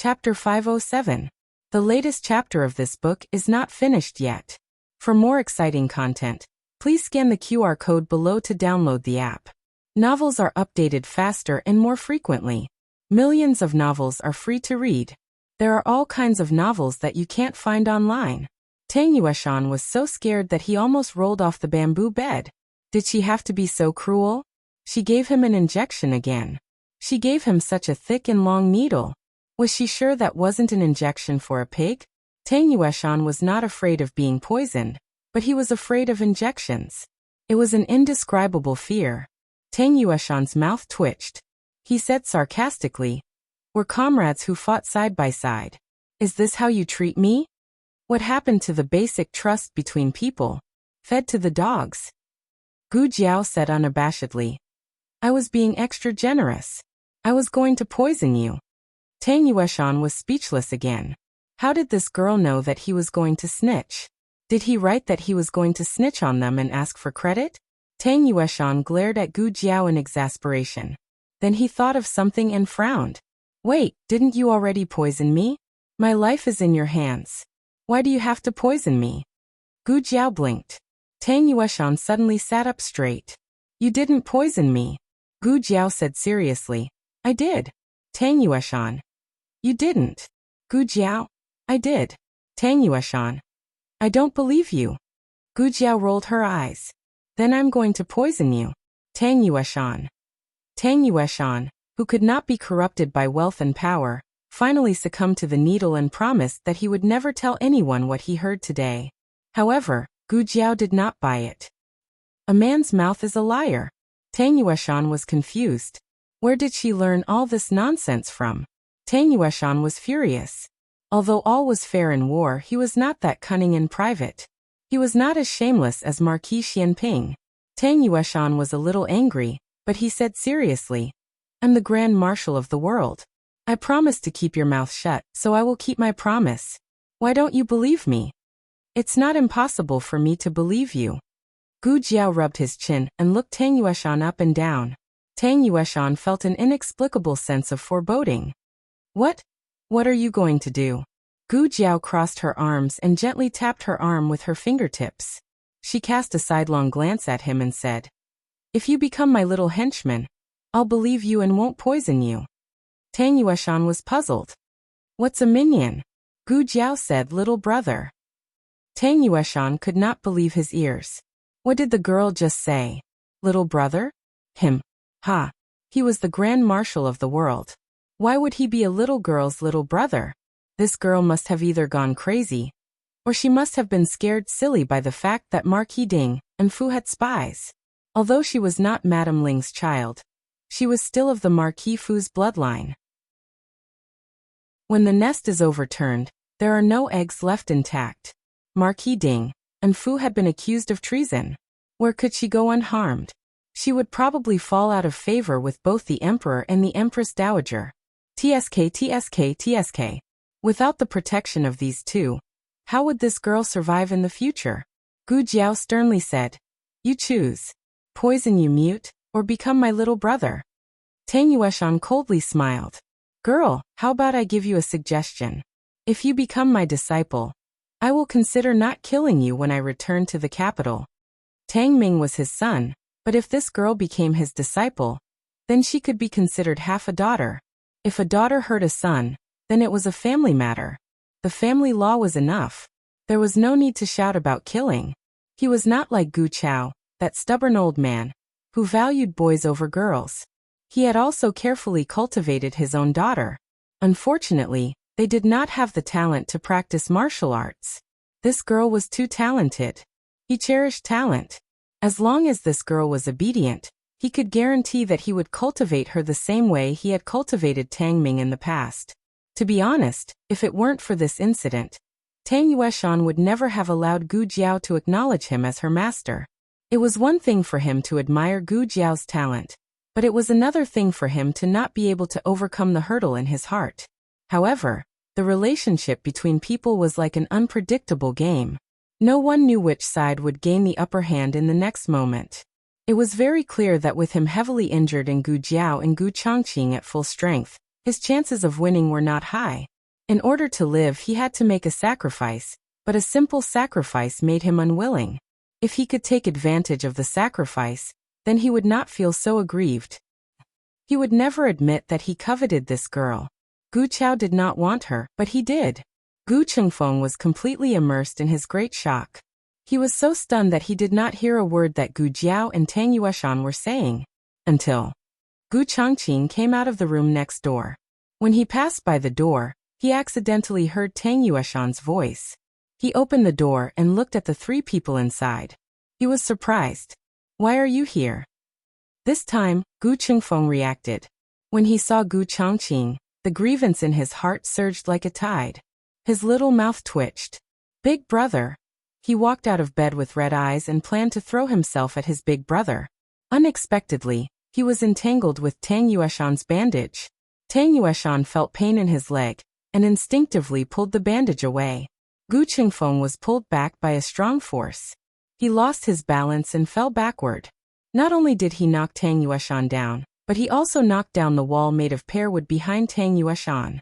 Chapter 507. The latest chapter of this book is not finished yet. For more exciting content, please scan the QR code below to download the app. Novels are updated faster and more frequently. Millions of novels are free to read. There are all kinds of novels that you can't find online. Tang Yueshan was so scared that he almost rolled off the bamboo bed. Did she have to be so cruel? She gave him an injection again. She gave him such a thick and long needle. Was she sure that wasn't an injection for a pig? Tang Yueshan was not afraid of being poisoned, but he was afraid of injections. It was an indescribable fear. Tang Yueshan's mouth twitched. He said sarcastically, "We're comrades who fought side by side. Is this how you treat me? What happened to the basic trust between people? Fed to the dogs?" Gu Jiao said unabashedly, "I was being extra generous. I was going to poison you." Tang Yueshan was speechless again. How did this girl know that he was going to snitch? Did he write that he was going to snitch on them and ask for credit? Tang Yueshan glared at Gu Jiao in exasperation. Then he thought of something and frowned. "Wait, didn't you already poison me? My life is in your hands. Why do you have to poison me?" Gu Jiao blinked. Tang Yueshan suddenly sat up straight. "You didn't poison me," Gu Jiao said seriously. "I did." Tang Yueshan. "You didn't." Gu Jiao. "I did." Tang Yueshan. "I don't believe you." Gu Jiao rolled her eyes. "Then I'm going to poison you." Tang Yueshan. Tang Yueshan, who could not be corrupted by wealth and power, finally succumbed to the needle and promised that he would never tell anyone what he heard today. However, Gu Jiao did not buy it. A man's mouth is a liar. Tang Yueshan was confused. Where did she learn all this nonsense from? Tang Yueshan was furious. Although all was fair in war, he was not that cunning in private. He was not as shameless as Marquis Xianping. Tang Yueshan was a little angry, but he said seriously, "I'm the Grand Marshal of the world. I promised to keep your mouth shut, so I will keep my promise. Why don't you believe me?" "It's not impossible for me to believe you." Gu Jiao rubbed his chin and looked Tang Yueshan up and down. Tang Yueshan felt an inexplicable sense of foreboding. What are you going to do?" Gu Jiao crossed her arms and gently tapped her arm with her fingertips. She cast a sidelong glance at him and said, "If you become my little henchman, I'll believe you and won't poison you." Tang Yueshan was puzzled. "What's a minion?" Gu Jiao said, "Little brother." Tang Yueshan could not believe his ears. What did the girl just say? Little brother? Him. Ha! He was the Grand Marshal of the world. Why would he be a little girl's little brother? This girl must have either gone crazy, or she must have been scared silly by the fact that Marquis Ding and Fu had spies. Although she was not Madame Ling's child, she was still of the Marquis Fu's bloodline. When the nest is overturned, there are no eggs left intact. Marquis Ding and Fu had been accused of treason. Where could she go unharmed? She would probably fall out of favor with both the emperor and the empress dowager. TSK. Without the protection of these two, how would this girl survive in the future? Gu Jiao sternly said, "You choose. Poison you mute, or become my little brother." Tang Yueshan coldly smiled. "Girl, how about I give you a suggestion? If you become my disciple, I will consider not killing you when I return to the capital." Tang Ming was his son, but if this girl became his disciple, then she could be considered half a daughter. If a daughter hurt a son, then it was a family matter. The family law was enough. There was no need to shout about killing. He was not like Gu Chao, that stubborn old man, who valued boys over girls. He had also carefully cultivated his own daughter. Unfortunately, they did not have the talent to practice martial arts. This girl was too talented. He cherished talent. As long as this girl was obedient, he could guarantee that he would cultivate her the same way he had cultivated Tang Ming in the past. To be honest, if it weren't for this incident, Tang Yueshan would never have allowed Gu Jiao to acknowledge him as her master. It was one thing for him to admire Gu Jiao's talent, but it was another thing for him to not be able to overcome the hurdle in his heart. However, the relationship between people was like an unpredictable game. No one knew which side would gain the upper hand in the next moment. It was very clear that with him heavily injured and Gu Jiao and Gu Chongqing at full strength, his chances of winning were not high. In order to live, he had to make a sacrifice, but a simple sacrifice made him unwilling. If he could take advantage of the sacrifice, then he would not feel so aggrieved. He would never admit that he coveted this girl. Gu Chao did not want her, but he did. Gu Chengfeng was completely immersed in his great shock. He was so stunned that he did not hear a word that Gu Jiao and Tang Yueshan were saying, until Gu Changqing came out of the room next door. When he passed by the door, he accidentally heard Tang Yueshan's voice. He opened the door and looked at the three people inside. He was surprised. "Why are you here?" This time, Gu Chengfeng reacted. When he saw Gu Changqing, the grievance in his heart surged like a tide. His little mouth twitched. "Big brother." He walked out of bed with red eyes and planned to throw himself at his big brother. Unexpectedly, he was entangled with Tang Yueshan's bandage. Tang Yueshan felt pain in his leg and instinctively pulled the bandage away. Gu Chengfeng was pulled back by a strong force. He lost his balance and fell backward. Not only did he knock Tang Yueshan down, but he also knocked down the wall made of pear wood behind Tang Yueshan.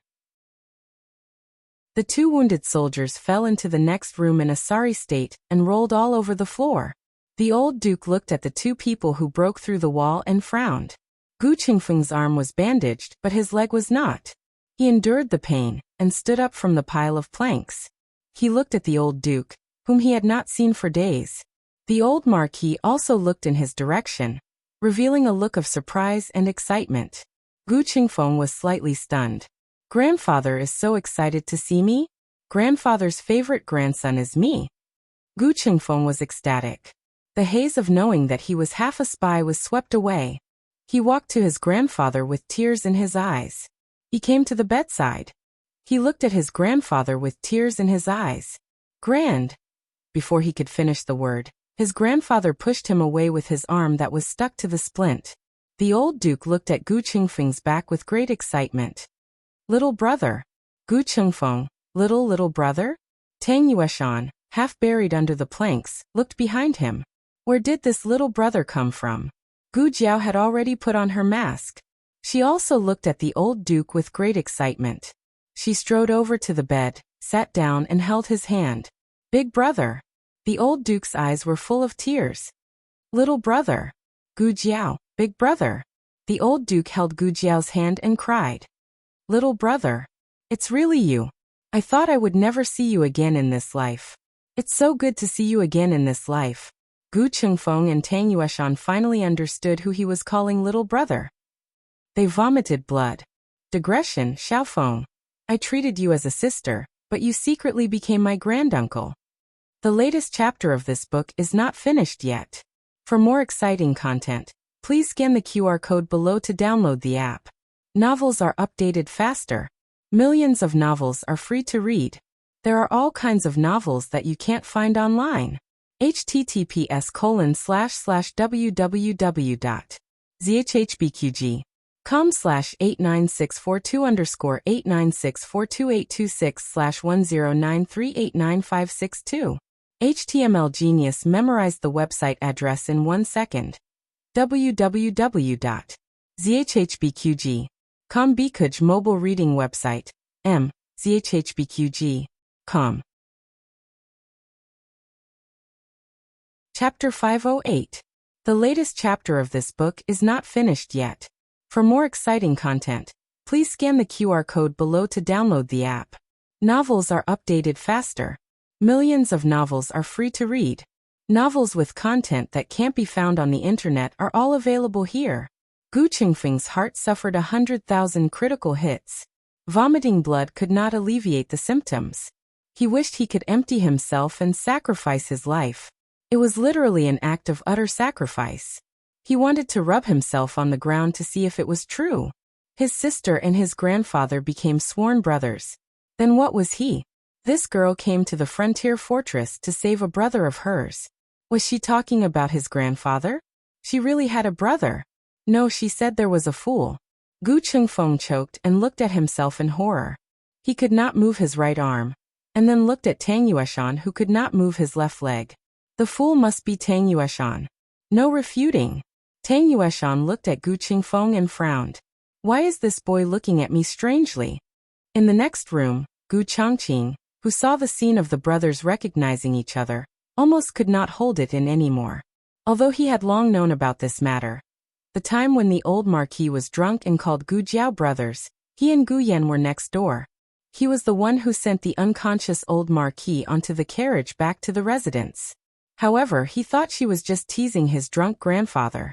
The two wounded soldiers fell into the next room in a sorry state and rolled all over the floor. The old duke looked at the two people who broke through the wall and frowned. Gu Chengfeng's arm was bandaged, but his leg was not. He endured the pain and stood up from the pile of planks. He looked at the old duke, whom he had not seen for days. The old marquis also looked in his direction, revealing a look of surprise and excitement. Gu Chengfeng was slightly stunned. "Grandfather is so excited to see me? Grandfather's favorite grandson is me." Gu Chengfeng was ecstatic. The haze of knowing that he was half a spy was swept away. He walked to his grandfather with tears in his eyes. He came to the bedside. He looked at his grandfather with tears in his eyes. "Grand." Before he could finish the word, his grandfather pushed him away with his arm that was stuck to the splint. The old duke looked at Gu Chengfeng's back with great excitement. "Little brother." Gu Chengfeng, little brother? Tang Yueshan, half buried under the planks, looked behind him. Where did this little brother come from? Gu Jiao had already put on her mask. She also looked at the old duke with great excitement. She strode over to the bed, sat down and held his hand. "Big brother." The old duke's eyes were full of tears. "Little brother." "Gu Jiao, big brother." The old duke held Gu Jiao's hand and cried. "Little brother. It's really you. I thought I would never see you again in this life. It's so good to see you again in this life." Gu Chengfeng and Tang Yueshan finally understood who he was calling little brother. They vomited blood. "Digression, Xiaofeng. I treated you as a sister, but you secretly became my granduncle." The latest chapter of this book is not finished yet. For more exciting content, please scan the QR code below to download the app. Novels are updated faster. Millions of novels are free to read. There are all kinds of novels that you can't find online. https://www.zhhbqg.com/89642_8964286/1093895662. HTML Genius memorized the website address in 1 second. www.zhhbqg.com Bikuj mobile reading website. zhhbqg.com. Chapter 508. The latest chapter of this book is not finished yet. For more exciting content, please scan the QR code below to download the app. Novels are updated faster. Millions of novels are free to read. Novels with content that can't be found on the internet are all available here. Gu Chengfeng's heart suffered 100,000 critical hits. Vomiting blood could not alleviate the symptoms. He wished he could empty himself and sacrifice his life. It was literally an act of utter sacrifice. He wanted to rub himself on the ground to see if it was true. His sister and his grandfather became sworn brothers. Then what was he? This girl came to the frontier fortress to save a brother of hers. Was she talking about his grandfather? She really had a brother. No, she said there was a fool. Gu Chengfeng choked and looked at himself in horror. He could not move his right arm, and then looked at Tang Yueshan, who could not move his left leg. The fool must be Tang Yueshan. No refuting. Tang Yueshan looked at Gu Chengfeng and frowned. Why is this boy looking at me strangely? In the next room, Gu Changqing, who saw the scene of the brothers recognizing each other, almost could not hold it in anymore. Although he had long known about this matter, the time when the old marquis was drunk and called Gu Jiao brothers, he and Gu Yan were next door. He was the one who sent the unconscious old marquis onto the carriage back to the residence. However, he thought she was just teasing his drunk grandfather.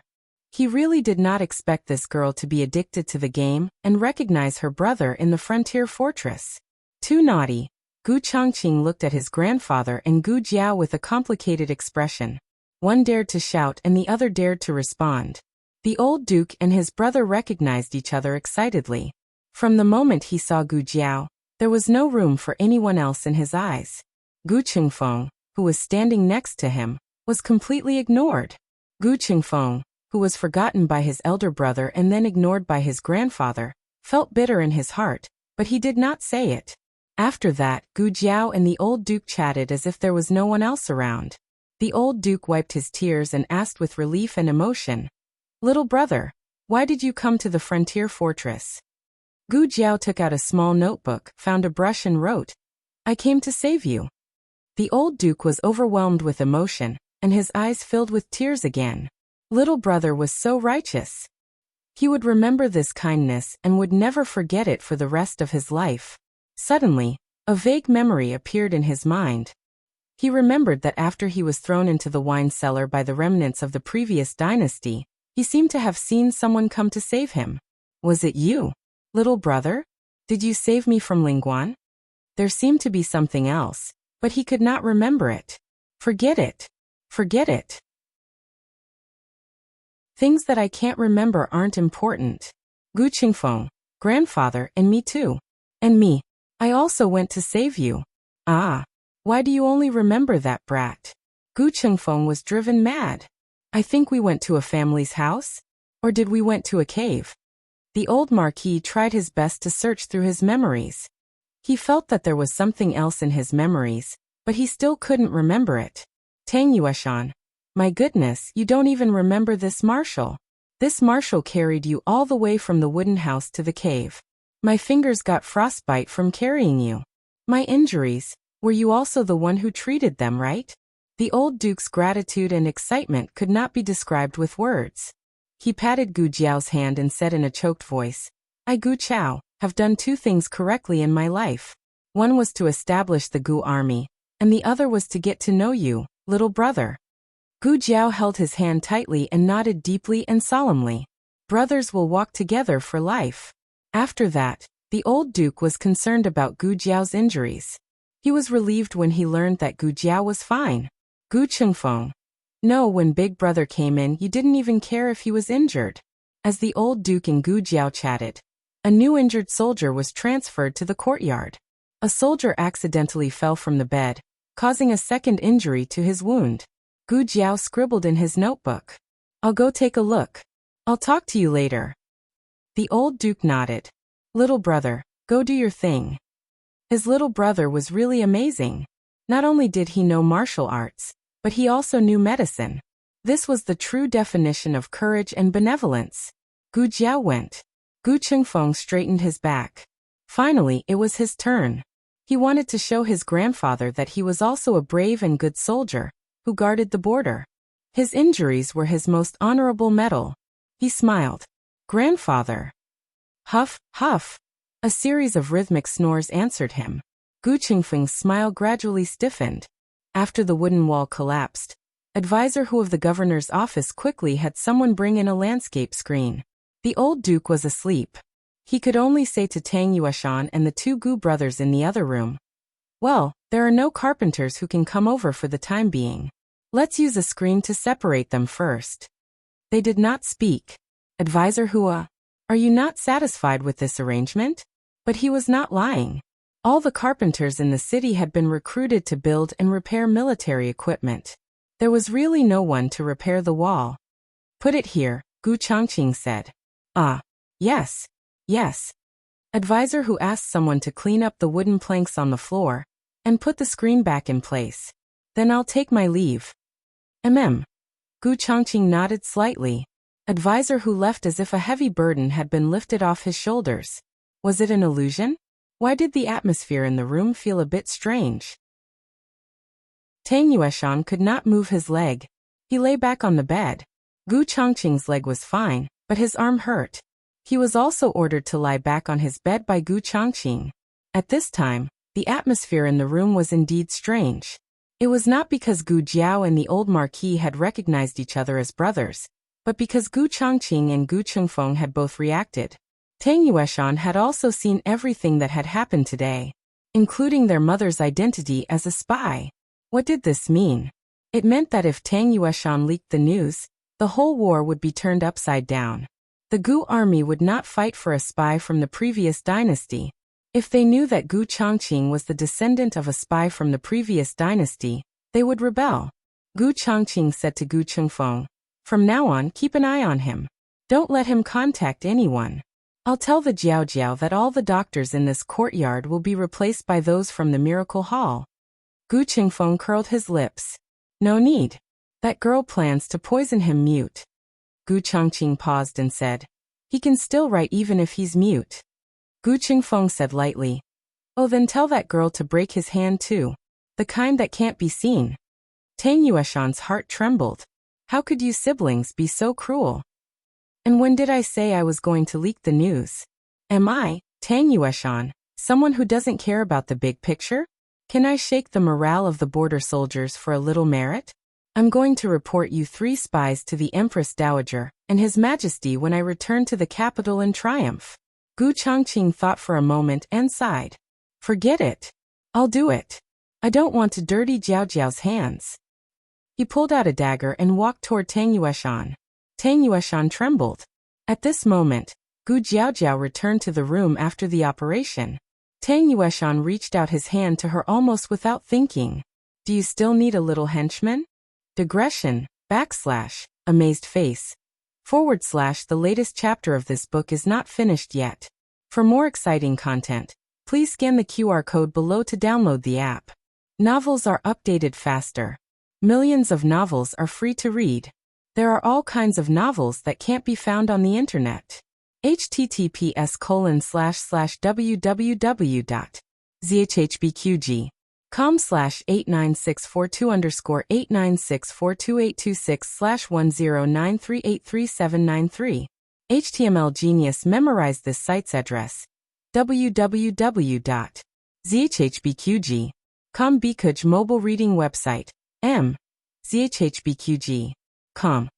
He really did not expect this girl to be addicted to the game and recognize her brother in the frontier fortress. Too naughty. Gu Changqing looked at his grandfather and Gu Jiao with a complicated expression. One dared to shout and the other dared to respond. The old duke and his brother recognized each other excitedly. From the moment he saw Gu Jiao, there was no room for anyone else in his eyes. Gu Qingfeng, who was standing next to him, was completely ignored. Gu Qingfeng, who was forgotten by his elder brother and then ignored by his grandfather, felt bitter in his heart, but he did not say it. After that, Gu Jiao and the old duke chatted as if there was no one else around. The old duke wiped his tears and asked with relief and emotion, "Little brother, why did you come to the frontier fortress?" Gu Jiao took out a small notebook, found a brush and wrote, "I came to save you." The old duke was overwhelmed with emotion, and his eyes filled with tears again. Little brother was so righteous. He would remember this kindness and would never forget it for the rest of his life. Suddenly, a vague memory appeared in his mind. He remembered that after he was thrown into the wine cellar by the remnants of the previous dynasty, he seemed to have seen someone come to save him. "Was it you, little brother? Did you save me from Lingguan?" There seemed to be something else, but he could not remember it. Forget it. Forget it. Things that I can't remember aren't important. Gu Qingfeng, grandfather, and me too. And me. I also went to save you. Ah. Why do you only remember that brat? Gu Qingfeng was driven mad. I think we went to a family's house? Or did we went to a cave? The old marquis tried his best to search through his memories. He felt that there was something else in his memories, but he still couldn't remember it. Tang Yueshan. My goodness, you don't even remember this marshal. This marshal carried you all the way from the wooden house to the cave. My fingers got frostbite from carrying you. My injuries, were you also the one who treated them, right? The old duke's gratitude and excitement could not be described with words. He patted Gu Jiao's hand and said in a choked voice, I, Gu Chao, have done two things correctly in my life. One was to establish the Gu army, and the other was to get to know you, little brother. Gu Jiao held his hand tightly and nodded deeply and solemnly. Brothers will walk together for life. After that, the old duke was concerned about Gu Jiao's injuries. He was relieved when he learned that Gu Jiao was fine. Gu Qingfeng. No, when Big Brother came in, you didn't even care if he was injured. As the old duke and Gu Jiao chatted, a new injured soldier was transferred to the courtyard. A soldier accidentally fell from the bed, causing a second injury to his wound. Gu Jiao scribbled in his notebook. I'll go take a look. I'll talk to you later. The old duke nodded. Little brother, go do your thing. His little brother was really amazing. Not only did he know martial arts, but he also knew medicine. This was the true definition of courage and benevolence. Gu Jiao went. Gu Qingfeng straightened his back. Finally, it was his turn. He wanted to show his grandfather that he was also a brave and good soldier, who guarded the border. His injuries were his most honorable medal. He smiled. Grandfather. Huff, huff. A series of rhythmic snores answered him. Gu Qingfeng's smile gradually stiffened. After the wooden wall collapsed, advisor Hu of the governor's office quickly had someone bring in a landscape screen. The old duke was asleep. He could only say to Tang Yueshan and the two Gu brothers in the other room, well, there are no carpenters who can come over for the time being. Let's use a screen to separate them first. They did not speak. Advisor Hua, are you not satisfied with this arrangement? But he was not lying. All the carpenters in the city had been recruited to build and repair military equipment. There was really no one to repair the wall. Put it here, Gu Changqing said. Ah, yes, yes. Advisor Hu asked someone to clean up the wooden planks on the floor and put the screen back in place. Then I'll take my leave. Gu Changqing nodded slightly. Advisor Hu left as if a heavy burden had been lifted off his shoulders. Was it an illusion? Why did the atmosphere in the room feel a bit strange? Tang Yueshan could not move his leg. He lay back on the bed. Gu Chongqing's leg was fine, but his arm hurt. He was also ordered to lie back on his bed by Gu Chongqing. At this time, the atmosphere in the room was indeed strange. It was not because Gu Jiao and the old marquis had recognized each other as brothers, but because Gu Chongqing and Gu Chengfeng had both reacted. Tang Yueshan had also seen everything that had happened today, including their mother's identity as a spy. What did this mean? It meant that if Tang Yueshan leaked the news, the whole war would be turned upside down. The Gu army would not fight for a spy from the previous dynasty. If they knew that Gu Chongqing was the descendant of a spy from the previous dynasty, they would rebel. Gu Chongqing said to Gu Chengfeng, "From now on, keep an eye on him. Don't let him contact anyone. I'll tell the Jiao Jiao that all the doctors in this courtyard will be replaced by those from the Miracle Hall." Gu Chengfeng curled his lips. "No need. That girl plans to poison him mute." Gu Chongqing paused and said, "He can still write even if he's mute." Gu Chengfeng said lightly, "Oh, then tell that girl to break his hand too. The kind that can't be seen." Tang Yueshan's heart trembled. How could you siblings be so cruel? And when did I say I was going to leak the news? Am I, Tang Yueshan, someone who doesn't care about the big picture? Can I shake the morale of the border soldiers for a little merit? I'm going to report you 3 spies to the Empress Dowager and His Majesty when I return to the capital in triumph. Gu Chongqing thought for a moment and sighed. Forget it. I'll do it. I don't want to dirty Jiao Jiao's hands. He pulled out a dagger and walked toward Tang Yueshan. Tang Yueshan trembled. At this moment, Gu Jiaojiao returned to the room after the operation. Tang Yueshan reached out his hand to her almost without thinking. Do you still need a little henchman? Digression, / amazed face. / the latest chapter of this book is not finished yet. For more exciting content, please scan the QR code below to download the app. Novels are updated faster. Millions of novels are free to read. There are all kinds of novels that can't be found on the internet. https://www.zhhbqg.com/89642_8964226/1093833793. HTML Genius memorized this site's address. www.zhhbqg.com Bikuj mobile reading website. zhhbqg.com.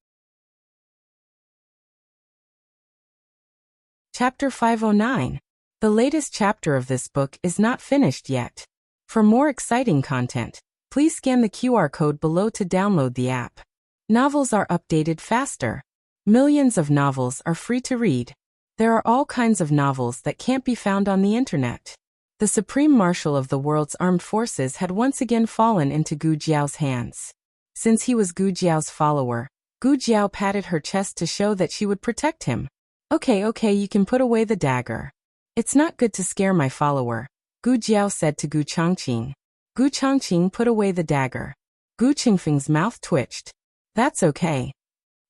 Chapter 509. The latest chapter of this book is not finished yet. For more exciting content, please scan the QR code below to download the app. Novels are updated faster. Millions of novels are free to read. There are all kinds of novels that can't be found on the internet. The Supreme Marshal of the world's armed forces had once again fallen into Gu Jiao's hands. Since he was Gu Jiao's follower, Gu Jiao patted her chest to show that she would protect him. Okay, you can put away the dagger. It's not good to scare my follower, Gu Jiao said to Gu Chongqing. Gu Chongqing put away the dagger. Gu Chengfeng's mouth twitched. That's okay.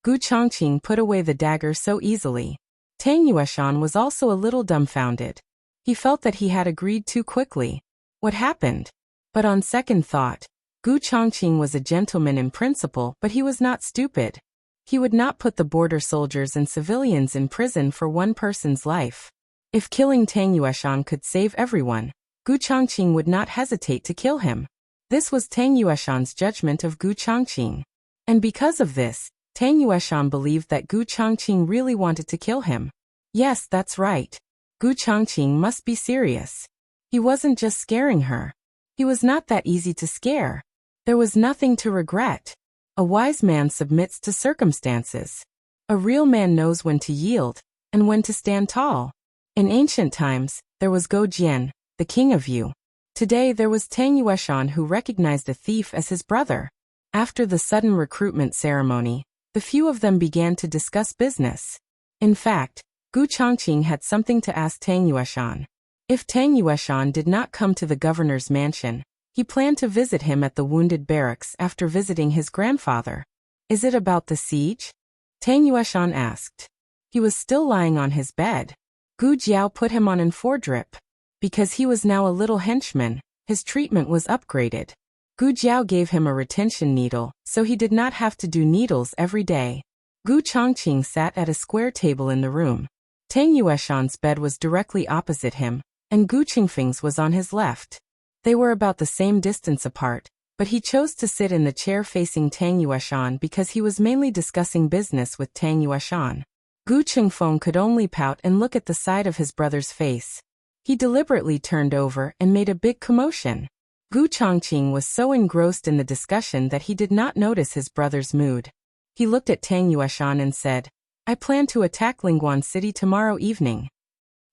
Gu Chongqing put away the dagger so easily. Tang Yueshan was also a little dumbfounded. He felt that he had agreed too quickly. What happened? But on second thought, Gu Chongqing was a gentleman in principle, but he was not stupid. He would not put the border soldiers and civilians in prison for one person's life. If killing Tang Yueshan could save everyone, Gu Chongqing would not hesitate to kill him. This was Tang Yueshan's judgment of Gu Chongqing. And because of this, Tang Yueshan believed that Gu Chongqing really wanted to kill him. Yes, that's right. Gu Chongqing must be serious. He wasn't just scaring her. He was not that easy to scare. There was nothing to regret. A wise man submits to circumstances. A real man knows when to yield and when to stand tall. In ancient times, there was Go Jian, the king of Yu. Today there was Tang Yueshan who recognized a thief as his brother. After the sudden recruitment ceremony, the few of them began to discuss business. In fact, Gu Chongqing had something to ask Tang Yueshan. If Tang Yueshan did not come to the governor's mansion, he planned to visit him at the wounded barracks after visiting his grandfather. Is it about the siege? Tang Yueshan asked. He was still lying on his bed. Gu Jiao put him on an 4-drip. Because he was now a little henchman, his treatment was upgraded. Gu Jiao gave him a retention needle, so he did not have to do needles every day. Gu Chongqing sat at a square table in the room. Tang Yueshan's bed was directly opposite him, and Gu Qingfeng's was on his left. They were about the same distance apart, but he chose to sit in the chair facing Tang Yueshan because he was mainly discussing business with Tang Yueshan. Gu Qingfeng could only pout and look at the side of his brother's face. He deliberately turned over and made a big commotion. Gu Chongqing was so engrossed in the discussion that he did not notice his brother's mood. He looked at Tang Yueshan and said, "I plan to attack Lingguan City tomorrow evening."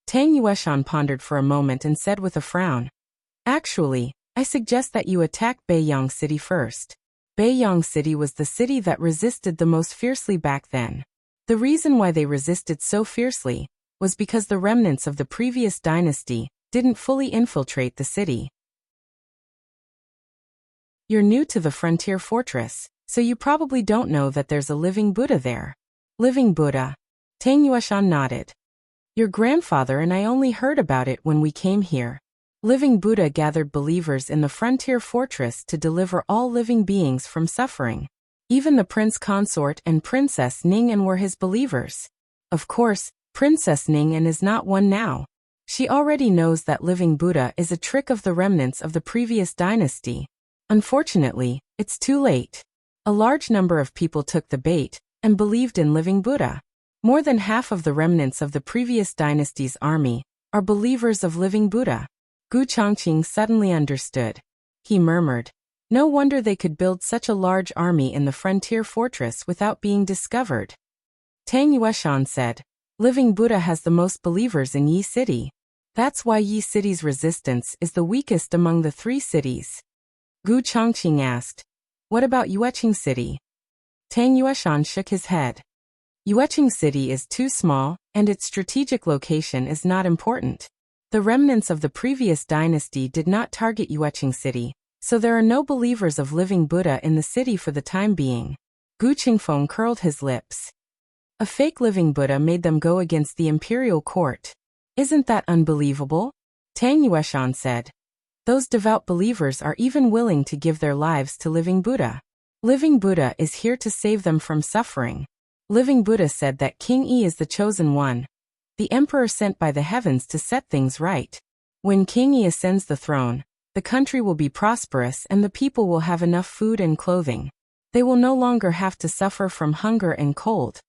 Tang Yueshan pondered for a moment and said with a frown, "Actually, I suggest that you attack Beiyang City first." Beiyang City was the city that resisted the most fiercely back then. The reason why they resisted so fiercely was because the remnants of the previous dynasty didn't fully infiltrate the city. You're new to the frontier fortress, so you probably don't know that there's a living Buddha there. Living Buddha? Tang Yueshan nodded. Your grandfather and I only heard about it when we came here. Living Buddha gathered believers in the frontier fortress to deliver all living beings from suffering. Even the prince consort and Princess Ning'an were his believers. Of course, Princess Ning'an is not one now. She already knows that Living Buddha is a trick of the remnants of the previous dynasty. Unfortunately, it's too late. A large number of people took the bait and believed in Living Buddha. More than half of the remnants of the previous dynasty's army are believers of Living Buddha. Gu Chongqing suddenly understood. He murmured, "No wonder they could build such a large army in the frontier fortress without being discovered." Tang Yueshan said, "Living Buddha has the most believers in Yi City. That's why Yi City's resistance is the weakest among the 3 cities." Gu Chongqing asked, "What about Yueqing City?" Tang Yueshan shook his head. Yueqing City is too small, and its strategic location is not important. The remnants of the previous dynasty did not target Yueqing City, so there are no believers of Living Buddha in the city for the time being. Gu Qingfeng curled his lips. A fake Living Buddha made them go against the imperial court. Isn't that unbelievable? Tang Yueshan said. Those devout believers are even willing to give their lives to Living Buddha. Living Buddha is here to save them from suffering. Living Buddha said that King Yi is the chosen one, the emperor sent by the heavens to set things right. When King Yi ascends the throne, the country will be prosperous and the people will have enough food and clothing. They will no longer have to suffer from hunger and cold.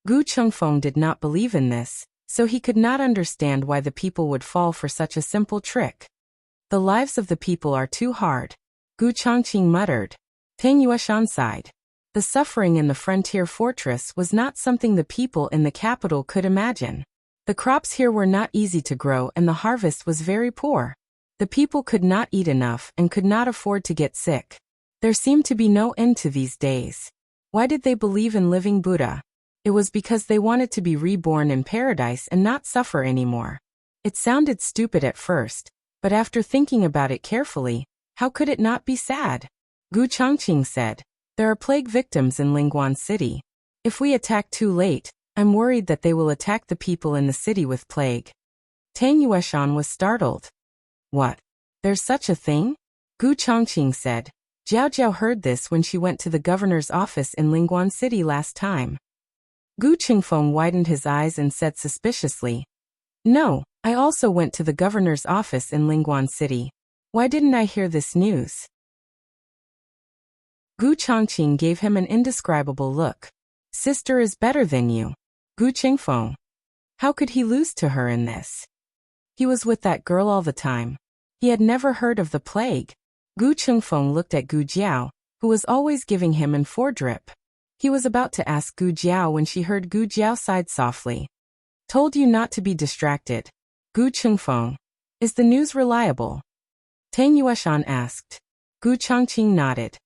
Gu Chengfeng did not believe in this, so he could not understand why the people would fall for such a simple trick. The lives of the people are too hard, Gu Chongqing muttered. Tang Yueshan sighed. The suffering in the frontier fortress was not something the people in the capital could imagine. The crops here were not easy to grow and the harvest was very poor. The people could not eat enough and could not afford to get sick. There seemed to be no end to these days. Why did they believe in Living Buddha? It was because they wanted to be reborn in paradise and not suffer anymore. It sounded stupid at first, but after thinking about it carefully, how could it not be sad? Gu Chongqing said, "There are plague victims in Lingguan City. If we attack too late, I'm worried that they will attack the people in the city with plague." Tang Yueshan was startled. What? There's such a thing? Gu Chongqing said. Jiao Jiao heard this when she went to the governor's office in Lingguan City last time. Gu Qingfeng widened his eyes and said suspiciously, "No, I also went to the governor's office in Lingguan City. Why didn't I hear this news?" Gu Chongqing gave him an indescribable look. Sister is better than you. Gu Qingfeng. How could he lose to her in this? He was with that girl all the time. He had never heard of the plague. Gu Qingfeng looked at Gu Jiao, who was always giving him an foredrip. He was about to ask Gu Jiao when she heard Gu Jiao sighed softly. Told you not to be distracted. Gu Qingfeng. Is the news reliable? Tang Yueshan asked. Gu Chongqing nodded.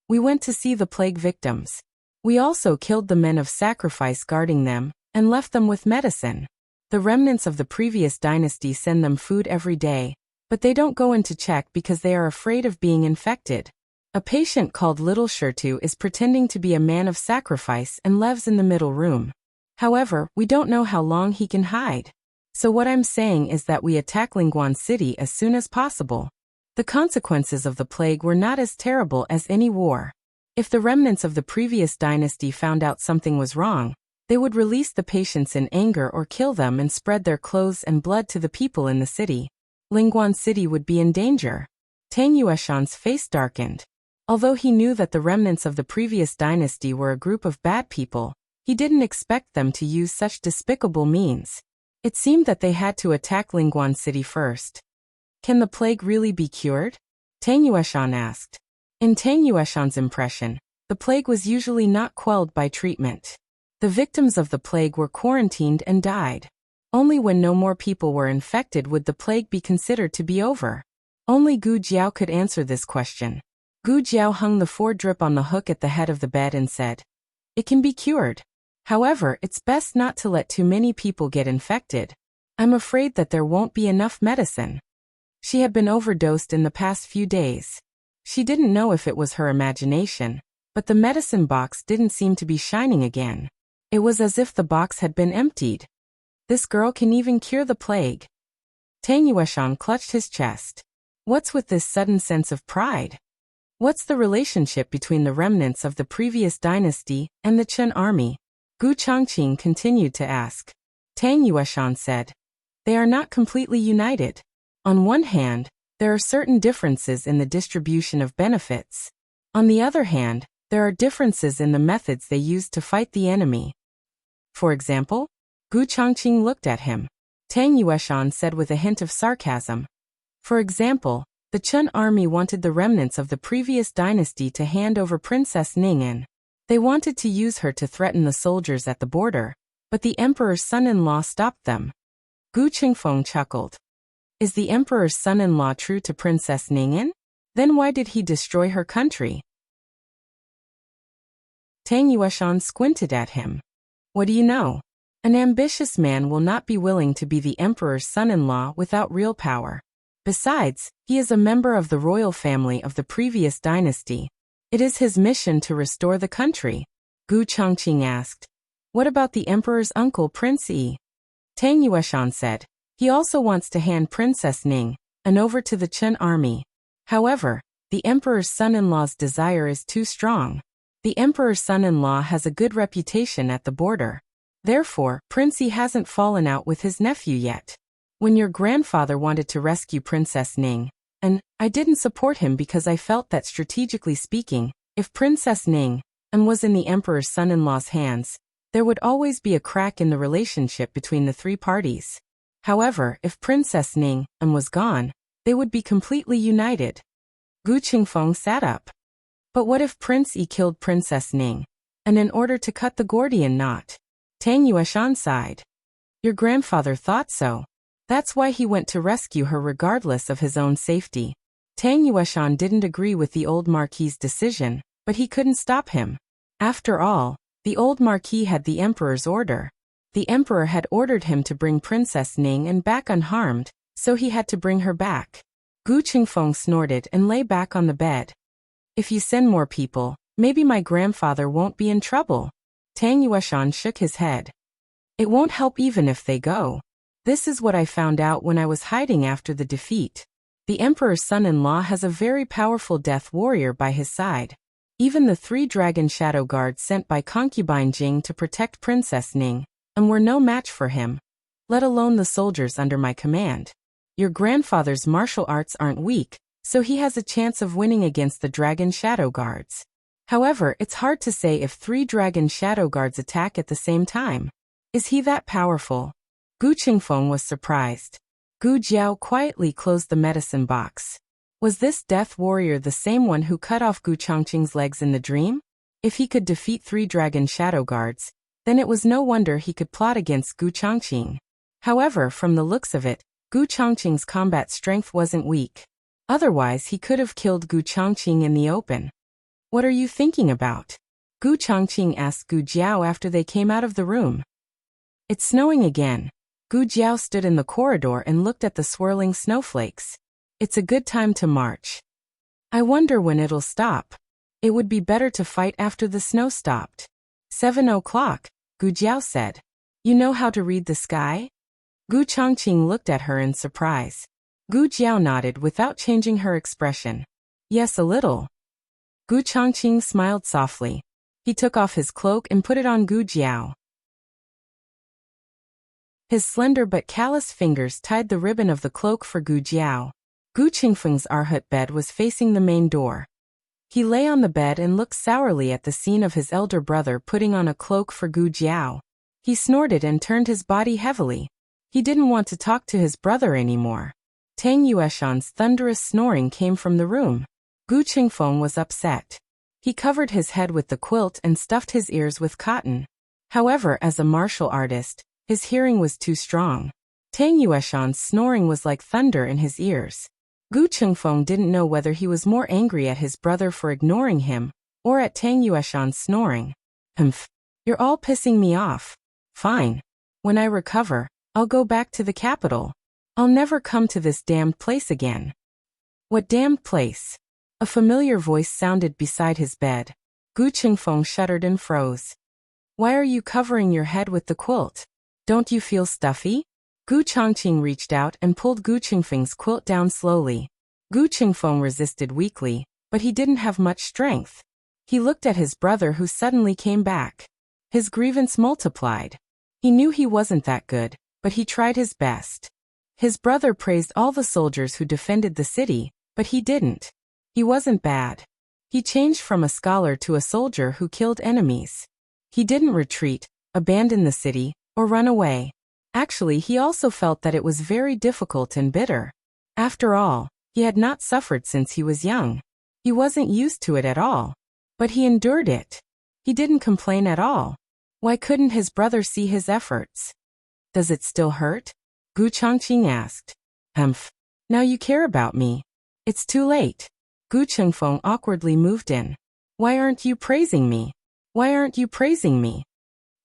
We went to see the plague victims. We also killed the men of sacrifice guarding them, and left them with medicine. The remnants of the previous dynasty send them food every day, but they don't go in to check because they are afraid of being infected. A patient called Little Shirtu is pretending to be a man of sacrifice and lives in the middle room. However, we don't know how long he can hide. So what I'm saying is that we attack Lingguan City as soon as possible. The consequences of the plague were not as terrible as any war. If the remnants of the previous dynasty found out something was wrong, they would release the patients in anger or kill them and spread their clothes and blood to the people in the city. Lingguan City would be in danger. Tang Yueshan's face darkened. Although he knew that the remnants of the previous dynasty were a group of bad people, he didn't expect them to use such despicable means. It seemed that they had to attack Lingguan City first. Can the plague really be cured? Tang Yueshan asked. In Tang Yueshan's impression, the plague was usually not quelled by treatment. The victims of the plague were quarantined and died. Only when no more people were infected would the plague be considered to be over. Only Gu Jiao could answer this question. Gu Jiao hung the 4-drip on the hook at the head of the bed and said, "It can be cured. However, it's best not to let too many people get infected. I'm afraid that there won't be enough medicine." She had been overdosed in the past few days. She didn't know if it was her imagination, but the medicine box didn't seem to be shining again. It was as if the box had been emptied. This girl can even cure the plague. Tang Yueshan clutched his chest. What's with this sudden sense of pride? What's the relationship between the remnants of the previous dynasty and the Chen army? Gu Changqing continued to ask. Tang Yueshan said, "They are not completely united. On one hand, there are certain differences in the distribution of benefits. On the other hand, there are differences in the methods they use to fight the enemy." For example? Gu Changqing looked at him. Tang Yueshan said with a hint of sarcasm. For example, the Chen army wanted the remnants of the previous dynasty to hand over Princess Ning'an. They wanted to use her to threaten the soldiers at the border, but the emperor's son-in-law stopped them. Gu Qingfeng chuckled. Is the emperor's son-in-law true to Princess Ning'an? Then why did he destroy her country? Tang Yueshan squinted at him. What do you know? An ambitious man will not be willing to be the emperor's son-in-law without real power. Besides, he is a member of the royal family of the previous dynasty. It is his mission to restore the country. Gu Changqing asked. What about the emperor's uncle Prince Yi? Tang Yueshan said. He also wants to hand Princess Ning'an over to the Chen army. However, the emperor's son-in-law's desire is too strong. The emperor's son-in-law has a good reputation at the border. Therefore, Prince Yi hasn't fallen out with his nephew yet. When your grandfather wanted to rescue Princess Ning'an, I didn't support him because I felt that strategically speaking, if Princess Ning'an was in the emperor's son-in-law's hands, there would always be a crack in the relationship between the three parties. However, if Princess Ning'an was gone, they would be completely united. Gu Qingfeng sat up. But what if Prince Yi killed Princess Ning'an, in order to cut the Gordian knot? Tang Yueshan sighed. Your grandfather thought so. That's why he went to rescue her regardless of his own safety. Tang Yueshan didn't agree with the old Marquis's decision, but he couldn't stop him. After all, the old Marquis had the emperor's order. The emperor had ordered him to bring Princess Ning'an back unharmed, so he had to bring her back. Gu Qingfeng snorted and lay back on the bed. If you send more people, maybe my grandfather won't be in trouble. Tang Yueshan shook his head. It won't help even if they go. This is what I found out when I was hiding after the defeat. The emperor's son-in-law has a very powerful death warrior by his side. Even the 3 dragon shadow guards sent by concubine Jing to protect Princess Ning'an were no match for him, let alone the soldiers under my command. Your grandfather's martial arts aren't weak, so he has a chance of winning against the dragon shadow guards. However, it's hard to say if 3 dragon shadow guards attack at the same time. Is he that powerful? Gu Qingfeng was surprised. Gu Jiao quietly closed the medicine box. Was this death warrior the same one who cut off Gu Changqing's legs in the dream? If he could defeat 3 dragon shadow guards, then it was no wonder he could plot against Gu Changqing. However, from the looks of it, Gu Changqing's combat strength wasn't weak. Otherwise, he could have killed Gu Changqing in the open. What are you thinking about? Gu Changqing asked Gu Jiao after they came out of the room. It's snowing again. Gu Jiao stood in the corridor and looked at the swirling snowflakes. It's a good time to march. I wonder when it'll stop. It would be better to fight after the snow stopped. 7 o'clock, Gu Jiao said. You know how to read the sky? Gu Chongqing looked at her in surprise. Gu Jiao nodded without changing her expression. Yes, a little. Gu Chongqing smiled softly. He took off his cloak and put it on Gu Jiao. His slender but callous fingers tied the ribbon of the cloak for Gu Jiao. Gu Qingfeng's arhut bed was facing the main door. He lay on the bed and looked sourly at the scene of his elder brother putting on a cloak for Gu Jiao. He snorted and turned his body heavily. He didn't want to talk to his brother anymore. Tang Yueshan's thunderous snoring came from the room. Gu Qingfeng was upset. He covered his head with the quilt and stuffed his ears with cotton. However, as a martial artist, his hearing was too strong. Tang Yueshan's snoring was like thunder in his ears. Gu Qingfeng didn't know whether he was more angry at his brother for ignoring him, or at Tang Yueshan's snoring. Humph. You're all pissing me off. Fine. When I recover, I'll go back to the capital. I'll never come to this damned place again. What damned place? A familiar voice sounded beside his bed. Gu Qingfeng shuddered and froze. Why are you covering your head with the quilt? Don't you feel stuffy? Gu Chongqing reached out and pulled Gu Qingfeng's quilt down slowly. Gu Qingfeng resisted weakly, but he didn't have much strength. He looked at his brother who suddenly came back. His grievance multiplied. He knew he wasn't that good, but he tried his best. His brother praised all the soldiers who defended the city, but he didn't. He wasn't bad. He changed from a scholar to a soldier who killed enemies. He didn't retreat, abandon the city, or run away. Actually, he also felt that it was very difficult and bitter. After all, he had not suffered since he was young. He wasn't used to it at all. But he endured it. He didn't complain at all. Why couldn't his brother see his efforts? Does it still hurt? Gu Chongqing asked. Humph. Now you care about me. It's too late. Gu Qingfeng awkwardly moved in. Why aren't you praising me? Why aren't you praising me?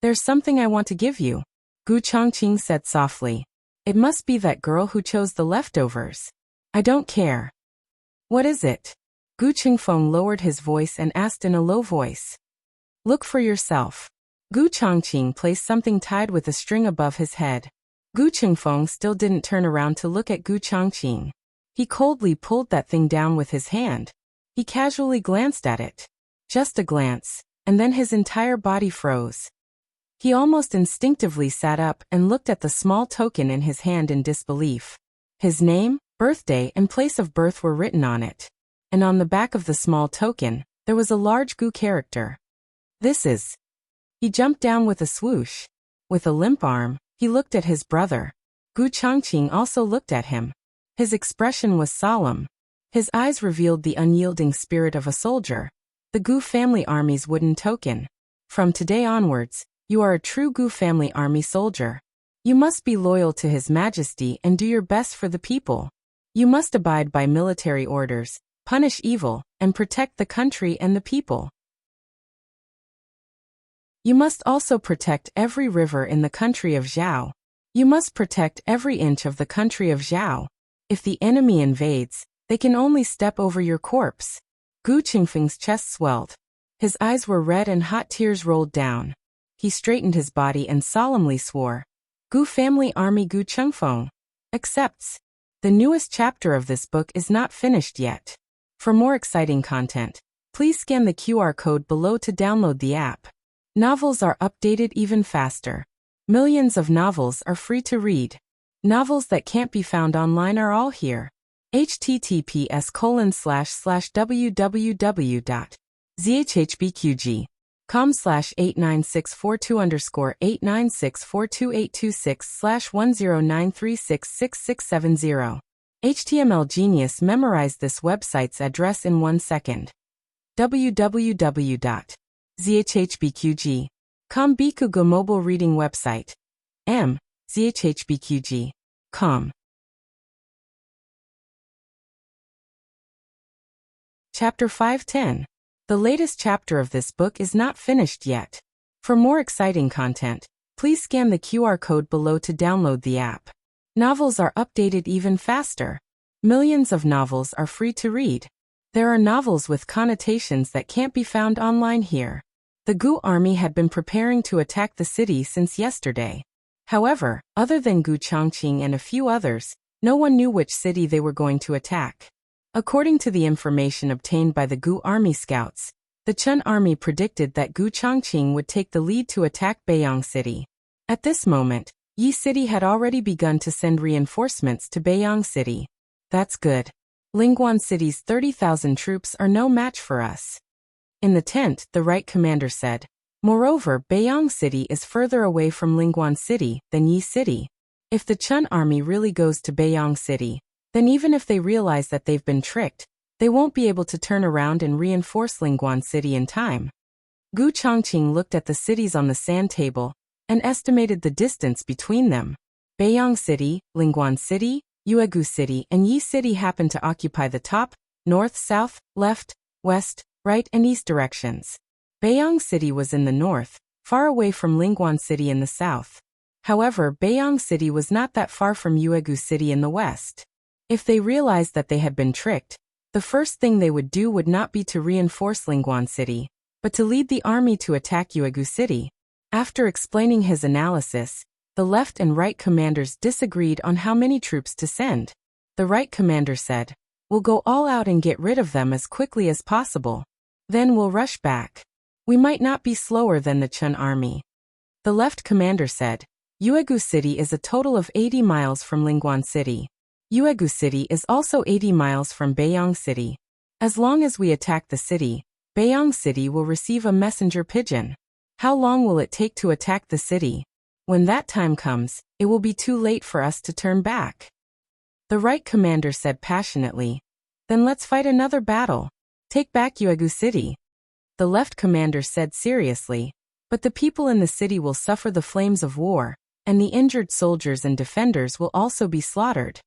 There's something I want to give you. Gu Chongqing said softly. It must be that girl who chose the leftovers. I don't care. What is it? Gu Qingfeng lowered his voice and asked in a low voice. Look for yourself. Gu Chongqing placed something tied with a string above his head. Gu Qingfeng still didn't turn around to look at Gu Chongqing. He coldly pulled that thing down with his hand. He casually glanced at it. Just a glance, and then his entire body froze. He almost instinctively sat up and looked at the small token in his hand in disbelief. His name, birthday, and place of birth were written on it. And on the back of the small token, there was a large Gu character. This is. He jumped down with a swoosh. With a limp arm, he looked at his brother. Gu Chongqing also looked at him. His expression was solemn. His eyes revealed the unyielding spirit of a soldier. The Gu family army's wooden token. From today onwards, you are a true Gu family army soldier. You must be loyal to His Majesty and do your best for the people. You must abide by military orders, punish evil, and protect the country and the people. You must also protect every river in the country of Zhao. You must protect every inch of the country of Zhao. If the enemy invades, they can only step over your corpse. Gu Qingfeng's chest swelled. His eyes were red and hot tears rolled down. He straightened his body and solemnly swore. Gu family army Gu Qingfeng accepts. The newest chapter of this book is not finished yet. For more exciting content, please scan the QR code below to download the app. Novels are updated even faster. Millions of novels are free to read. Novels that can't be found online are all here. https://www.zhhbqg.com/89642_8964286/1093666670. HTML Genius memorized this website's address in 1 second. www.zhhbqg.com Bikugo mobile reading website. zhhbqg.com. Chapter 510. The latest chapter of this book is not finished yet. For more exciting content, please scan the QR code below to download the app. Novels are updated even faster. Millions of novels are free to read. There are novels with connotations that can't be found online here. The Gu army had been preparing to attack the city since yesterday. However, other than Gu Chongqing and a few others, no one knew which city they were going to attack. According to the information obtained by the Gu army scouts, the Chen army predicted that Gu Chongqing would take the lead to attack Beiyang City. At this moment, Yi City had already begun to send reinforcements to Beiyang City. That's good. Lingguan City's 30,000 troops are no match for us. In the tent, the right commander said. Moreover, Beiyang City is further away from Lingguan City than Yi City. If the Chen army really goes to Beiyang City, then even if they realize that they've been tricked, they won't be able to turn around and reinforce Lingguan City in time. Gu Chongqing looked at the cities on the sand table and estimated the distance between them. Beiyang City, Lingguan City, Yuegu City, and Yi City happened to occupy the top, north, south, left, west, right, and east directions. Beiyang City was in the north, far away from Lingguan City in the south. However, Beiyang City was not that far from Yuegu City in the west. If they realized that they had been tricked, the first thing they would do would not be to reinforce Lingguan City, but to lead the army to attack Yuegu City. After explaining his analysis, the left and right commanders disagreed on how many troops to send. The right commander said, "We'll go all out and get rid of them as quickly as possible. Then we'll rush back. We might not be slower than the Chen army." The left commander said, Yuegu City is a total of 80 miles from Lingguan City. Yuegu City is also 80 miles from Beiyang City. As long as we attack the city, Beiyang City will receive a messenger pigeon. How long will it take to attack the city? When that time comes, it will be too late for us to turn back. The right commander said passionately, "Then let's fight another battle. Take back Yuegu City." The left commander said seriously, "But the people in the city will suffer the flames of war, and the injured soldiers and defenders will also be slaughtered."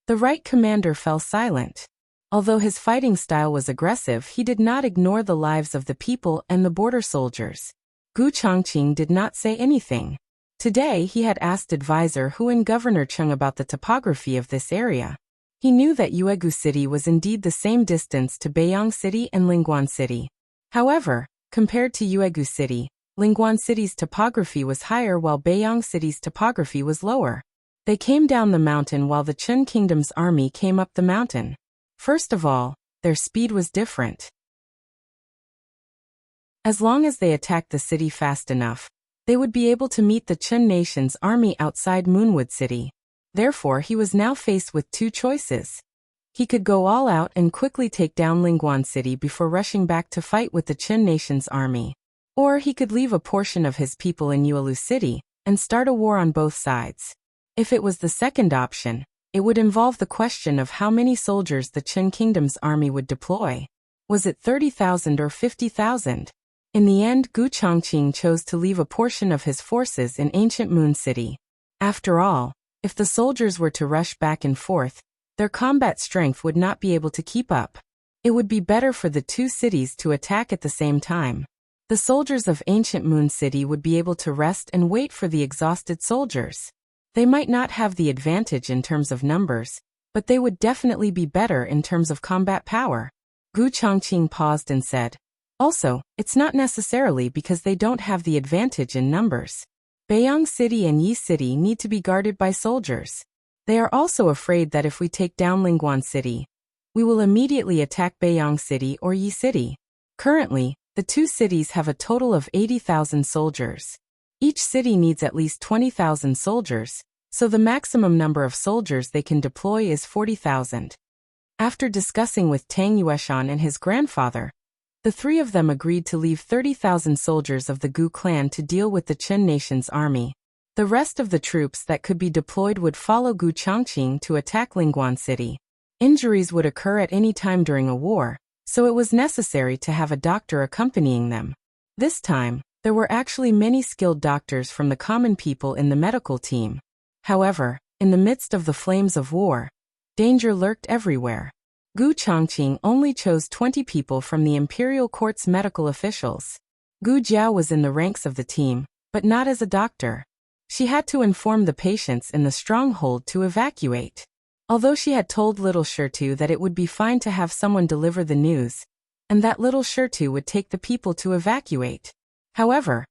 The right commander fell silent. Although his fighting style was aggressive, he did not ignore the lives of the people and the border soldiers. Gu Chongqing did not say anything. Today he had asked advisor Hu and Governor Cheng about the topography of this area. He knew that Yuegu City was indeed the same distance to Beiyang City and Lingguan City. However, compared to Yuegu City, Lingguan City's topography was higher while Beiyang City's topography was lower. They came down the mountain while the Chen Kingdom's army came up the mountain. First of all, their speed was different. As long as they attacked the city fast enough, they would be able to meet the Chen nation's army outside Moonwood City. Therefore, he was now faced with two choices. He could go all out and quickly take down Lingguan City before rushing back to fight with the Chen nation's army. Or he could leave a portion of his people in Yuelu City and start a war on both sides. If it was the second option, it would involve the question of how many soldiers the Chen Kingdom's army would deploy. Was it 30,000 or 50,000? In the end, Gu Chongqing chose to leave a portion of his forces in ancient Moon City. After all, if the soldiers were to rush back and forth, their combat strength would not be able to keep up. It would be better for the two cities to attack at the same time. The soldiers of ancient Moon City would be able to rest and wait for the exhausted soldiers. They might not have the advantage in terms of numbers, but they would definitely be better in terms of combat power. Gu Chongqing paused and said, "Also, it's not necessarily because they don't have the advantage in numbers. Beiyang City and Yi City need to be guarded by soldiers. They are also afraid that if we take down Lingguan City, we will immediately attack Beiyang City or Yi City. Currently, the two cities have a total of 80,000 soldiers. Each city needs at least 20,000 soldiers, so the maximum number of soldiers they can deploy is 40,000. After discussing with Tang Yueshan and his grandfather, the three of them agreed to leave 30,000 soldiers of the Gu clan to deal with the Chen nation's army. The rest of the troops that could be deployed would follow Gu Chongqing to attack Lingguan City. Injuries would occur at any time during a war, so it was necessary to have a doctor accompanying them. This time, there were actually many skilled doctors from the common people in the medical team. However, in the midst of the flames of war, danger lurked everywhere. Gu Chongqing only chose 20 people from the imperial court's medical officials. Gu Jiao was in the ranks of the team, but not as a doctor. She had to inform the patients in the stronghold to evacuate. Although she had told little Shirtu that it would be fine to have someone deliver the news, and that little Shirtu would take the people to evacuate. However,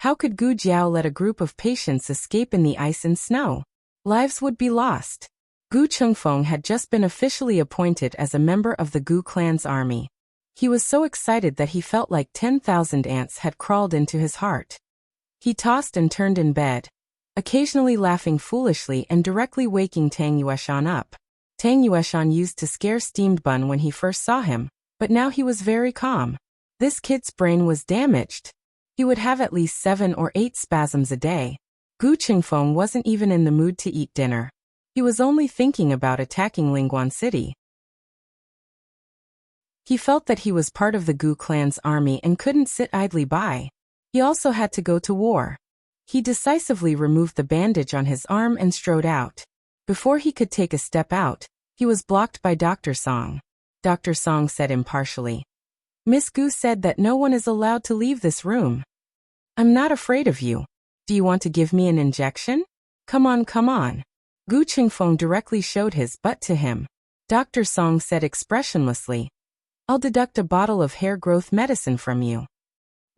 How could Gu Jiao let a group of patients escape in the ice and snow? Lives would be lost. Gu Chengfeng had just been officially appointed as a member of the Gu clan's army. He was so excited that he felt like 10,000 ants had crawled into his heart. He tossed and turned in bed, occasionally laughing foolishly and directly waking Tang Yueshan up. Tang Yueshan used to scare Steamed Bun when he first saw him, but now he was very calm. This kid's brain was damaged. He would have at least 7 or 8 spasms a day. Gu Chengfeng wasn't even in the mood to eat dinner. He was only thinking about attacking Lingguan City. He felt that he was part of the Gu clan's army and couldn't sit idly by. He also had to go to war. He decisively removed the bandage on his arm and strode out. Before he could take a step out, he was blocked by Dr. Song. Dr. Song said impartially, "Miss Gu said that no one is allowed to leave this room. I'm not afraid of you. Do you want to give me an injection? Come on, come on." Gu Chengfeng directly showed his butt to him. Dr. Song said expressionlessly, "I'll deduct a bottle of hair growth medicine from you."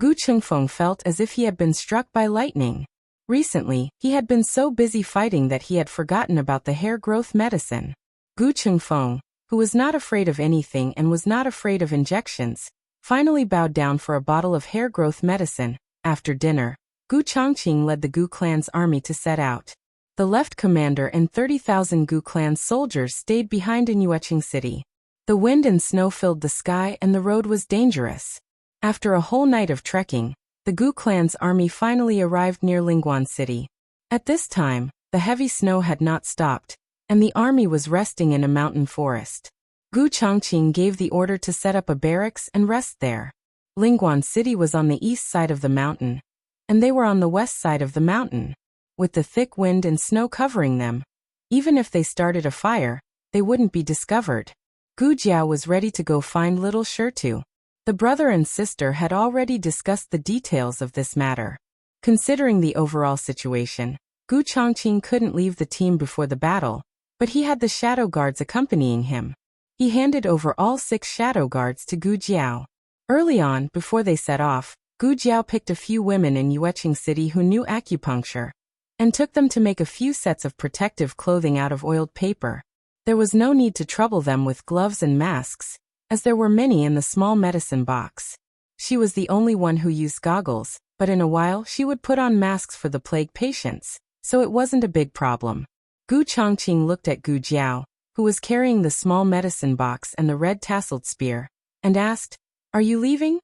Gu Chengfeng felt as if he had been struck by lightning. Recently, he had been so busy fighting that he had forgotten about the hair growth medicine. Gu Chengfeng, who was not afraid of anything and was not afraid of injections, finally bowed down for a bottle of hair growth medicine. After dinner, Gu Chongqing led the Gu clan's army to set out. The left commander and 30,000 Gu clan soldiers stayed behind in Yueqing City. The wind and snow filled the sky and the road was dangerous. After a whole night of trekking, the Gu clan's army finally arrived near Lingguan City. At this time, the heavy snow had not stopped, and the army was resting in a mountain forest. Gu Chongqing gave the order to set up a barracks and rest there. Lingguan City was on the east side of the mountain, and they were on the west side of the mountain. With the thick wind and snow covering them, even if they started a fire, they wouldn't be discovered. Gu Jiao was ready to go find little Shirtu. The brother and sister had already discussed the details of this matter. Considering the overall situation, Gu Chongqing couldn't leave the team before the battle, but he had the shadow guards accompanying him. He handed over all 6 shadow guards to Gu Jiao. Early on, before they set off, Gu Jiao picked a few women in Yueqing City who knew acupuncture, and took them to make a few sets of protective clothing out of oiled paper. There was no need to trouble them with gloves and masks, as there were many in the small medicine box. She was the only one who used goggles, but in a while she would put on masks for the plague patients, so it wasn't a big problem. Gu Chongqing looked at Gu Jiao, who was carrying the small medicine box and the red tasseled spear, and asked, "Are you leaving?"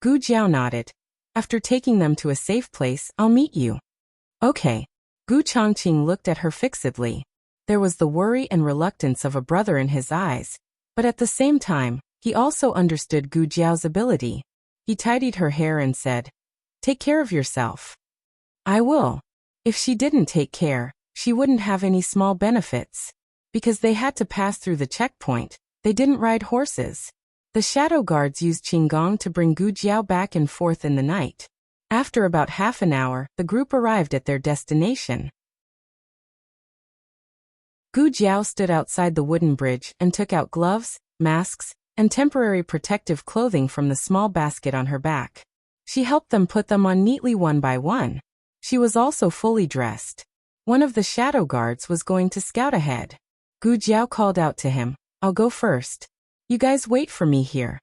Gu Jiao nodded. "After taking them to a safe place, I'll meet you." "Okay." Gu Chongqing looked at her fixedly. There was the worry and reluctance of a brother in his eyes, but at the same time, he also understood Gu Jiao's ability. He tidied her hair and said, "Take care of yourself." "I will." If she didn't take care, she wouldn't have any small benefits. Because they had to pass through the checkpoint, they didn't ride horses. The shadow guards used Qinggong to bring Gu Jiao back and forth in the night. After about half an hour, the group arrived at their destination. Gu Jiao stood outside the wooden bridge and took out gloves, masks, and temporary protective clothing from the small basket on her back. She helped them put them on neatly one by one. She was also fully dressed. One of the shadow guards was going to scout ahead. Gu Jiao called out to him, "I'll go first. You guys wait for me here."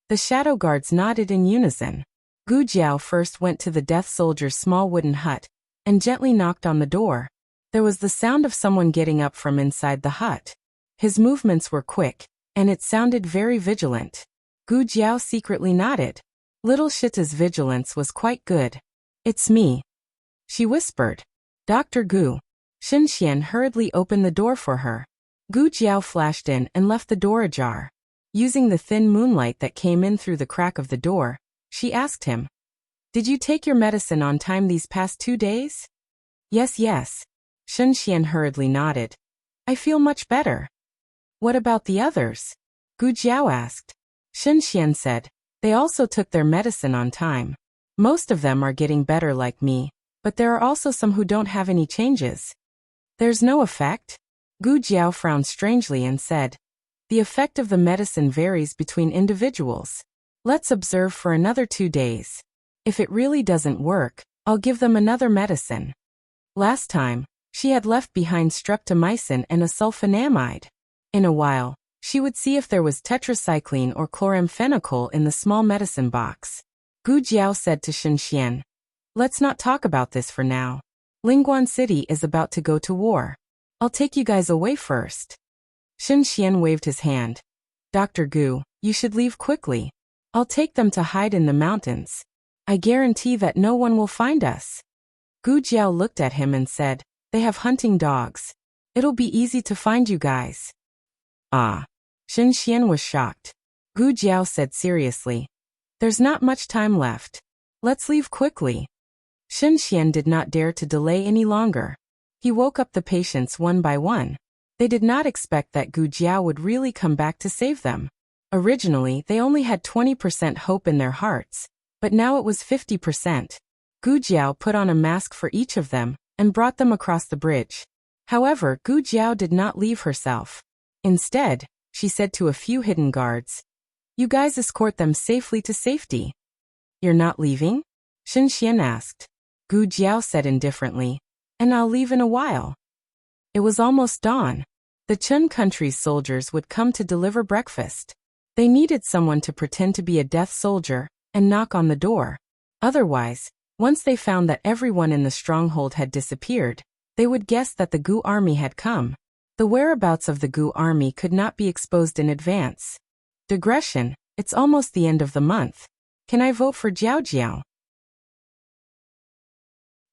The shadow guards nodded in unison. Gu Jiao first went to the death soldier's small wooden hut and gently knocked on the door. There was the sound of someone getting up from inside the hut. His movements were quick, and it sounded very vigilant. Gu Jiao secretly nodded. Little Shita's vigilance was quite good. "It's me," she whispered. "Dr. Gu." Shen Xian hurriedly opened the door for her. Gu Jiao flashed in and left the door ajar. Using the thin moonlight that came in through the crack of the door, she asked him, "Did you take your medicine on time these past 2 days?" "Yes, yes." Shen Xian hurriedly nodded. "I feel much better." "What about the others?" Gu Jiao asked. Shen Xian said, "They also took their medicine on time. Most of them are getting better like me, but there are also some who don't have any changes." "There's no effect?" Gu Jiao frowned strangely and said, "The effect of the medicine varies between individuals. Let's observe for another 2 days. If it really doesn't work, I'll give them another medicine. Last time, she had left behind streptomycin and a sulfonamide. In a while, she would see if there was tetracycline or chloramphenicol in the small medicine box. Gu Jiao said to Shen Xian, "Let's not talk about this for now. Lingguan City is about to go to war. I'll take you guys away first." Shen Xian waved his hand. "Dr. Gu, you should leave quickly. I'll take them to hide in the mountains. I guarantee that no one will find us." Gu Jiao looked at him and said, "They have hunting dogs. It'll be easy to find you guys." "Ah." Shen Xian was shocked. Gu Jiao said seriously, "There's not much time left. Let's leave quickly." Shen Xian did not dare to delay any longer. He woke up the patients one by one. They did not expect that Gu Jiao would really come back to save them. Originally, they only had 20% hope in their hearts, but now it was 50%. Gu Jiao put on a mask for each of them and brought them across the bridge. However, Gu Jiao did not leave herself. Instead, she said to a few hidden guards, "You guys escort them safely to safety." "You're not leaving?" Shen Xian asked. Gu Jiao said indifferently, "And I'll leave in a while." It was almost dawn. The Chun country's soldiers would come to deliver breakfast. They needed someone to pretend to be a death soldier and knock on the door. Otherwise, once they found that everyone in the stronghold had disappeared, they would guess that the Gu army had come. The whereabouts of the Gu army could not be exposed in advance. Digression, it's almost the end of the month. Can I vote for Jiao Jiao?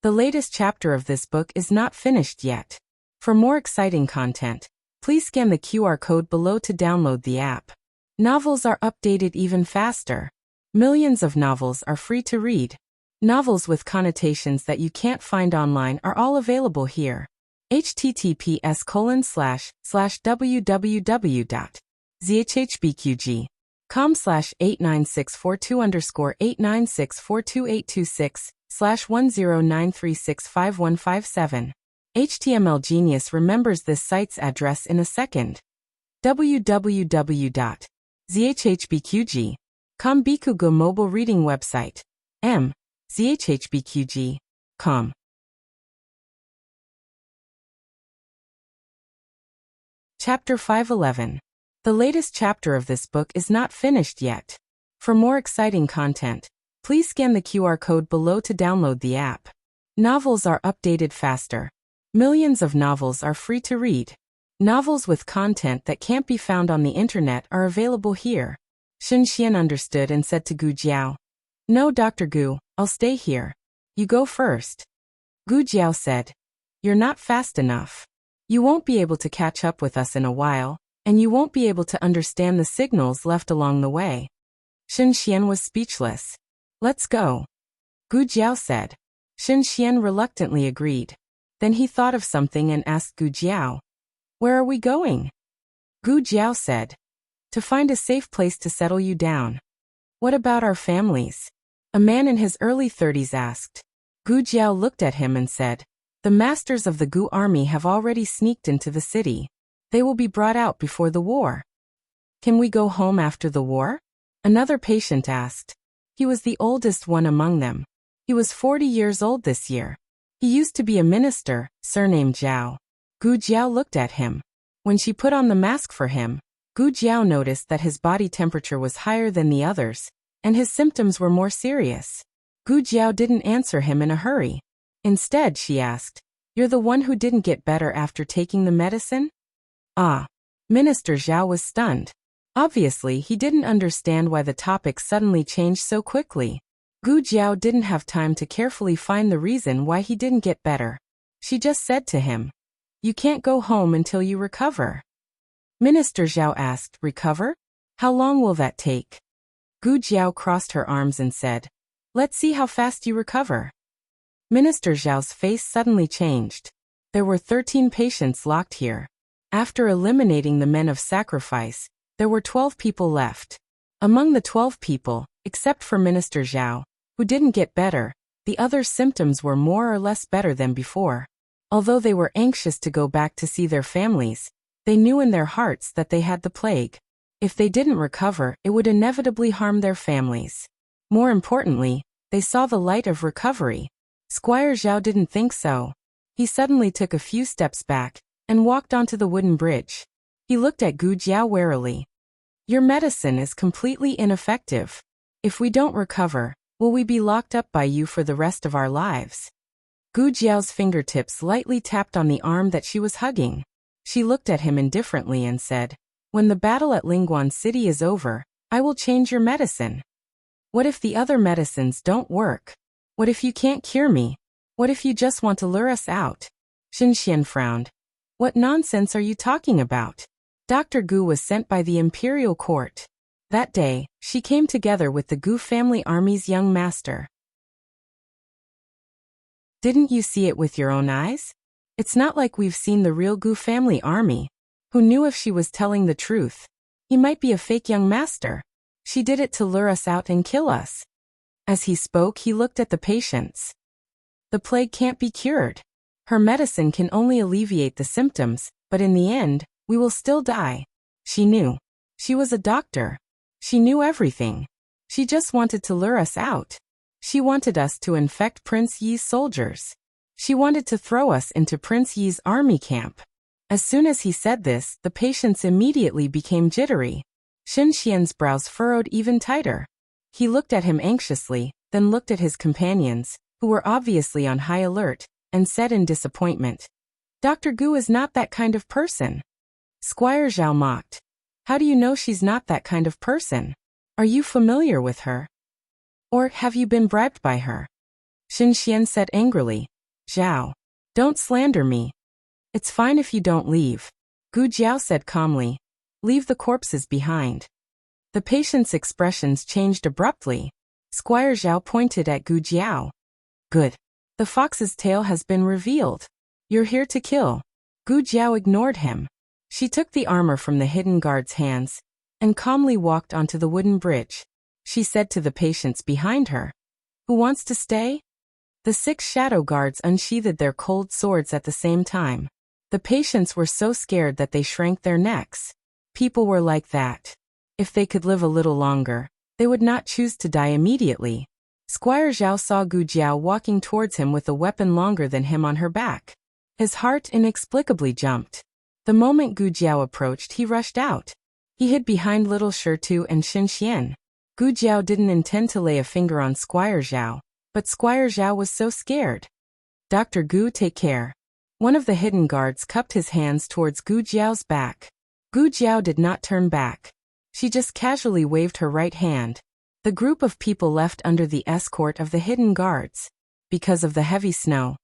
The latest chapter of this book is not finished yet. For more exciting content, please scan the QR code below to download the app. Novels are updated even faster. Millions of novels are free to read. Novels with connotations that you can't find online are all available here. https://www.zhbqg.com/89642_8964286/1093651557. HTML Genius remembers this site's address in a second. www.zhbqg.com Bikugo mobile reading website. zhbqg.com. Chapter 511. The latest chapter of this book is not finished yet. For more exciting content, please scan the QR code below to download the app. Novels are updated faster. Millions of novels are free to read. Novels with content that can't be found on the internet are available here. Shen Xian understood and said to Gu Jiao, "No, Dr. Gu, I'll stay here. You go first." Gu Jiao said, "You're not fast enough. You won't be able to catch up with us in a while, and you won't be able to understand the signals left along the way." Shen Xian was speechless. "Let's go," Gu Jiao said. Shen Xian reluctantly agreed. Then he thought of something and asked Gu Jiao, "Where are we going?" Gu Jiao said, "To find a safe place to settle you down." "What about our families?" A man in his early 30s asked. Gu Jiao looked at him and said, "The masters of the Gu army have already sneaked into the city. They will be brought out before the war." "Can we go home after the war?" Another patient asked. He was the oldest one among them. He was 40 years old this year. He used to be a minister, surnamed Zhao. Gu Jiao looked at him. When she put on the mask for him, Gu Jiao noticed that his body temperature was higher than the others, and his symptoms were more serious. Gu Jiao didn't answer him in a hurry. Instead, she asked, "You're the one who didn't get better after taking the medicine?" Ah. Minister Zhao was stunned. Obviously, he didn't understand why the topic suddenly changed so quickly. Gu Jiao didn't have time to carefully find the reason why he didn't get better. She just said to him, "You can't go home until you recover." Minister Zhao asked, "Recover? How long will that take?" Gu Jiao crossed her arms and said, "Let's see how fast you recover." Minister Zhao's face suddenly changed. There were 13 patients locked here. After eliminating the men of sacrifice, there were 12 people left. Among the 12 people, except for Minister Zhao, who didn't get better, the others' symptoms were more or less better than before. Although they were anxious to go back to see their families, they knew in their hearts that they had the plague. If they didn't recover, it would inevitably harm their families. More importantly, they saw the light of recovery. Squire Zhao didn't think so. He suddenly took a few steps back and walked onto the wooden bridge. He looked at Gu Jiao warily. Your medicine is completely ineffective. If we don't recover, will we be locked up by you for the rest of our lives? Gu Jiao's fingertips lightly tapped on the arm that she was hugging. She looked at him indifferently and said, when the battle at Lingguan City is over, I will change your medicine. What if the other medicines don't work? What if you can't cure me? What if you just want to lure us out? Xin Xian frowned. What nonsense are you talking about? Dr. Gu was sent by the imperial court. That day, she came together with the Gu family army's young master. Didn't you see it with your own eyes? It's not like we've seen the real Gu family army. Who knew if she was telling the truth? He might be a fake young master. She did it to lure us out and kill us. As he spoke, he looked at the patients. The plague can't be cured. Her medicine can only alleviate the symptoms, but in the end, we will still die. She knew. She was a doctor. She knew everything. She just wanted to lure us out. She wanted us to infect Prince Yi's soldiers. She wanted to throw us into Prince Yi's army camp. As soon as he said this, the patients immediately became jittery. Xin Xian's brows furrowed even tighter. He looked at him anxiously, then looked at his companions, who were obviously on high alert, and said in disappointment, Dr. Gu is not that kind of person. Squire Zhao mocked. How do you know she's not that kind of person? Are you familiar with her? Or have you been bribed by her? Xin Xian said angrily. Zhao, don't slander me. It's fine if you don't leave. Gu Jiao said calmly. Leave the corpses behind. The patient's expressions changed abruptly. Squire Zhao pointed at Gu Jiao. Good. The fox's tail has been revealed. You're here to kill. Gu Jiao ignored him. She took the armor from the hidden guard's hands and calmly walked onto the wooden bridge. She said to the patients behind her, Who wants to stay? The 6 shadow guards unsheathed their cold swords at the same time. The patients were so scared that they shrank their necks. People were like that. If they could live a little longer, they would not choose to die immediately. Squire Zhao saw Gu Jiao walking towards him with a weapon longer than him on her back. His heart inexplicably jumped. The moment Gu Jiao approached, he rushed out. He hid behind little Shirtu and Xin Xian. Gu Jiao didn't intend to lay a finger on Squire Zhao, but Squire Zhao was so scared. Dr. Gu, take care. One of the hidden guards cupped his hands towards Gu Jiao's back. Gu Jiao did not turn back. She just casually waved her right hand. The group of people left under the escort of the hidden guards. Because of the heavy snow,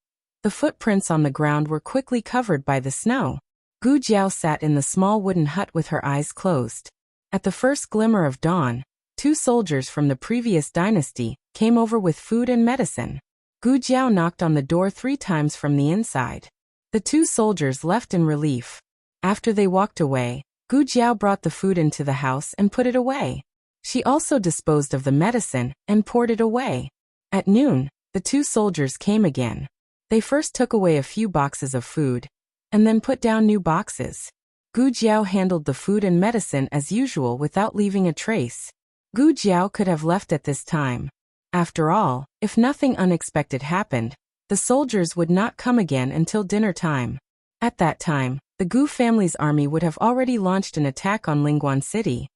the footprints on the ground were quickly covered by the snow. Gu Jiao sat in the small wooden hut with her eyes closed. At the first glimmer of dawn, 2 soldiers from the previous dynasty came over with food and medicine. Gu Jiao knocked on the door 3 times from the inside. The 2 soldiers left in relief. After they walked away, Gu Jiao brought the food into the house and put it away. She also disposed of the medicine and poured it away. At noon, the 2 soldiers came again. They first took away a few boxes of food, and then put down new boxes. Gu Jiao handled the food and medicine as usual without leaving a trace. Gu Jiao could have left at this time. After all, if nothing unexpected happened, the soldiers would not come again until dinner time. At that time, the Gu family's army would have already launched an attack on Lingguan City.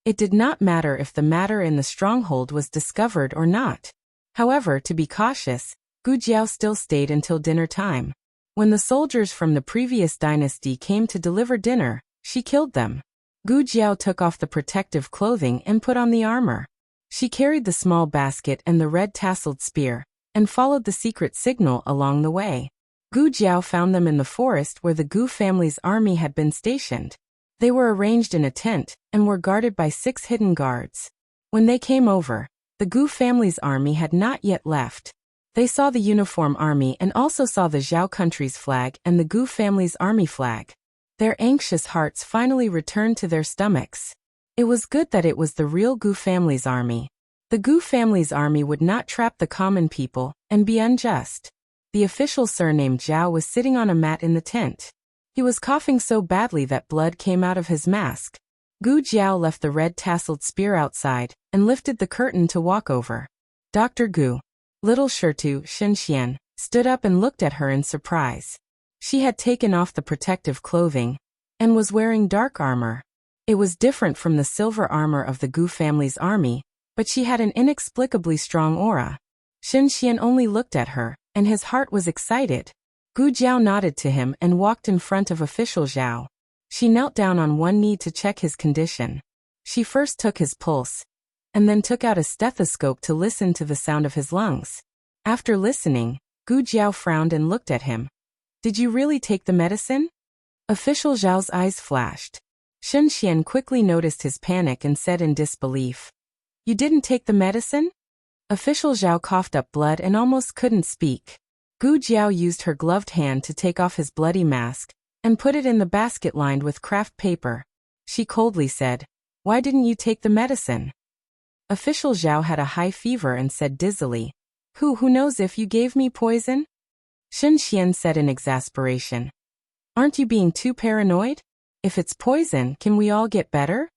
It did not matter if the matter in the stronghold was discovered or not. However, to be cautious, Gu Jiao still stayed until dinner time. When the soldiers from the previous dynasty came to deliver dinner, she killed them. Gu Jiao took off the protective clothing and put on the armor. She carried the small basket and the red tasseled spear, and followed the secret signal along the way. Gu Jiao found them in the forest where the Gu family's army had been stationed. They were arranged in a tent, and were guarded by 6 hidden guards. When they came over, the Gu family's army had not yet left. They saw the uniform army and also saw the Zhao country's flag and the Gu family's army flag. Their anxious hearts finally returned to their stomachs. It was good that it was the real Gu family's army. The Gu family's army would not trap the common people and be unjust. The official surnamed Zhao was sitting on a mat in the tent. He was coughing so badly that blood came out of his mask. Gu Jiao left the red tasseled spear outside and lifted the curtain to walk over. Dr. Gu. Little Shirtu Xinxian stood up and looked at her in surprise. She had taken off the protective clothing and was wearing dark armor. It was different from the silver armor of the Gu family's army, but she had an inexplicably strong aura. Xinxian only looked at her, and his heart was excited. Gu Jiao nodded to him and walked in front of official Zhao. She knelt down on one knee to check his condition. She first took his pulse, and then took out a stethoscope to listen to the sound of his lungs. After listening, Gu Jiao frowned and looked at him. Did you really take the medicine? Official Zhao's eyes flashed. Xinxian quickly noticed his panic and said in disbelief. You didn't take the medicine? Official Zhao coughed up blood and almost couldn't speak. Gu Jiao used her gloved hand to take off his bloody mask and put it in the basket lined with craft paper. She coldly said, Why didn't you take the medicine? Official Zhao had a high fever and said dizzily, Who knows if you gave me poison? Xinxian said in exasperation. Aren't you being too paranoid? If it's poison, can we all get better?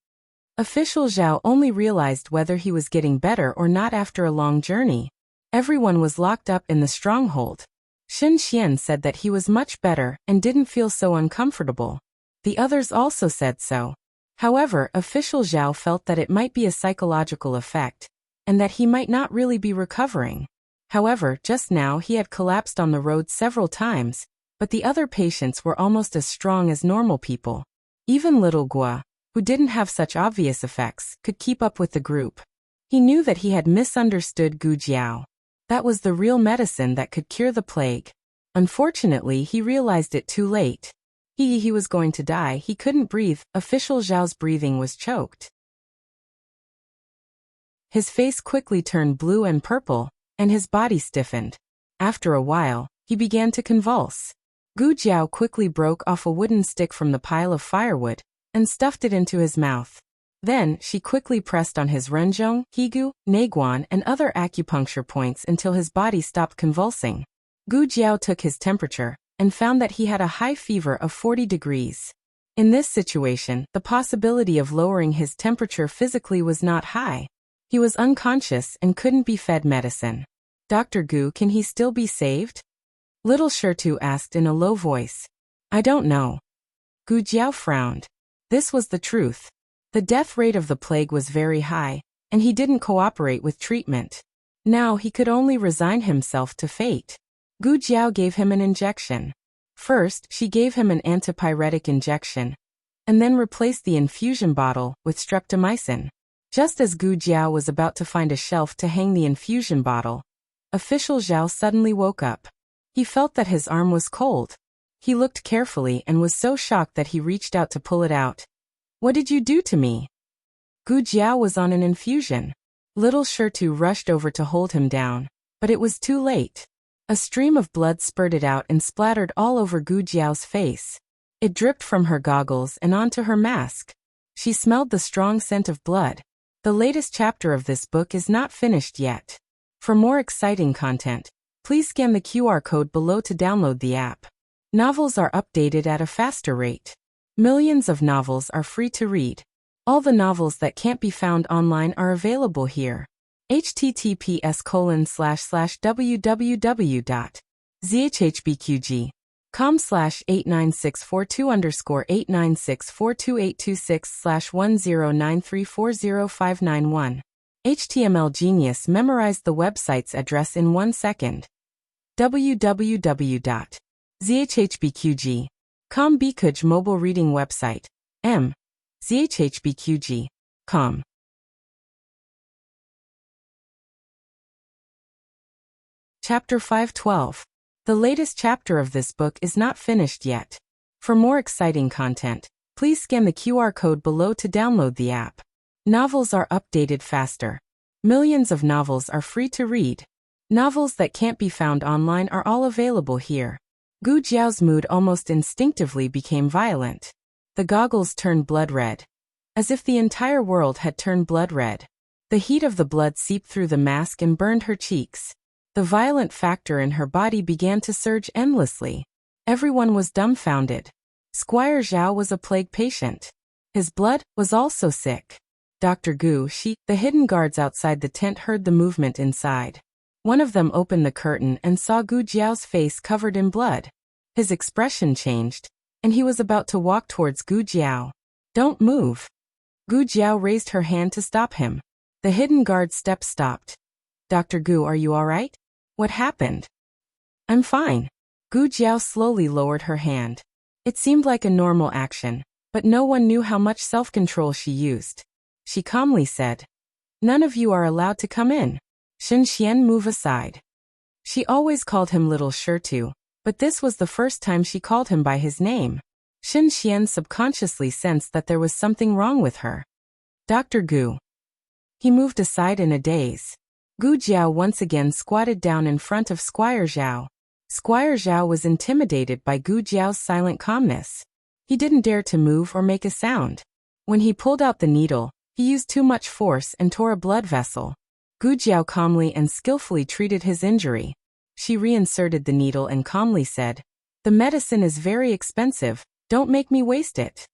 Official Zhao only realized whether he was getting better or not after a long journey. Everyone was locked up in the stronghold. Xinxian said that he was much better and didn't feel so uncomfortable. The others also said so. However, official Zhao felt that it might be a psychological effect, and that he might not really be recovering. However, just now he had collapsed on the road several times, but the other patients were almost as strong as normal people. Even little Gua, who didn't have such obvious effects, could keep up with the group. He knew that he had misunderstood Gu Jiao. That was the real medicine that could cure the plague. Unfortunately, he realized it too late. He was going to die. He couldn't breathe. Official Zhao's breathing was choked. His face quickly turned blue and purple, and his body stiffened. After a while, he began to convulse. Gu Jiao quickly broke off a wooden stick from the pile of firewood and stuffed it into his mouth. Then, she quickly pressed on his renjong, higu, neguan, and other acupuncture points until his body stopped convulsing. Gu Jiao took his temperature and found that he had a high fever of 40 degrees. In this situation, the possibility of lowering his temperature physically was not high. He was unconscious and couldn't be fed medicine. Dr. Gu, can he still be saved? Little Shirtu asked in a low voice. I don't know. Gu Jiao frowned. This was the truth. The death rate of the plague was very high, and he didn't cooperate with treatment. Now he could only resign himself to fate. Gu Jiao gave him an injection. First, she gave him an antipyretic injection, and then replaced the infusion bottle with streptomycin. Just as Gu Jiao was about to find a shelf to hang the infusion bottle, official Zhao suddenly woke up. He felt that his arm was cold. He looked carefully and was so shocked that he reached out to pull it out. What did you do to me? Gu Jiao was on an infusion. Little Shirtu rushed over to hold him down, but it was too late. A stream of blood spurted out and splattered all over Gu Jiao's face. It dripped from her goggles and onto her mask. She smelled the strong scent of blood. The latest chapter of this book is not finished yet. For more exciting content, please scan the QR code below to download the app. Novels are updated at a faster rate. Millions of novels are free to read. All the novels that can't be found online are available here. https://www.zhbqg.com/89642_8964286/1093405991. HTML Genius memorized the website's address in 1 second. www.zhbqg.com Bikuj mobile reading website. zhbqg.com. Chapter 512. The latest chapter of this book is not finished yet. For more exciting content, please scan the QR code below to download the app. Novels are updated faster. Millions of novels are free to read. Novels that can't be found online are all available here. Gu Jiao's mood almost instinctively became violent. The goggles turned blood red. As if the entire world had turned blood red. The heat of the blood seeped through the mask and burned her cheeks. The violent factor in her body began to surge endlessly. Everyone was dumbfounded. Squire Zhao was a plague patient. His blood was also sick. Dr. Gu, the hidden guards outside the tent heard the movement inside. One of them opened the curtain and saw Gu Jiao's face covered in blood. His expression changed, and he was about to walk towards Gu Jiao. Don't move. Gu Jiao raised her hand to stop him. The hidden guard's steps stopped. Dr. Gu, are you all right? What happened? I'm fine. Gu Jiao slowly lowered her hand. It seemed like a normal action, but no one knew how much self-control she used. She calmly said, "None of you are allowed to come in. Shen Xian, move aside." She always called him Little Shirtu, but this was the first time she called him by his name. Shen Xian subconsciously sensed that there was something wrong with her. Dr. Gu. He moved aside in a daze. Gu Jiao once again squatted down in front of Squire Zhao. Squire Zhao was intimidated by Gu Jiao's silent calmness. He didn't dare to move or make a sound. When he pulled out the needle, he used too much force and tore a blood vessel. Gu Jiao calmly and skillfully treated his injury. She reinserted the needle and calmly said, "The medicine is very expensive, don't make me waste it."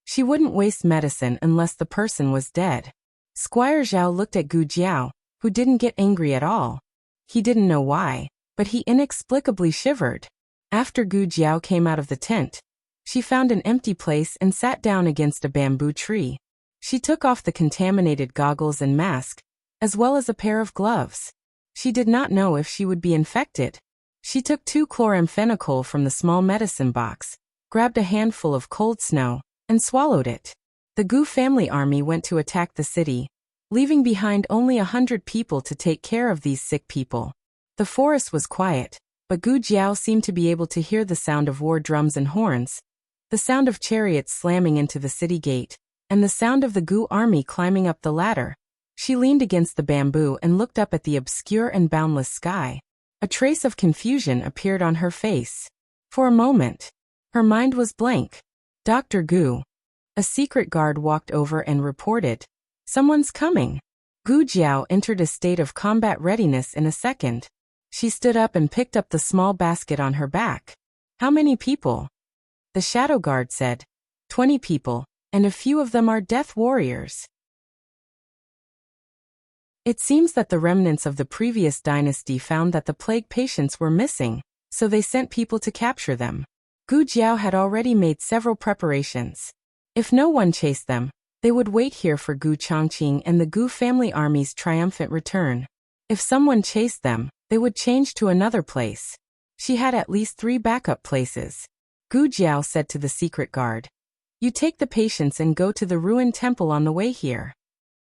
She wouldn't waste medicine unless the person was dead. Squire Zhao looked at Gu Jiao, who didn't get angry at all. He didn't know why, but he inexplicably shivered. After Gu Jiao came out of the tent, she found an empty place and sat down against a bamboo tree. She took off the contaminated goggles and mask, as well as a pair of gloves. She did not know if she would be infected. She took 2 chloramphenicol from the small medicine box, grabbed a handful of cold snow, and swallowed it. The Gu family army went to attack the city, leaving behind only 100 people to take care of these sick people. The forest was quiet, but Gu Jiao seemed to be able to hear the sound of war drums and horns, the sound of chariots slamming into the city gate, and the sound of the Gu army climbing up the ladder. She leaned against the bamboo and looked up at the obscure and boundless sky. A trace of confusion appeared on her face. For a moment, her mind was blank. Dr. Gu. A secret guard walked over and reported, "Someone's coming." Gu Jiao entered a state of combat readiness in a second. She stood up and picked up the small basket on her back. "How many people?" The shadow guard said, 20 people, and a few of them are death warriors. It seems that the remnants of the previous dynasty found that the plague patients were missing, so they sent people to capture them. Gu Jiao had already made several preparations. If no one chased them, they would wait here for Gu Chongqing and the Gu family army's triumphant return. If someone chased them, they would change to another place. She had at least 3 backup places. Gu Jiao said to the secret guard, "You take the patients and go to the ruined temple on the way here."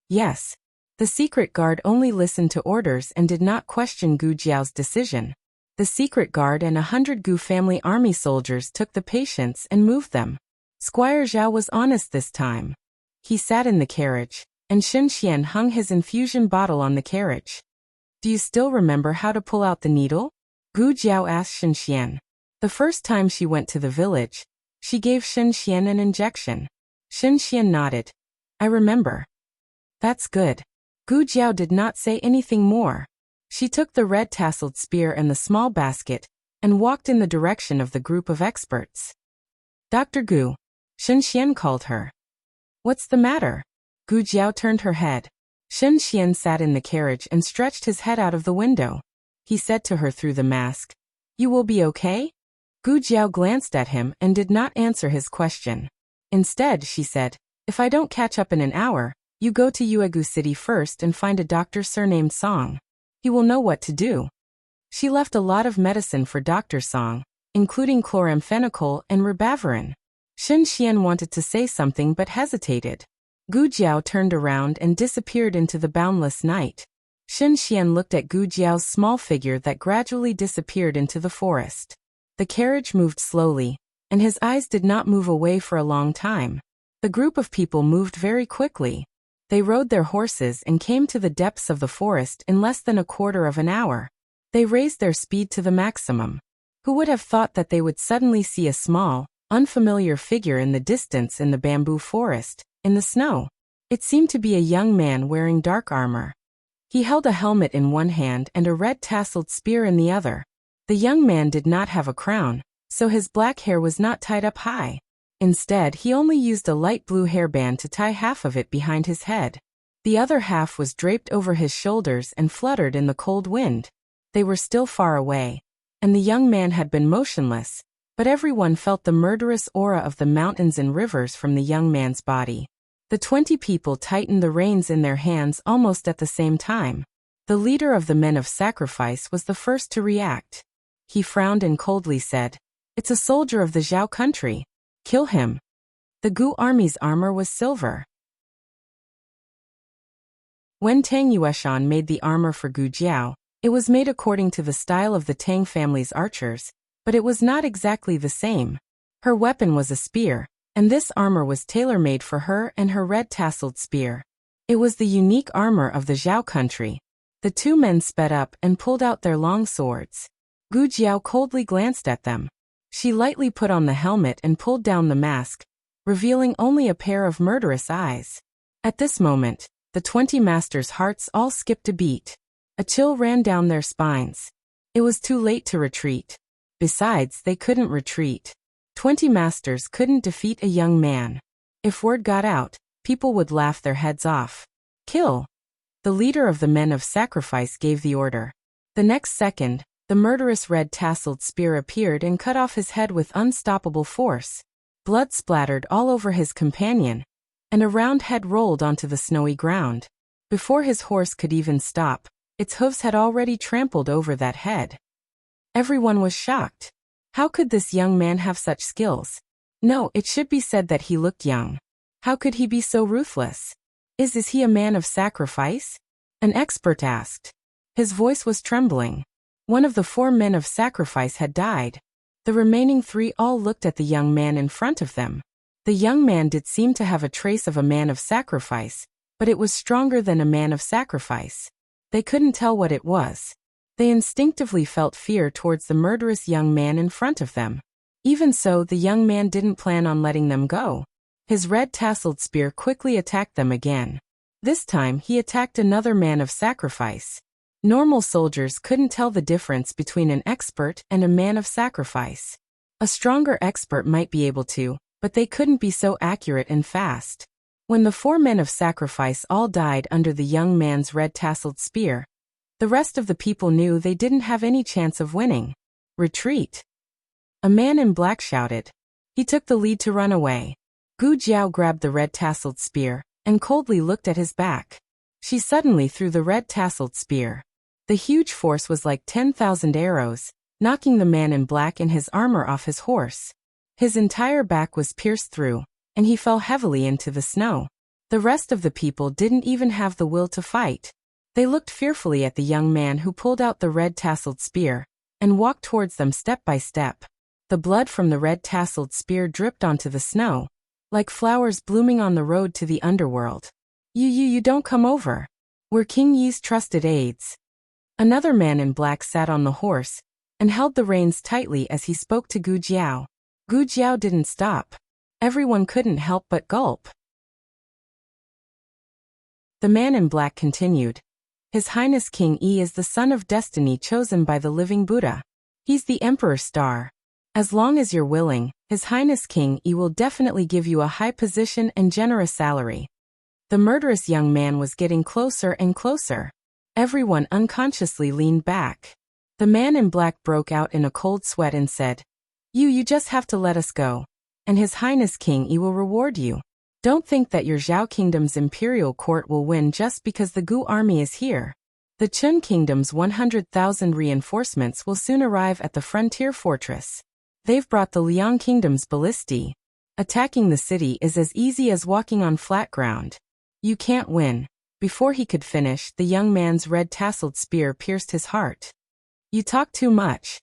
Yes. The secret guard only listened to orders and did not question Gu Jiao's decision. The secret guard and 100 Gu family army soldiers took the patients and moved them. Squire Zhao was honest this time. He sat in the carriage, and Shen Xian hung his infusion bottle on the carriage. "Do you still remember how to pull out the needle?" Gu Jiao asked Shen Xian. The first time she went to the village, she gave Shen Xian an injection. Shen Xian nodded. "I remember." "That's good." Gu Jiao did not say anything more. She took the red tasseled spear and the small basket, and walked in the direction of the group of experts. "Dr. Gu," Shen Xian called her. "What's the matter?" Gu Jiao turned her head. Shen Xian sat in the carriage and stretched his head out of the window. He said to her through the mask, "You will be okay?" Gu Jiao glanced at him and did not answer his question. Instead, she said, "If I don't catch up in an hour, you go to Yuegu City first and find a doctor surnamed Song. He will know what to do." She left a lot of medicine for Dr. Song, including chloramphenicol and ribavirin. Shen Xian wanted to say something but hesitated. Gu Jiao turned around and disappeared into the boundless night. Shen Xian looked at Gu Jiao's small figure that gradually disappeared into the forest. The carriage moved slowly, and his eyes did not move away for a long time. The group of people moved very quickly. They rode their horses and came to the depths of the forest in less than a quarter of an hour. They raised their speed to the maximum. Who would have thought that they would suddenly see a small, unfamiliar figure in the distance in the bamboo forest, in the snow? It seemed to be a young man wearing dark armor. He held a helmet in one hand and a red tasseled spear in the other. The young man did not have a crown, so his black hair was not tied up high. Instead, he only used a light blue hairband to tie half of it behind his head. The other half was draped over his shoulders and fluttered in the cold wind. They were still far away, and the young man had been motionless, but everyone felt the murderous aura of the mountains and rivers from the young man's body. The 20 people tightened the reins in their hands almost at the same time. The leader of the men of sacrifice was the first to react. He frowned and coldly said, "It's a soldier of the Zhao country. Kill him." The Gu army's armor was silver. When Tang Yueshan made the armor for Gu Jiao, it was made according to the style of the Tang family's archers, but it was not exactly the same. Her weapon was a spear, and this armor was tailor-made for her and her red-tasseled spear. It was the unique armor of the Zhao country. The two men sped up and pulled out their long swords. Gu Jiao coldly glanced at them. She lightly put on the helmet and pulled down the mask, revealing only a pair of murderous eyes. At this moment, the 20 masters' hearts all skipped a beat. A chill ran down their spines. It was too late to retreat. Besides, they couldn't retreat. 20 masters couldn't defeat a young man. If word got out, people would laugh their heads off. Kill! The leader of the men of sacrifice gave the order. The next second, the murderous red-tasseled spear appeared and cut off his head with unstoppable force. Blood splattered all over his companion, and a round head rolled onto the snowy ground. Before his horse could even stop, its hooves had already trampled over that head. Everyone was shocked. How could this young man have such skills? No, it should be said that he looked young. How could he be so ruthless? Is he a man of sacrifice? An expert asked. His voice was trembling. One of the 4 men of sacrifice had died. The remaining 3 all looked at the young man in front of them. The young man did seem to have a trace of a man of sacrifice, but it was stronger than a man of sacrifice. They couldn't tell what it was. They instinctively felt fear towards the murderous young man in front of them. Even so, the young man didn't plan on letting them go. His red-tasseled spear quickly attacked them again. This time, he attacked another man of sacrifice. Normal soldiers couldn't tell the difference between an expert and a man of sacrifice. A stronger expert might be able to, but they couldn't be so accurate and fast. When the 4 men of sacrifice all died under the young man's red-tasseled spear, the rest of the people knew they didn't have any chance of winning. Retreat! A man in black shouted. He took the lead to run away. Gu Jiao grabbed the red-tasseled spear and coldly looked at his back. She suddenly threw the red-tasseled spear. The huge force was like 10,000 arrows, knocking the man in black and his armor off his horse. His entire back was pierced through, and he fell heavily into the snow. The rest of the people didn't even have the will to fight. They looked fearfully at the young man who pulled out the red-tasseled spear and walked towards them step by step. The blood from the red-tasseled spear dripped onto the snow, like flowers blooming on the road to the underworld. You don't come over. We're King Yi's trusted aides. Another man in black sat on the horse and held the reins tightly as he spoke to Gu Jiao. Gu Jiao didn't stop. Everyone couldn't help but gulp. The man in black continued. His Highness King Yi is the son of destiny chosen by the living Buddha. He's the Emperor's star. As long as you're willing, His Highness King Yi will definitely give you a high position and generous salary. The murderous young man was getting closer and closer. Everyone unconsciously leaned back. The man in black broke out in a cold sweat and said, You just have to let us go, and His Highness King Yi will reward you. Don't think that your Zhao Kingdom's imperial court will win just because the Gu army is here. The Chun Kingdom's 100,000 reinforcements will soon arrive at the frontier fortress. They've brought the Liang Kingdom's ballistae. Attacking the city is as easy as walking on flat ground. You can't win. Before he could finish, the young man's red-tasseled spear pierced his heart. You talk too much.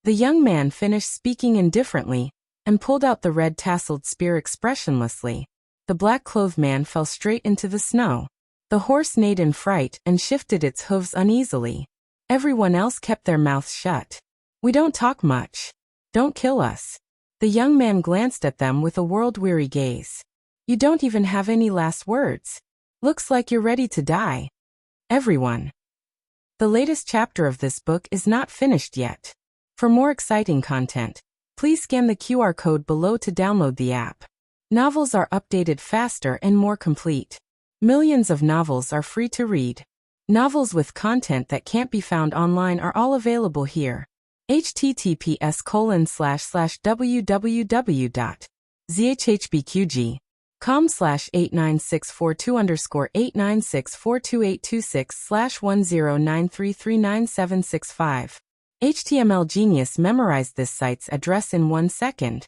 The young man finished speaking indifferently and pulled out the red-tasseled spear expressionlessly. The black-clothed man fell straight into the snow. The horse neighed in fright and shifted its hooves uneasily. Everyone else kept their mouths shut. We don't talk much. Don't kill us. The young man glanced at them with a world-weary gaze. You don't even have any last words. Looks like you're ready to die. Everyone. The latest chapter of this book is not finished yet. For more exciting content, Please scan the QR code below to download the app. Novels are updated faster and more complete. Millions of novels are free to read. Novels with content that can't be found online are all available here. https://www.zhbqg.com/89642_8964226/1093397665. HTML Genius memorized this site's address in 1 second.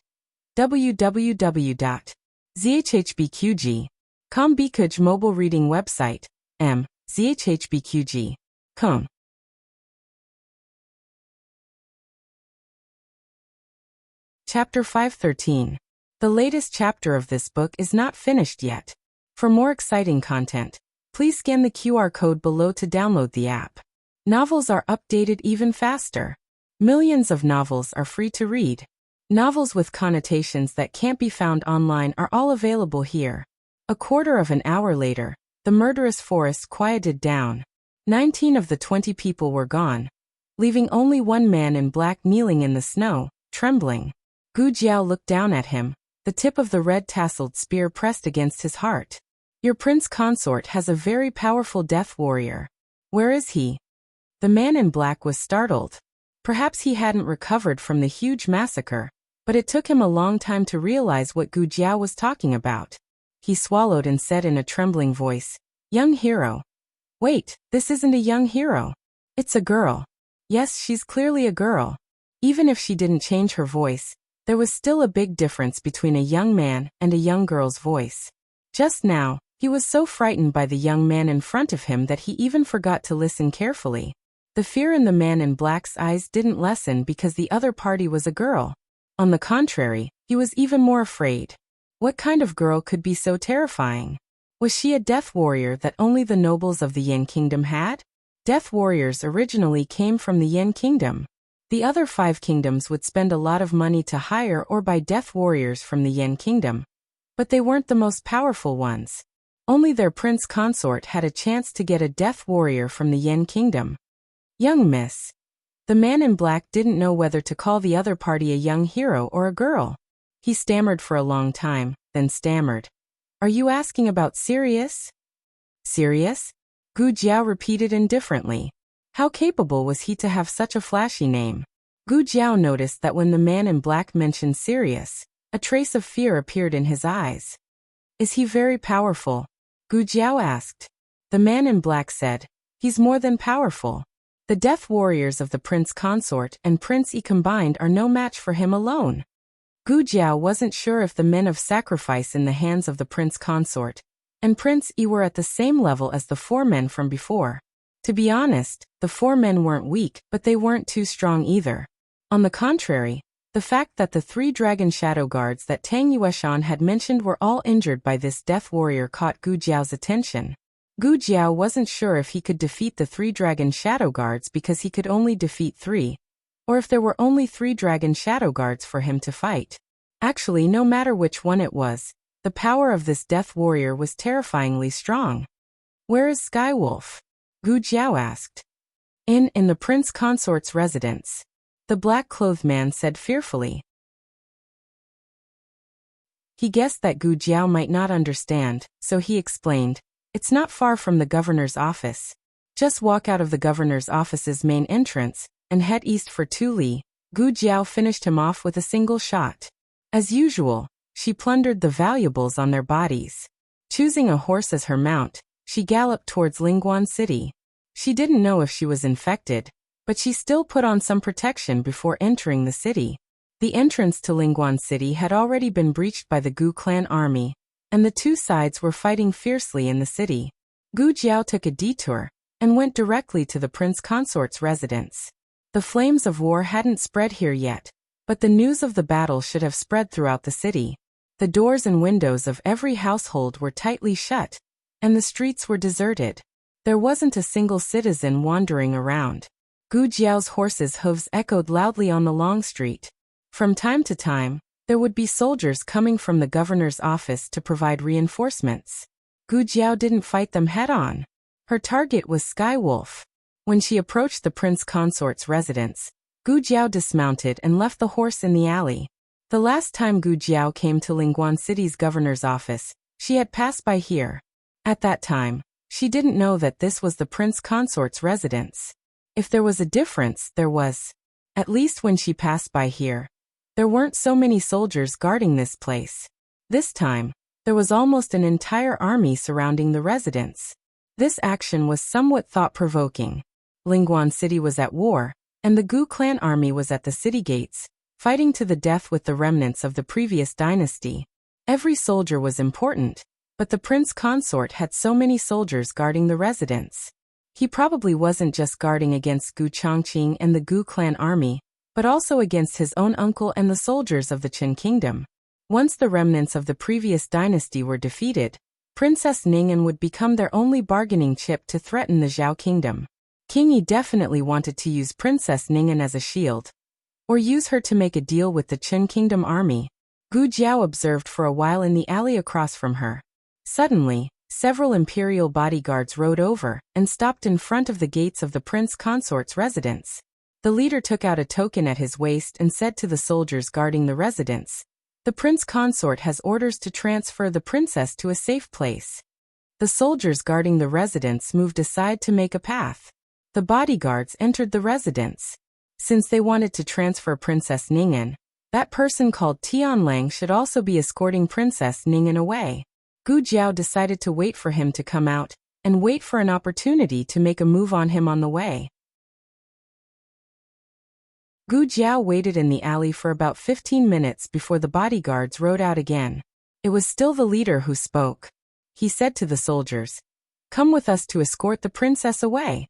www.zhbqg.com Bikuj mobile reading website. zhbqg.com. Chapter 513. The latest chapter of this book is not finished yet. For more exciting content, please scan the QR code below to download the app. Novels are updated even faster. Millions of novels are free to read. Novels with connotations that can't be found online are all available here. A quarter of an hour later, the murderous forest quieted down. 19 of the 20 people were gone, leaving only one man in black kneeling in the snow, trembling. Gu Jiao looked down at him, the tip of the red-tasseled spear pressed against his heart. Your prince consort has a very powerful death warrior. Where is he? The man in black was startled. Perhaps he hadn't recovered from the huge massacre, but it took him a long time to realize what Gu Jiao was talking about. He swallowed and said in a trembling voice, "Young hero." Wait, this isn't a young hero. It's a girl. Yes, she's clearly a girl. Even if she didn't change her voice, there was still a big difference between a young man and a young girl's voice. Just now, he was so frightened by the young man in front of him that he even forgot to listen carefully. The fear in the man in black's eyes didn't lessen because the other party was a girl. On the contrary, he was even more afraid. What kind of girl could be so terrifying? Was she a death warrior that only the nobles of the Yan Kingdom had? Death warriors originally came from the Yan Kingdom. The other 5 kingdoms would spend a lot of money to hire or buy death warriors from the Yan Kingdom. But they weren't the most powerful ones. Only their prince consort had a chance to get a death warrior from the Yan Kingdom. Young miss. The man in black didn't know whether to call the other party a young hero or a girl. He stammered for a long time, then stammered. Are you asking about Sirius? Sirius? Gu Jiao repeated indifferently. How capable was he to have such a flashy name? Gu Jiao noticed that when the man in black mentioned Sirius, a trace of fear appeared in his eyes. Is he very powerful? Gu Jiao asked. The man in black said, he's more than powerful. The death warriors of the prince consort and Prince E combined are no match for him alone. Gu Jiao wasn't sure if the men of sacrifice in the hands of the prince consort and Prince E were at the same level as the 4 men from before. To be honest, the 4 men weren't weak, but they weren't too strong either. On the contrary, the fact that the 3 dragon shadow guards that Tang Yueshan had mentioned were all injured by this death warrior caught Gu Jiao's attention. Gu Jiao wasn't sure if he could defeat the 3 dragon shadow guards because he could only defeat 3, or if there were only 3 dragon shadow guards for him to fight. Actually, no matter which one it was, the power of this death warrior was terrifyingly strong. Where is Skywolf? Gu Jiao asked. In the prince consort's residence. The black-clothed man said fearfully. He guessed that Gu Jiao might not understand, so he explained, it's not far from the governor's office. Just walk out of the governor's office's main entrance, and head east for 2 li. Gu Jiao finished him off with a single shot. As usual, she plundered the valuables on their bodies. Choosing a horse as her mount, she galloped towards Lingguan City. She didn't know if she was infected, but she still put on some protection before entering the city. The entrance to Lingguan City had already been breached by the Gu clan army, and the 2 sides were fighting fiercely in the city. Gu Jiao took a detour and went directly to the prince consort's residence. The flames of war hadn't spread here yet, but the news of the battle should have spread throughout the city. The doors and windows of every household were tightly shut, and the streets were deserted. There wasn't a single citizen wandering around. Gu Jiao's horses' hooves echoed loudly on the long street. From time to time, there would be soldiers coming from the governor's office to provide reinforcements. Gu Jiao didn't fight them head-on. Her target was Skywolf. When she approached the prince consort's residence, Gu Jiao dismounted and left the horse in the alley. The last time Gu Jiao came to Lingguan City's governor's office, she had passed by here. At that time, she didn't know that this was the prince consort's residence. If there was a difference, there was. At least when she passed by here, there weren't so many soldiers guarding this place. This time, there was almost an entire army surrounding the residence. This action was somewhat thought-provoking. Lingguan City was at war, and the Gu clan army was at the city gates, fighting to the death with the remnants of the previous dynasty. Every soldier was important, but the prince consort had so many soldiers guarding the residence. He probably wasn't just guarding against Gu Chongqing and the Gu clan army, but also against his own uncle and the soldiers of the Qin kingdom. Once the remnants of the previous dynasty were defeated, Princess Ning'an would become their only bargaining chip to threaten the Zhao kingdom. King Yi definitely wanted to use Princess Ning'an as a shield, or use her to make a deal with the Qin kingdom army. Gu Jiao observed for a while in the alley across from her. Suddenly, several imperial bodyguards rode over and stopped in front of the gates of the prince consort's residence. The leader took out a token at his waist and said to the soldiers guarding the residence, "The prince consort has orders to transfer the princess to a safe place." The soldiers guarding the residence moved aside to make a path. The bodyguards entered the residence. Since they wanted to transfer Princess Ning'an, that person called Tianlang should also be escorting Princess Ning'an away. Gu Jiao decided to wait for him to come out, and wait for an opportunity to make a move on him on the way. Gu Jiao waited in the alley for about 15 minutes before the bodyguards rode out again. It was still the leader who spoke. He said to the soldiers, "Come with us to escort the princess away."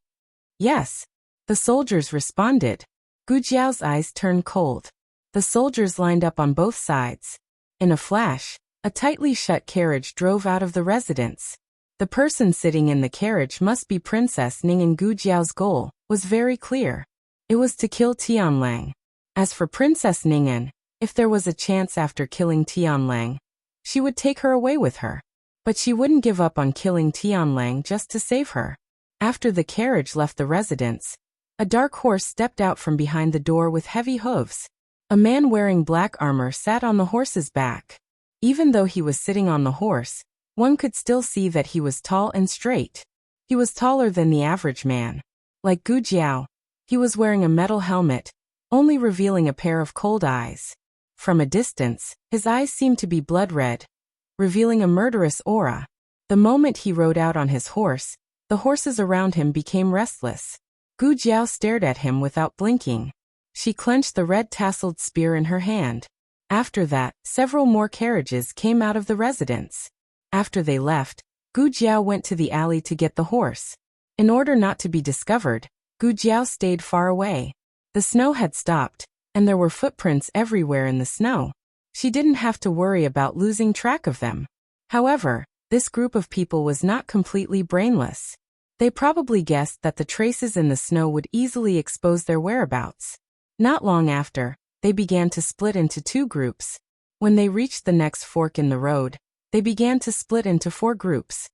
"Yes." The soldiers responded. Gu Jiao's eyes turned cold. The soldiers lined up on both sides. In a flash, a tightly shut carriage drove out of the residence. The person sitting in the carriage must be Princess Ning'an. Gu Jiao's goal was very clear. It was to kill Tianlang. As for Princess Ning'an, if there was a chance after killing Tianlang, she would take her away with her. But she wouldn't give up on killing Tianlang just to save her. After the carriage left the residence, a dark horse stepped out from behind the door with heavy hooves. A man wearing black armor sat on the horse's back. Even though he was sitting on the horse, one could still see that he was tall and straight. He was taller than the average man. Like Gu Jiao, he was wearing a metal helmet, only revealing a pair of cold eyes. From a distance, his eyes seemed to be blood red, revealing a murderous aura. The moment he rode out on his horse, the horses around him became restless. Gu Jiao stared at him without blinking. She clenched the red-tasseled spear in her hand. After that, several more carriages came out of the residence. After they left, Gu Jiao went to the alley to get the horse. In order not to be discovered, Gu Jiao stayed far away. The snow had stopped, and there were footprints everywhere in the snow. She didn't have to worry about losing track of them. However, this group of people was not completely brainless. They probably guessed that the traces in the snow would easily expose their whereabouts. Not long after, they began to split into two groups. When they reached the next fork in the road, they began to split into 4 groups.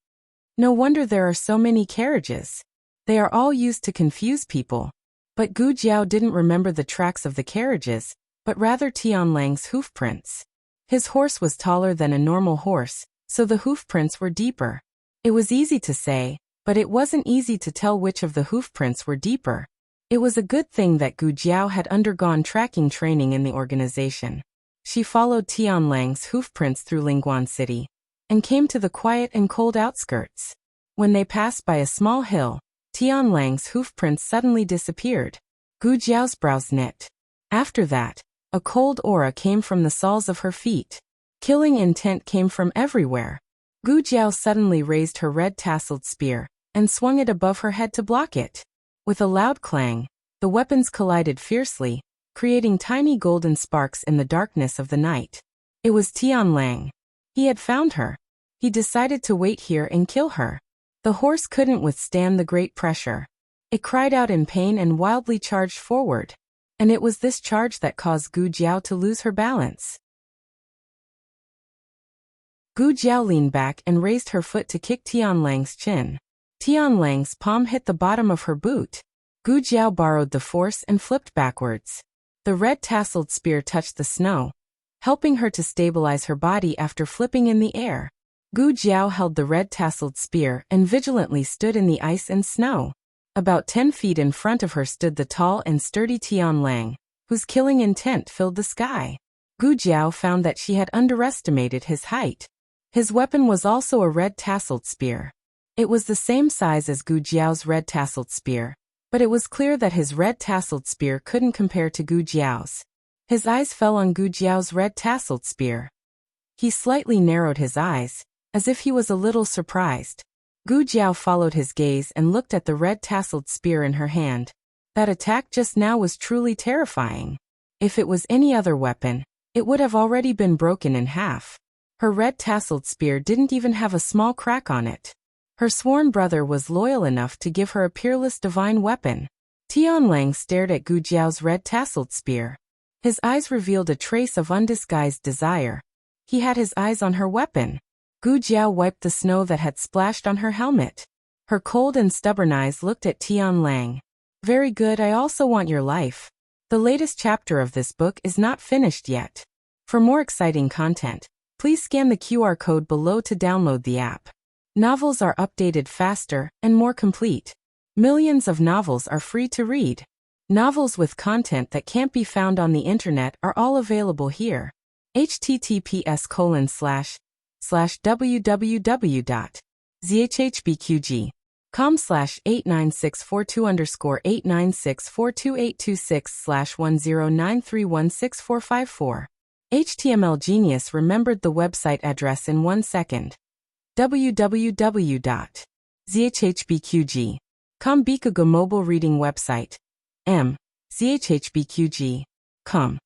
No wonder there are so many carriages. They are all used to confuse people. But Gu Jiao didn't remember the tracks of the carriages, but rather Tianlang's hoofprints. His horse was taller than a normal horse, so the hoofprints were deeper. It was easy to say, but it wasn't easy to tell which of the hoofprints were deeper. It was a good thing that Gu Jiao had undergone tracking training in the organization. She followed Tianlang's hoofprints through Lingguan City, and came to the quiet and cold outskirts. When they passed by a small hill, Tianlang's hoofprints suddenly disappeared. Gu Jiao's brows knit. After that, a cold aura came from the soles of her feet. Killing intent came from everywhere. Gu Jiao suddenly raised her red-tasseled spear, and swung it above her head to block it. With a loud clang, the weapons collided fiercely, creating tiny golden sparks in the darkness of the night. It was Tianlang. He had found her. He decided to wait here and kill her. The horse couldn't withstand the great pressure. It cried out in pain and wildly charged forward. And it was this charge that caused Gu Jiao to lose her balance. Gu Jiao leaned back and raised her foot to kick Tianlang's chin. Tianlang's palm hit the bottom of her boot. Gu Jiao borrowed the force and flipped backwards. The red-tasseled spear touched the snow, helping her to stabilize her body after flipping in the air. Gu Jiao held the red-tasseled spear and vigilantly stood in the ice and snow. About 10 feet in front of her stood the tall and sturdy Tian Lang, whose killing intent filled the sky. Gu Jiao found that she had underestimated his height. His weapon was also a red-tasseled spear. It was the same size as Gu Jiao's red-tasseled spear, but it was clear that his red-tasseled spear couldn't compare to Gu Jiao's. His eyes fell on Gu Jiao's red-tasseled spear. He slightly narrowed his eyes, as if he was a little surprised. Gu Jiao followed his gaze and looked at the red-tasseled spear in her hand. That attack just now was truly terrifying. If it was any other weapon, it would have already been broken in half. Her red-tasseled spear didn't even have a small crack on it. Her sworn brother was loyal enough to give her a peerless divine weapon. Tian Lang stared at Gu Jiao's red-tasseled spear. His eyes revealed a trace of undisguised desire. He had his eyes on her weapon. Gu Jiao wiped the snow that had splashed on her helmet. Her cold and stubborn eyes looked at Tian Lang. Very good, I also want your life. The latest chapter of this book is not finished yet. For more exciting content, please scan the QR code below to download the app. Novels are updated faster and more complete. Millions of novels are free to read. Novels with content that can't be found on the internet are all available here. https://www.zhbqg.com/89642_8964286/1093164454. HTML Genius remembered the website address in 1 second. www.zhbqg.com Bikaga mobile reading website. zhbqg.com.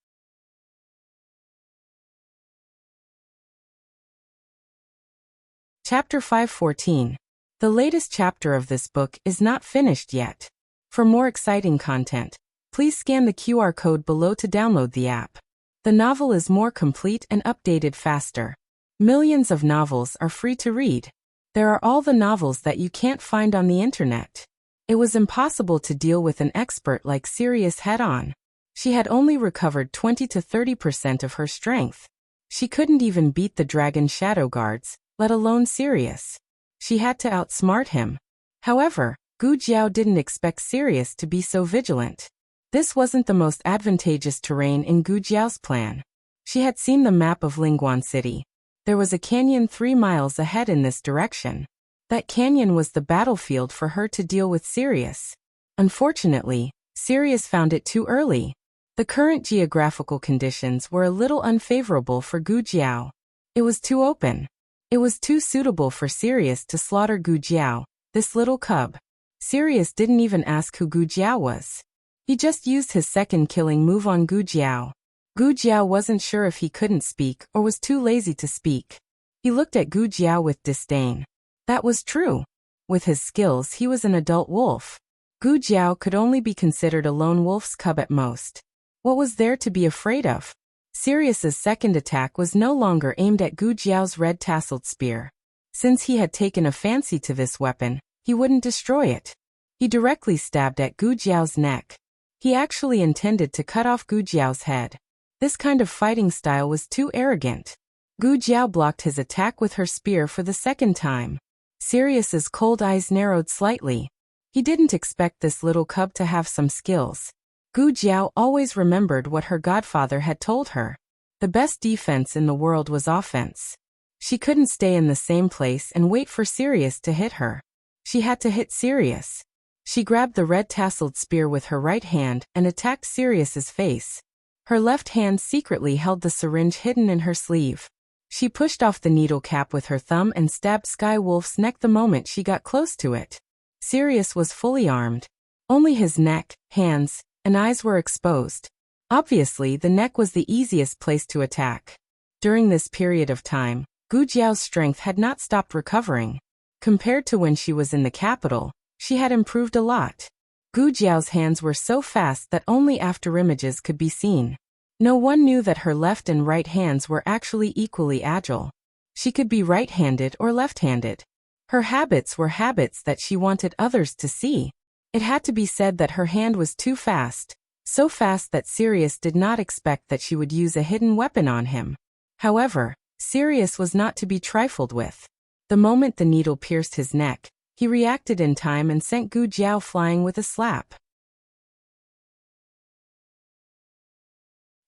Chapter 514. The latest chapter of this book is not finished yet. For more exciting content, please scan the QR code below to download the app. The novel is more complete and updated faster. Millions of novels are free to read. There are all the novels that you can't find on the internet. It was impossible to deal with an expert like Sirius head-on. She had only recovered 20 to 30% of her strength. She couldn't even beat the dragon shadow guards, let alone Sirius. She had to outsmart him. However, Gu Jiao didn't expect Sirius to be so vigilant. This wasn't the most advantageous terrain in Gu Jiao's plan. She had seen the map of Lingguan City. There was a canyon 3 miles ahead in this direction. That canyon was the battlefield for her to deal with Sirius. Unfortunately, Sirius found it too early. The current geographical conditions were a little unfavorable for Gu Jiao. It was too open. It was too suitable for Sirius to slaughter Gu Jiao, this little cub. Sirius didn't even ask who Gu Jiao was. He just used his second killing move on Gu Jiao. Gu Jiao wasn't sure if he couldn't speak or was too lazy to speak. He looked at Gu Jiao with disdain. That was true. With his skills, he was an adult wolf. Gu Jiao could only be considered a lone wolf's cub at most. What was there to be afraid of? Sirius's second attack was no longer aimed at Gu Jiao's red-tasseled spear. Since he had taken a fancy to this weapon, he wouldn't destroy it. He directly stabbed at Gu Jiao's neck. He actually intended to cut off Gu Jiao's head. This kind of fighting style was too arrogant. Gu Jiao blocked his attack with her spear for the second time. Sirius's cold eyes narrowed slightly. He didn't expect this little cub to have some skills. Gu Jiao always remembered what her godfather had told her. The best defense in the world was offense. She couldn't stay in the same place and wait for Sirius to hit her. She had to hit Sirius. She grabbed the red-tasseled spear with her right hand and attacked Sirius's face. Her left hand secretly held the syringe hidden in her sleeve. She pushed off the needle cap with her thumb and stabbed Sky Wolf's neck the moment she got close to it. Sirius was fully armed. Only his neck, hands, and eyes were exposed. Obviously, the neck was the easiest place to attack. During this period of time, Gu Jiao's strength had not stopped recovering. Compared to when she was in the capital, she had improved a lot. Gu Jiao's hands were so fast that only afterimages could be seen. No one knew that her left and right hands were actually equally agile. She could be right-handed or left-handed. Her habits were habits that she wanted others to see. It had to be said that her hand was too fast, so fast that Sirius did not expect that she would use a hidden weapon on him. However, Sirius was not to be trifled with. The moment the needle pierced his neck, he reacted in time and sent Gu Jiao flying with a slap.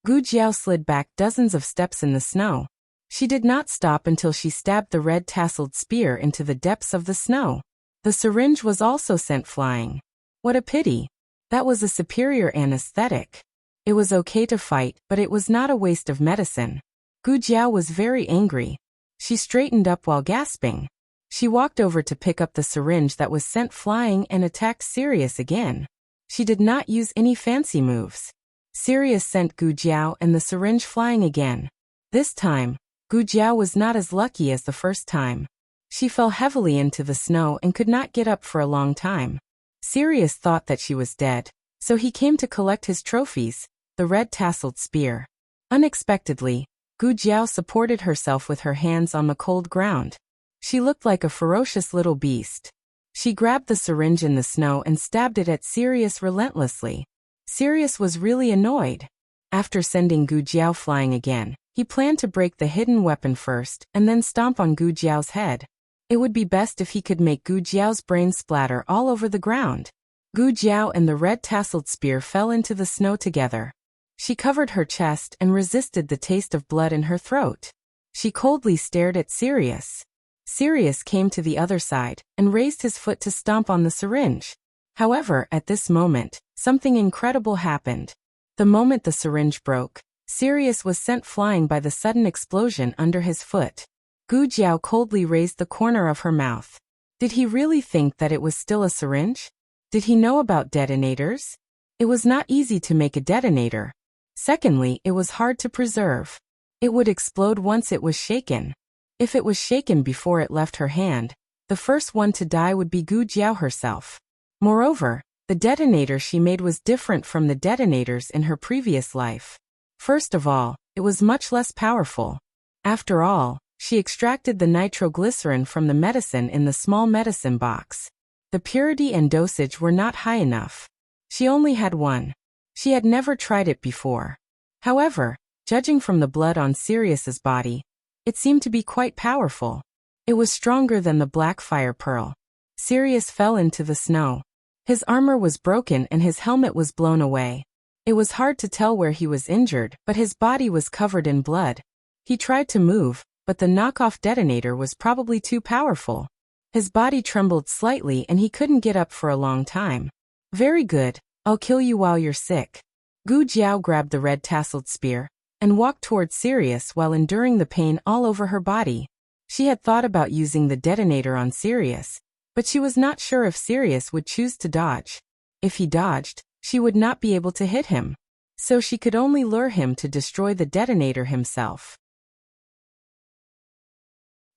Gu Jiao slid back dozens of steps in the snow. She did not stop until she stabbed the red-tasseled spear into the depths of the snow. The syringe was also sent flying. What a pity. That was a superior anesthetic. It was okay to fight, but it was not a waste of medicine. Gu Jiao was very angry. She straightened up while gasping. She walked over to pick up the syringe that was sent flying and attacked Sirius again. She did not use any fancy moves. Sirius sent Gu Jiao and the syringe flying again. This time, Gu Jiao was not as lucky as the first time. She fell heavily into the snow and could not get up for a long time. Sirius thought that she was dead, so he came to collect his trophies, the red-tasseled spear. Unexpectedly, Gu Jiao supported herself with her hands on the cold ground. She looked like a ferocious little beast. She grabbed the syringe in the snow and stabbed it at Sirius relentlessly. Sirius was really annoyed. After sending Gu Jiao flying again, he planned to break the hidden weapon first and then stomp on Gu Jiao's head. It would be best if he could make Gu Jiao's brains splatter all over the ground. Gu Jiao and the red-tasseled spear fell into the snow together. She covered her chest and resisted the taste of blood in her throat. She coldly stared at Sirius. Sirius came to the other side and raised his foot to stomp on the syringe. However, at this moment, something incredible happened. The moment the syringe broke, Sirius was sent flying by the sudden explosion under his foot. Gu Jiao coldly raised the corner of her mouth. Did he really think that it was still a syringe? Did he know about detonators? It was not easy to make a detonator. Secondly, it was hard to preserve. It would explode once it was shaken. If it was shaken before it left her hand, the first one to die would be Gu Jiao herself. Moreover, the detonator she made was different from the detonators in her previous life. First of all, it was much less powerful. After all, she extracted the nitroglycerin from the medicine in the small medicine box. The purity and dosage were not high enough. She only had one. She had never tried it before. However, judging from the blood on Sirius's body, it seemed to be quite powerful. It was stronger than the black fire pearl. Sirius fell into the snow. His armor was broken and his helmet was blown away. It was hard to tell where he was injured, but his body was covered in blood. He tried to move, but the knockoff detonator was probably too powerful. His body trembled slightly and he couldn't get up for a long time. Very good, I'll kill you while you're sick. Gu Jiao grabbed the red-tasseled spear and walked towards Sirius while enduring the pain all over her body. She had thought about using the detonator on Sirius, but she was not sure if Sirius would choose to dodge. If he dodged, she would not be able to hit him. So she could only lure him to destroy the detonator himself.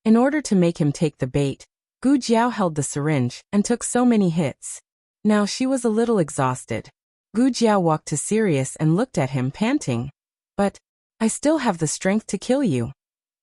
In order to make him take the bait, Gu Jiao held the syringe and took so many hits. Now she was a little exhausted. Gu Jiao walked to Sirius and looked at him panting. But, I still have the strength to kill you.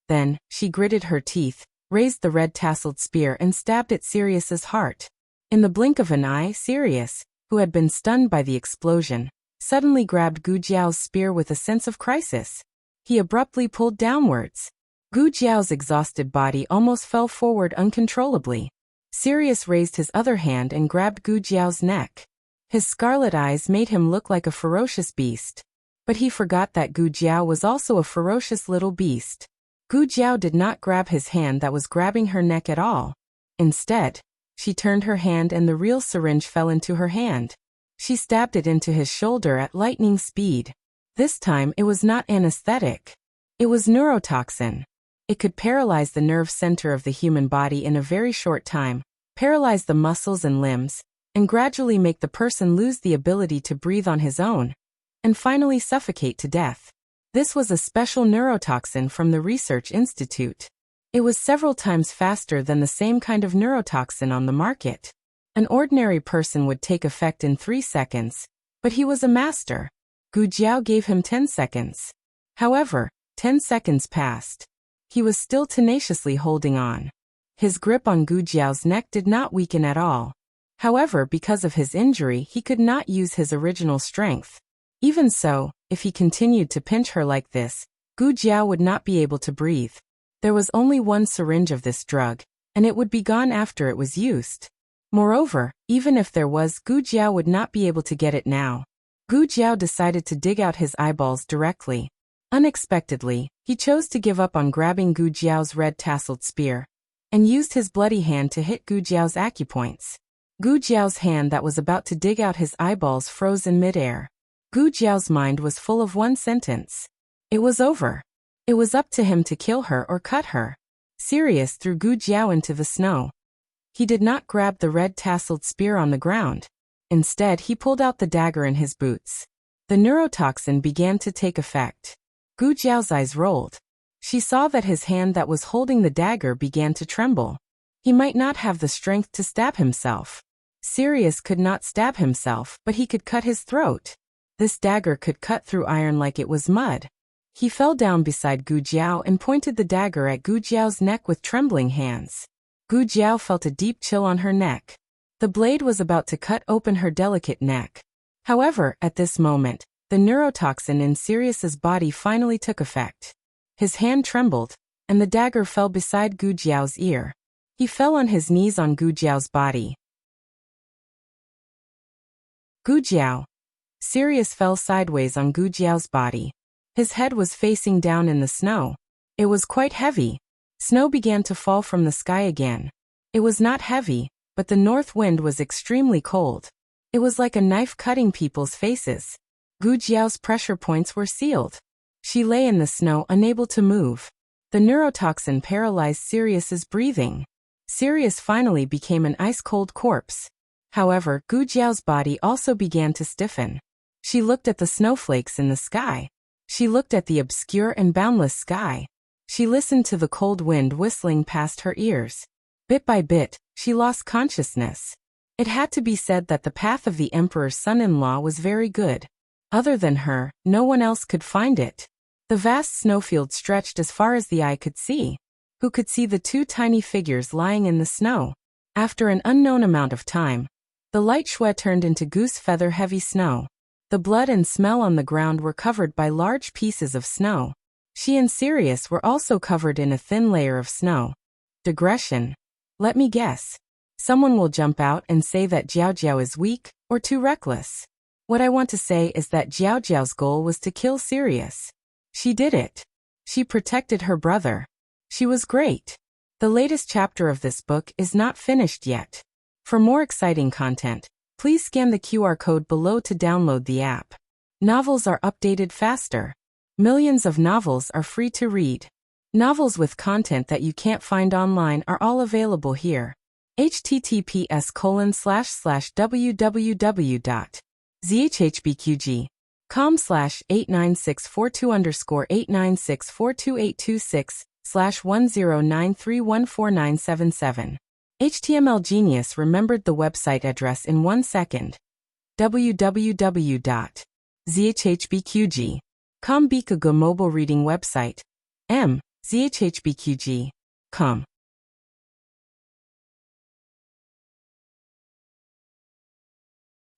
Then, she gritted her teeth, raised the red-tasseled spear and stabbed at Sirius's heart. In the blink of an eye, Sirius, who had been stunned by the explosion, suddenly grabbed Gu Jiao's spear with a sense of crisis. He abruptly pulled downwards. Gu Jiao's exhausted body almost fell forward uncontrollably. Sirius raised his other hand and grabbed Gu Jiao's neck. His scarlet eyes made him look like a ferocious beast. But he forgot that Gu Jiao was also a ferocious little beast. Gu Jiao did not grab his hand that was grabbing her neck at all. Instead, she turned her hand and the real syringe fell into her hand. She stabbed it into his shoulder at lightning speed. This time it was not anesthetic. It was neurotoxin. It could paralyze the nerve center of the human body in a very short time, paralyze the muscles and limbs, and gradually make the person lose the ability to breathe on his own, and finally suffocate to death. This was a special neurotoxin from the Research Institute. It was several times faster than the same kind of neurotoxin on the market. An ordinary person would take effect in 3 seconds, but he was a master. Gu Jiao gave him 10 seconds. However, 10 seconds passed. He was still tenaciously holding on. His grip on Gu Jiao's neck did not weaken at all. However, because of his injury, he could not use his original strength. Even so, if he continued to pinch her like this, Gu Jiao would not be able to breathe. There was only one syringe of this drug, and it would be gone after it was used. Moreover, even if there was, Gu Jiao would not be able to get it now. Gu Jiao decided to dig out his eyeballs directly. Unexpectedly, he chose to give up on grabbing Gu Jiao's red tasseled spear, and used his bloody hand to hit Gu Jiao's acupoints. Gu Jiao's hand that was about to dig out his eyeballs froze in midair. Gu Jiao's mind was full of one sentence. It was over. It was up to him to kill her or cut her. Sirius threw Gu Jiao into the snow. He did not grab the red tasseled spear on the ground. Instead, he pulled out the dagger in his boots. The neurotoxin began to take effect. Gu Jiao's eyes rolled. She saw that his hand that was holding the dagger began to tremble. He might not have the strength to stab himself. Sirius could not stab himself, but he could cut his throat. This dagger could cut through iron like it was mud. He fell down beside Gu Jiao and pointed the dagger at Gu Jiao's neck with trembling hands. Gu Jiao felt a deep chill on her neck. The blade was about to cut open her delicate neck. However, at this moment, the neurotoxin in Sirius's body finally took effect. His hand trembled, and the dagger fell beside Gu Jiao's ear. He fell on his knees on Gu Jiao's body. Gu Jiao. Sirius fell sideways on Gu Jiao's body. His head was facing down in the snow. It was quite heavy. Snow began to fall from the sky again. It was not heavy, but the north wind was extremely cold. It was like a knife cutting people's faces. Gu Jiao's pressure points were sealed. She lay in the snow unable to move. The neurotoxin paralyzed Sirius's breathing. Sirius finally became an ice-cold corpse. However, Gu Jiao's body also began to stiffen. She looked at the snowflakes in the sky. She looked at the obscure and boundless sky. She listened to the cold wind whistling past her ears. Bit by bit, she lost consciousness. It had to be said that the path of the emperor's son-in-law was very good. Other than her, no one else could find it. The vast snowfield stretched as far as the eye could see. Who could see the two tiny figures lying in the snow? After an unknown amount of time, the light shui turned into goose feather heavy snow. The blood and smell on the ground were covered by large pieces of snow. She and Sirius were also covered in a thin layer of snow. Digression. Let me guess. Someone will jump out and say that Jiao Jiao is weak, or too reckless. What I want to say is that Jiao Jiao's goal was to kill Sirius. She did it. She protected her brother. She was great. The latest chapter of this book is not finished yet. For more exciting content, please scan the QR code below to download the app. Novels are updated faster. Millions of novels are free to read. Novels with content that you can't find online are all available here. https://www.zhbqg.com/89642_8964286/1093149777. HTML Genius remembered the website address in 1 second. www.zhbqg.com Bikaga mobile reading website. zhbqg.com.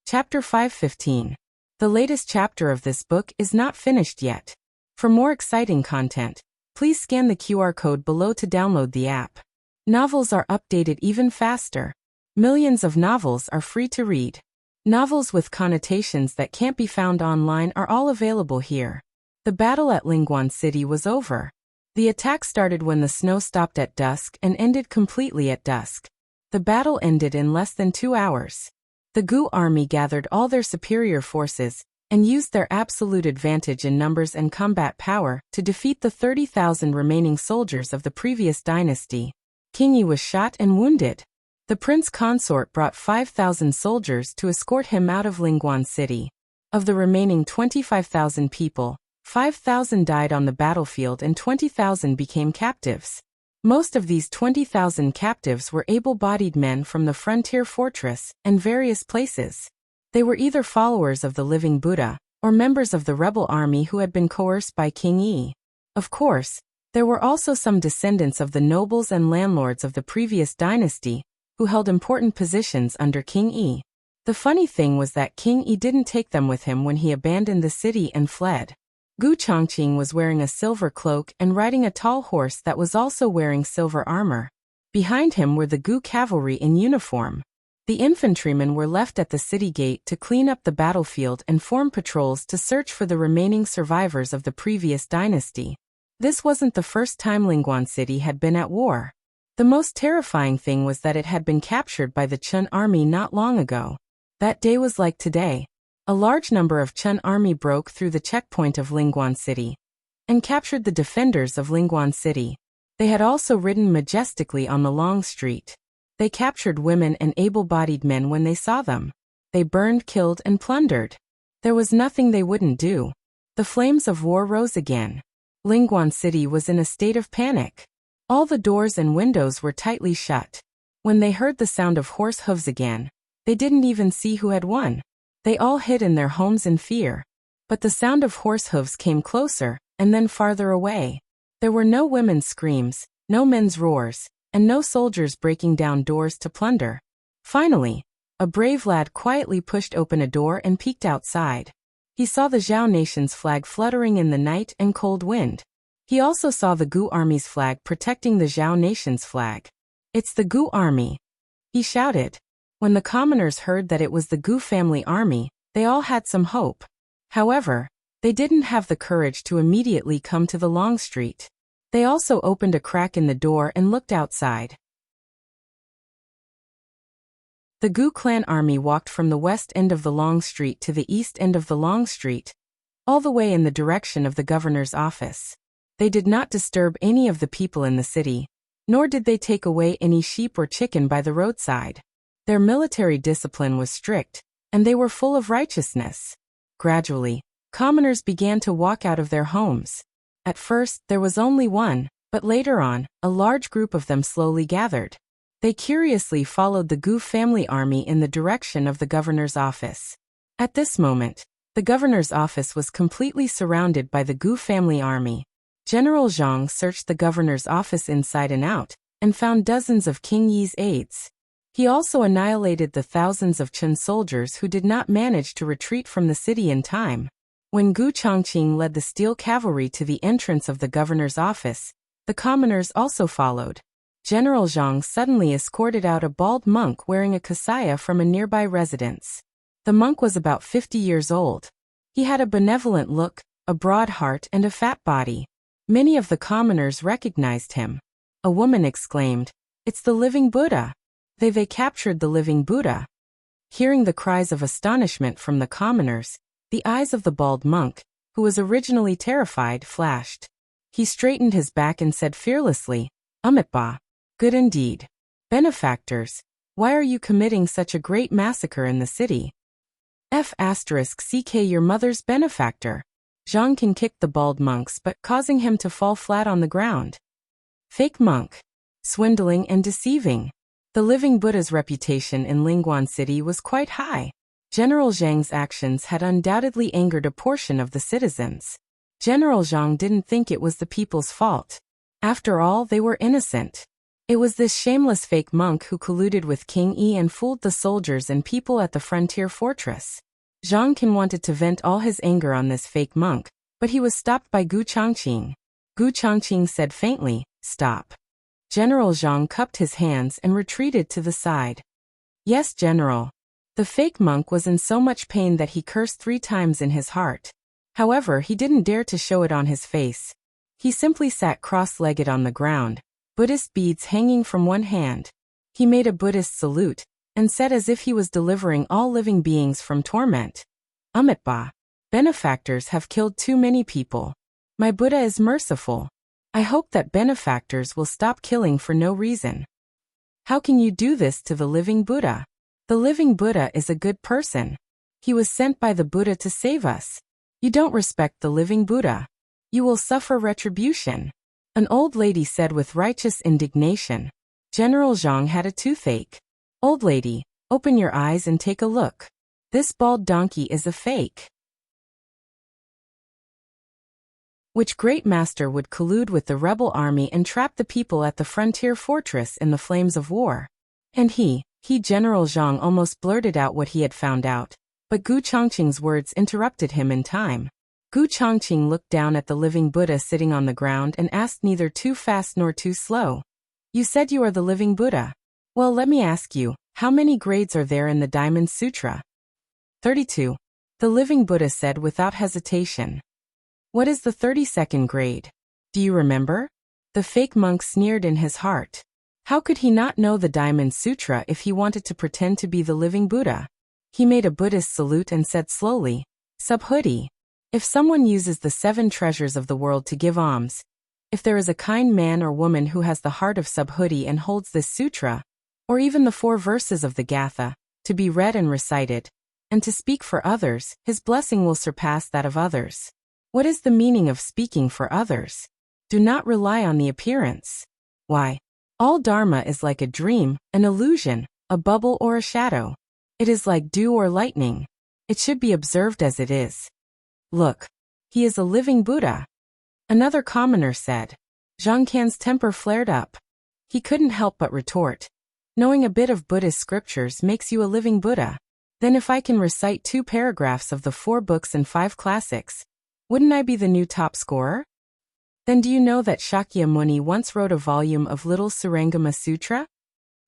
Chapter 515. The latest chapter of this book is not finished yet. For more exciting content, please scan the QR code below to download the app. Novels are updated even faster. Millions of novels are free to read. Novels with connotations that can't be found online are all available here. The battle at Lingguan City was over. The attack started when the snow stopped at dusk and ended completely at dusk. The battle ended in less than 2 hours. The Gu army gathered all their superior forces and used their absolute advantage in numbers and combat power to defeat the 30,000 remaining soldiers of the previous dynasty. King Yi was shot and wounded. The prince consort brought 5,000 soldiers to escort him out of Lingguan City. Of the remaining 25,000 people, 5,000 died on the battlefield and 20,000 became captives. Most of these 20,000 captives were able-bodied men from the frontier fortress and various places. They were either followers of the living Buddha or members of the rebel army who had been coerced by King Yi. Of course, there were also some descendants of the nobles and landlords of the previous dynasty who held important positions under King Yi. The funny thing was that King Yi didn't take them with him when he abandoned the city and fled. Gu Chongqing was wearing a silver cloak and riding a tall horse that was also wearing silver armor. Behind him were the Gu cavalry in uniform. The infantrymen were left at the city gate to clean up the battlefield and form patrols to search for the remaining survivors of the previous dynasty. This wasn't the first time Lingguan City had been at war. The most terrifying thing was that it had been captured by the Chun army not long ago. That day was like today. A large number of Chun army broke through the checkpoint of Lingguan City and captured the defenders of Lingguan City. They had also ridden majestically on the long street. They captured women and able-bodied men when they saw them. They burned, killed, and plundered. There was nothing they wouldn't do. The flames of war rose again. Lingguan City was in a state of panic. All the doors and windows were tightly shut. When they heard the sound of horse hooves again, they didn't even see who had won. They all hid in their homes in fear. But the sound of horse hooves came closer, and then farther away. There were no women's screams, no men's roars, and no soldiers breaking down doors to plunder. Finally, a brave lad quietly pushed open a door and peeked outside. He saw the Zhao nation's flag fluttering in the night and cold wind. He also saw the Gu army's flag protecting the Zhao nation's flag. "It's the Gu army," he shouted. When the commoners heard that it was the Gu family army, they all had some hope. However, they didn't have the courage to immediately come to the long street. They also opened a crack in the door and looked outside. The Gu clan army walked from the west end of the long street to the east end of the long street, all the way in the direction of the governor's office. They did not disturb any of the people in the city, nor did they take away any sheep or chicken by the roadside. Their military discipline was strict, and they were full of righteousness. Gradually, commoners began to walk out of their homes. At first, there was only one, but later on, a large group of them slowly gathered. They curiously followed the Gu family army in the direction of the governor's office. At this moment, the governor's office was completely surrounded by the Gu family army. General Zhang searched the governor's office inside and out, and found dozens of King Yi's aides. He also annihilated the thousands of Chun soldiers who did not manage to retreat from the city in time. When Gu Chongqing led the steel cavalry to the entrance of the governor's office, the commoners also followed. General Zhang suddenly escorted out a bald monk wearing a kasaya from a nearby residence. The monk was about 50 years old. He had a benevolent look, a broad heart, and a fat body. Many of the commoners recognized him. A woman exclaimed, "It's the living Buddha! They captured the living Buddha." Hearing the cries of astonishment from the commoners, the eyes of the bald monk, who was originally terrified, flashed. He straightened his back and said fearlessly, "Amitba, good indeed. Benefactors, why are you committing such a great massacre in the city?" "CK your mother's benefactor." Zhang Can kicked the bald monk's butt, causing him to fall flat on the ground. Fake monk. Swindling and deceiving. The living Buddha's reputation in Lingguan City was quite high. General Zhang's actions had undoubtedly angered a portion of the citizens. General Zhang didn't think it was the people's fault. After all, they were innocent. It was this shameless fake monk who colluded with King Yi and fooled the soldiers and people at the frontier fortress. Zhang Can wanted to vent all his anger on this fake monk, but he was stopped by Gu Chongqing. Gu Chongqing said faintly, "Stop." General Zhang cupped his hands and retreated to the side. "Yes, General." The fake monk was in so much pain that he cursed 3 times in his heart. However, he didn't dare to show it on his face. He simply sat cross-legged on the ground, Buddhist beads hanging from one hand. He made a Buddhist salute, and said as if he was delivering all living beings from torment, "Amitba, benefactors have killed too many people. My Buddha is merciful. I hope that benefactors will stop killing for no reason." "How can you do this to the living Buddha? The living Buddha is a good person. He was sent by the Buddha to save us. You don't respect the living Buddha. You will suffer retribution," an old lady said with righteous indignation. General Zhang had a toothache. "Old lady, open your eyes and take a look. This bald donkey is a fake." Which great master would collude with the rebel army and trap the people at the frontier fortress in the flames of war? And General Zhang almost blurted out what he had found out, but Gu Chongqing's words interrupted him in time. Gu Chongqing looked down at the living Buddha sitting on the ground and asked, neither too fast nor too slow. You said you are the living Buddha. Well, let me ask you, how many grades are there in the Diamond Sutra? 32. The living Buddha said without hesitation. What is the 32nd grade? Do you remember? The fake monk sneered in his heart. How could he not know the Diamond Sutra if he wanted to pretend to be the living Buddha? He made a Buddhist salute and said slowly, Subhuti. If someone uses the 7 treasures of the world to give alms, if there is a kind man or woman who has the heart of Subhuti and holds this sutra, or even the 4 verses of the Gatha, to be read and recited, and to speak for others, his blessing will surpass that of others. What is the meaning of speaking for others? Do not rely on the appearance. Why? All Dharma is like a dream, an illusion, a bubble or a shadow. It is like dew or lightning. It should be observed as it is. Look, he is a living Buddha. Another commoner said. Zhang Qian's temper flared up. He couldn't help but retort. Knowing a bit of Buddhist scriptures makes you a living Buddha. Then if I can recite 2 paragraphs of the 4 books and 5 classics, wouldn't I be the new top scorer? Then do you know that Shakyamuni once wrote a volume of Little Surangama Sutra?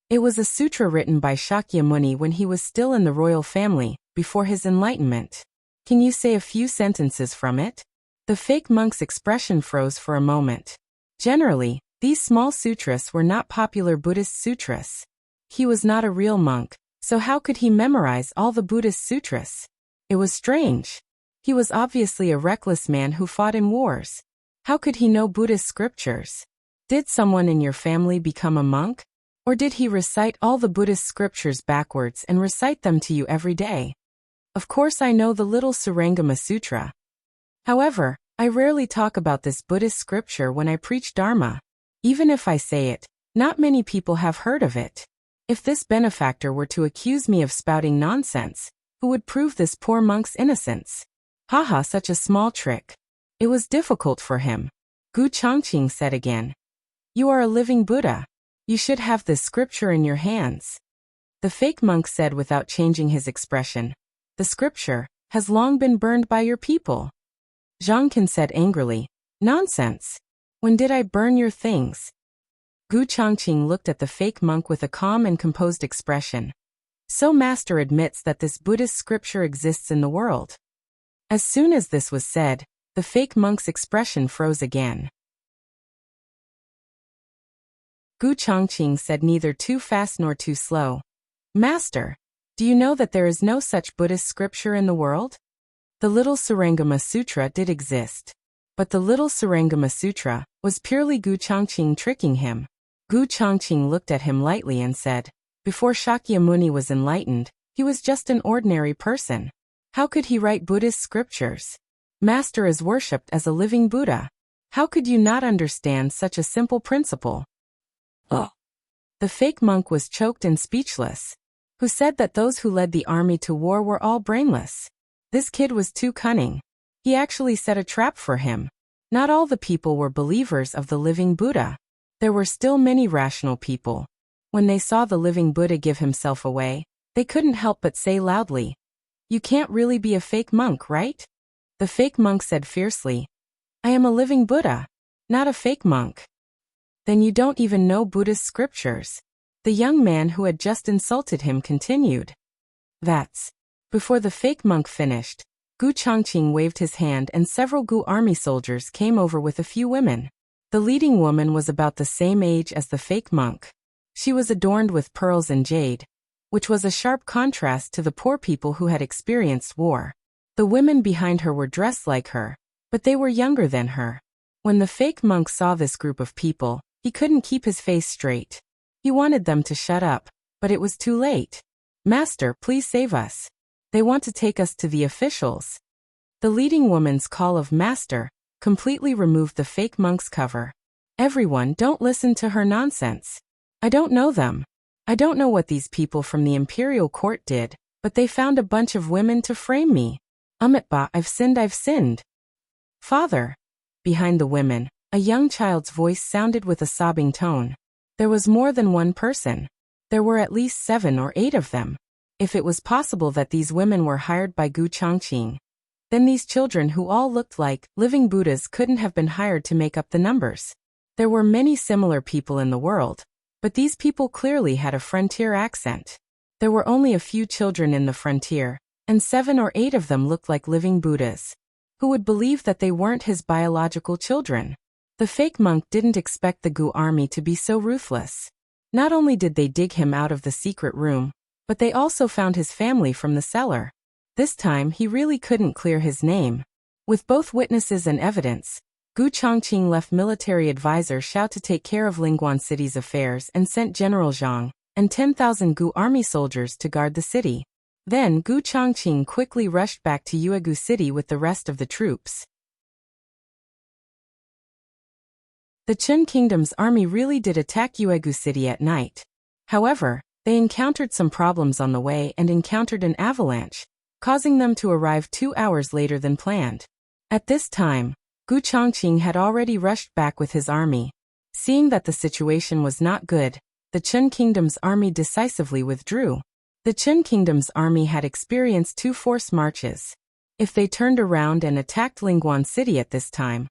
It was a sutra written by Shakyamuni when he was still in the royal family, before his enlightenment. Can you say a few sentences from it? The fake monk's expression froze for a moment. Generally, these small sutras were not popular Buddhist sutras. He was not a real monk, so how could he memorize all the Buddhist sutras? It was strange. He was obviously a reckless man who fought in wars. How could he know Buddhist scriptures? Did someone in your family become a monk? Or did he recite all the Buddhist scriptures backwards and recite them to you every day? Of course I know the Little Surangama Sutra. However, I rarely talk about this Buddhist scripture when I preach Dharma. Even if I say it, not many people have heard of it. If this benefactor were to accuse me of spouting nonsense, who would prove this poor monk's innocence? Haha, such a small trick. It was difficult for him. Gu Chongqing said again. You are a living Buddha. You should have this scripture in your hands. The fake monk said without changing his expression. The scripture has long been burned by your people. Zhang Qian said angrily. Nonsense. When did I burn your things? Gu Chongqing looked at the fake monk with a calm and composed expression. So master admits that this Buddhist scripture exists in the world. As soon as this was said, the fake monk's expression froze again. Gu Chongqing said neither too fast nor too slow. Master, do you know that there is no such Buddhist scripture in the world? The Little Surangama Sutra did exist. But the Little Surangama Sutra was purely Gu Chongqing tricking him. Gu Chongqing looked at him lightly and said, before Shakyamuni was enlightened, he was just an ordinary person. How could he write Buddhist scriptures? Master is worshipped as a living Buddha. How could you not understand such a simple principle? Oh. The fake monk was choked and speechless. Who said that those who led the army to war were all brainless? This kid was too cunning. He actually set a trap for him. Not all the people were believers of the living Buddha. There were still many rational people. When they saw the living Buddha give himself away, they couldn't help but say loudly, You can't really be a fake monk, right? The fake monk said fiercely, I am a living Buddha, not a fake monk. Then you don't even know Buddhist scriptures. The young man who had just insulted him continued. That's. Before the fake monk finished, Gu Chongqing waved his hand and several Gu army soldiers came over with a few women. The leading woman was about the same age as the fake monk. She was adorned with pearls and jade, which was a sharp contrast to the poor people who had experienced war. The women behind her were dressed like her, but they were younger than her. When the fake monk saw this group of people, he couldn't keep his face straight. He wanted them to shut up, but it was too late. Master, please save us. They want to take us to the officials. The leading woman's call of Master completely removed the fake monk's cover. Everyone, don't listen to her nonsense. I don't know them. I don't know what these people from the imperial court did, but they found a bunch of women to frame me. Amitba, I've sinned. Father. Behind the women, a young child's voice sounded with a sobbing tone. There was more than one person. There were at least 7 or 8 of them. If it was possible that these women were hired by Gu Chongqing, then these children who all looked like living Buddhas couldn't have been hired to make up the numbers. There were many similar people in the world, but these people clearly had a frontier accent. There were only a few children in the frontier, and 7 or 8 of them looked like living Buddhas. Who would believe that they weren't his biological children? The fake monk didn't expect the Gu army to be so ruthless. Not only did they dig him out of the secret room, but they also found his family from the cellar. This time he really couldn't clear his name. With both witnesses and evidence, Gu Chongqing left military advisor Xiao to take care of Lingguan City's affairs and sent General Zhang and 10,000 Gu army soldiers to guard the city. Then Gu Chongqing quickly rushed back to Yuegu City with the rest of the troops. The Qin Kingdom's army really did attack Yuegu City at night. However, they encountered some problems on the way and encountered an avalanche, causing them to arrive 2 hours later than planned. At this time, Gu Chongqing had already rushed back with his army. Seeing that the situation was not good, the Qin Kingdom's army decisively withdrew. The Qin Kingdom's army had experienced 2 forced marches. If they turned around and attacked Lingguan City at this time,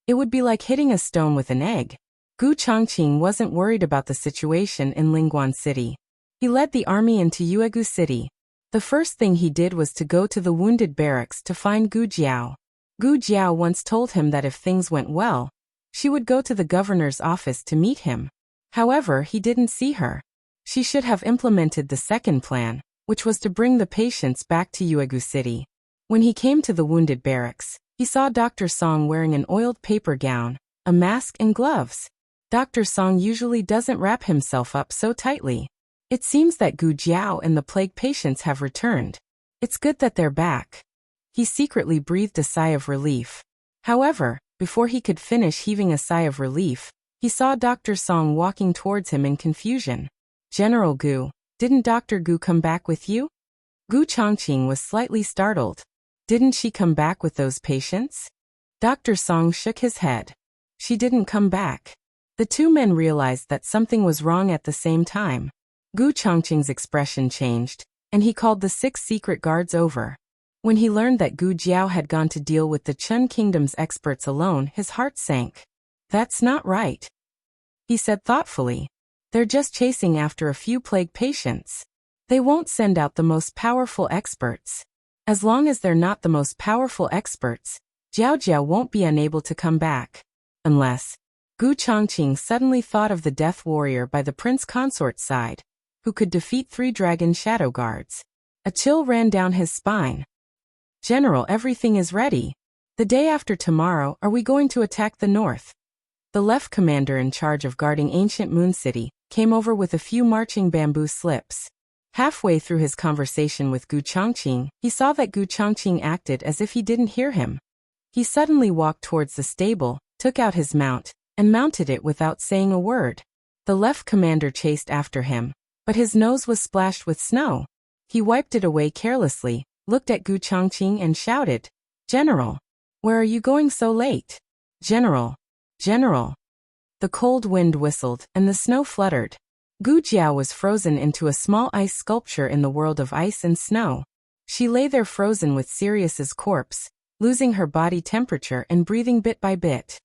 it would be like hitting a stone with an egg. Gu Chongqing wasn't worried about the situation in Lingguan City. He led the army into Yuegu City. The first thing he did was to go to the wounded barracks to find Gu Jiao. Gu Jiao once told him that if things went well, she would go to the governor's office to meet him. However, he didn't see her. She should have implemented the second plan, which was to bring the patients back to Yuegu City. When he came to the wounded barracks, he saw Dr. Song wearing an oiled paper gown, a mask and gloves. Dr. Song usually doesn't wrap himself up so tightly. It seems that Gu Jiao and the plague patients have returned. It's good that they're back. He secretly breathed a sigh of relief. However, before he could finish heaving a sigh of relief, he saw Dr. Song walking towards him in confusion. General Gu, didn't Dr. Gu come back with you? Gu Chongqing was slightly startled. Didn't she come back with those patients? Dr. Song shook his head. She didn't come back. The 2 men realized that something was wrong at the same time. Gu Chongqing's expression changed, and he called the 6 secret guards over. When he learned that Gu Jiao had gone to deal with the Qin Kingdom's experts alone, his heart sank. That's not right, he said thoughtfully. They're just chasing after a few plague patients. They won't send out the most powerful experts. As long as they're not the most powerful experts, Jiao Jiao won't be unable to come back. Unless, Gu Chongqing suddenly thought of the death warrior by the prince consort's side, who could defeat 3 dragon shadow guards. A chill ran down his spine. General, everything is ready. The day after tomorrow, are we going to attack the north? The left commander in charge of guarding ancient Moon City came over with a few marching bamboo slips. Halfway through his conversation with Gu Chongqing, he saw that Gu Chongqing acted as if he didn't hear him. He suddenly walked towards the stable, took out his mount, and mounted it without saying a word. The left commander chased after him, but his nose was splashed with snow. He wiped it away carelessly, looked at Gu Chongqing and shouted, "General, where are you going so late? General, General." The cold wind whistled, and the snow fluttered. Gu Jiao was frozen into a small ice sculpture in the world of ice and snow. She lay there frozen with Sirius's corpse, losing her body temperature and breathing bit by bit.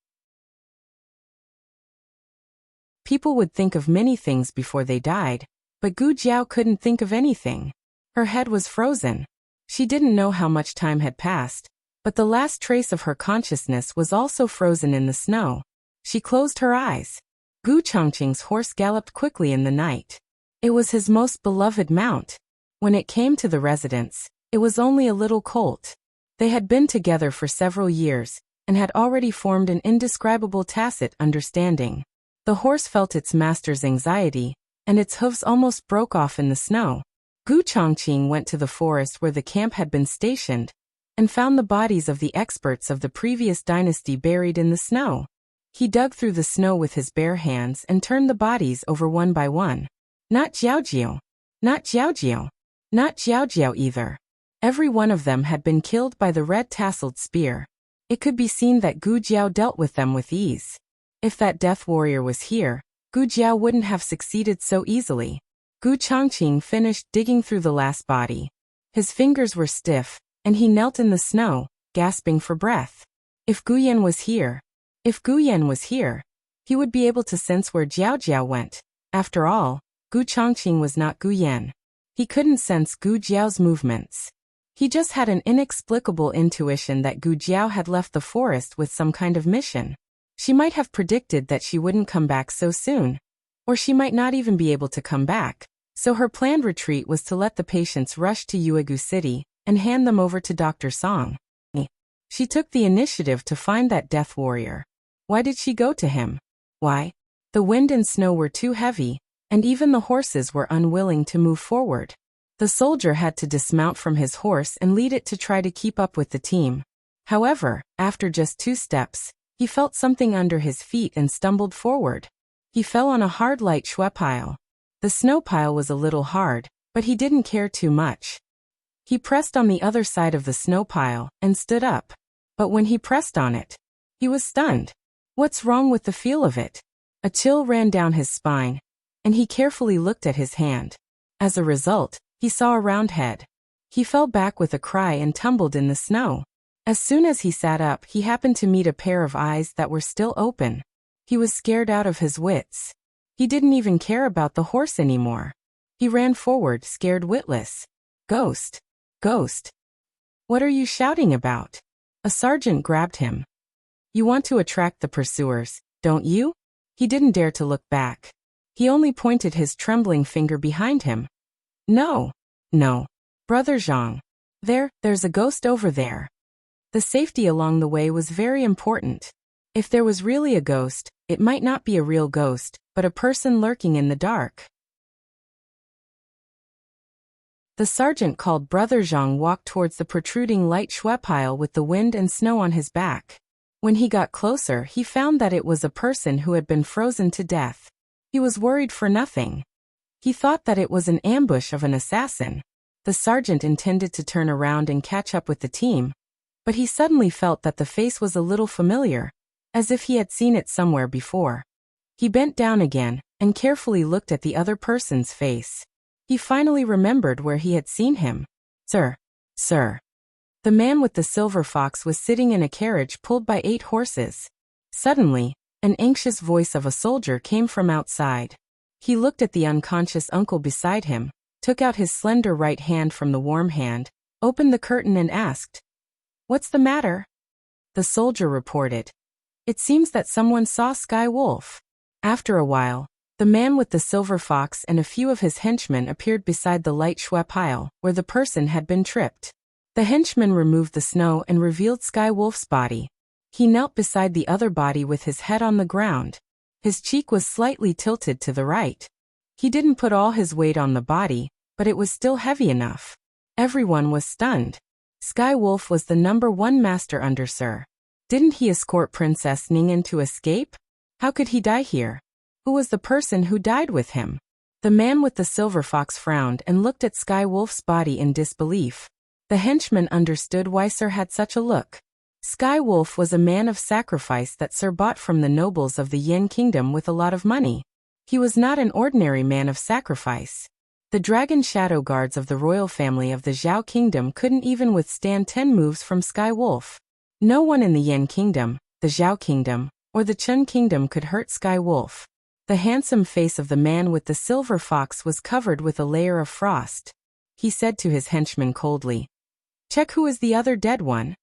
People would think of many things before they died, but Gu Jiao couldn't think of anything. Her head was frozen. She didn't know how much time had passed, but the last trace of her consciousness was also frozen in the snow. She closed her eyes. Gu Chongqing's horse galloped quickly in the night. It was his most beloved mount. When it came to the residence, it was only a little colt. They had been together for several years, and had already formed an indescribable tacit understanding. The horse felt its master's anxiety, and its hooves almost broke off in the snow. Gu Chongqing went to the forest where the camp had been stationed, and found the bodies of the experts of the previous dynasty buried in the snow. He dug through the snow with his bare hands and turned the bodies over one by one. Not Jiao, not Jiao, not Jiao either. Every one of them had been killed by the red-tasseled spear. It could be seen that Gu Jiao dealt with them with ease. If that death warrior was here, Gu Jiao wouldn't have succeeded so easily. Gu Chongqing finished digging through the last body. His fingers were stiff, and he knelt in the snow, gasping for breath. If Gu Yan was here, he would be able to sense where Jiao Jiao went. After all, Gu Chongqing was not Gu Yan. He couldn't sense Gu Jiao's movements. He just had an inexplicable intuition that Gu Jiao had left the forest with some kind of mission. She might have predicted that she wouldn't come back so soon. Or she might not even be able to come back. So her planned retreat was to let the patients rush to Yuegu City and hand them over to Dr. Song. She took the initiative to find that death warrior. Why did she go to him? Why? The wind and snow were too heavy, and even the horses were unwilling to move forward. The soldier had to dismount from his horse and lead it to try to keep up with the team. However, after just 2 steps, he felt something under his feet and stumbled forward. He fell on a hard light shui pile. The snow pile was a little hard, but he didn't care too much. He pressed on the other side of the snow pile and stood up. But when he pressed on it, he was stunned. What's wrong with the feel of it? A chill ran down his spine, and he carefully looked at his hand. As a result, he saw a round head. He fell back with a cry and tumbled in the snow. As soon as he sat up, he happened to meet a pair of eyes that were still open. He was scared out of his wits. He didn't even care about the horse anymore. He ran forward, scared witless. Ghost! Ghost! What are you shouting about? A sergeant grabbed him. You want to attract the pursuers, don't you? He didn't dare to look back. He only pointed his trembling finger behind him. No. Brother Zhang. There's a ghost over there. The safety along the way was very important. If there was really a ghost, it might not be a real ghost, but a person lurking in the dark. The sergeant called Brother Zhang walked towards the protruding light shui pile with the wind and snow on his back. When he got closer, he found that it was a person who had been frozen to death. He was worried for nothing. He thought that it was an ambush of an assassin. The sergeant intended to turn around and catch up with the team, but he suddenly felt that the face was a little familiar, as if he had seen it somewhere before. He bent down again and carefully looked at the other person's face. He finally remembered where he had seen him. Sir. The man with the silver fox was sitting in a carriage pulled by 8 horses. Suddenly, an anxious voice of a soldier came from outside. He looked at the unconscious uncle beside him, took out his slender right hand from the warm hand, opened the curtain and asked, "What's the matter?" The soldier reported, "It seems that someone saw Sky Wolf." After a while, the man with the silver fox and a few of his henchmen appeared beside the light shui pile, where the person had been tripped. The henchman removed the snow and revealed Sky Wolf's body. He knelt beside the other body with his head on the ground. His cheek was slightly tilted to the right. He didn't put all his weight on the body, but it was still heavy enough. Everyone was stunned. Sky Wolf was the #1 master under Sir. Didn't he escort Princess Ning'an to escape? How could he die here? Who was the person who died with him? The man with the silver fox frowned and looked at Sky Wolf's body in disbelief. The henchman understood why Sir had such a look. Sky Wolf was a man of sacrifice that Sir bought from the nobles of the Yin Kingdom with a lot of money. He was not an ordinary man of sacrifice. The dragon shadow guards of the royal family of the Zhao Kingdom couldn't even withstand 10 moves from Sky Wolf. No one in the Yin Kingdom, the Zhao Kingdom, or the Chun Kingdom could hurt Sky Wolf. The handsome face of the man with the silver fox was covered with a layer of frost. He said to his henchman coldly, "Check who is the other dead one."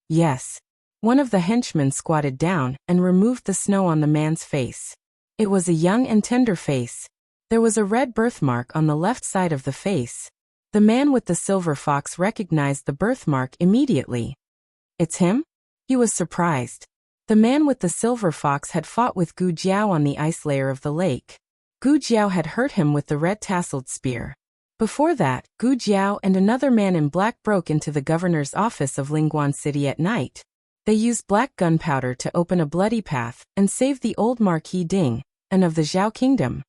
Yes. One of the henchmen squatted down and removed the snow on the man's face. It was a young and tender face. There was a red birthmark on the left side of the face. The man with the silver fox recognized the birthmark immediately. It's him? He was surprised. The man with the silver fox had fought with Gu Jiao on the ice layer of the lake. Gu Jiao had hurt him with the red-tasseled spear. Before that, Gu Jiao and another man in black broke into the governor's office of Lingguan City at night. They used black gunpowder to open a bloody path and save the old Marquis Ding, and of the Zhao Kingdom.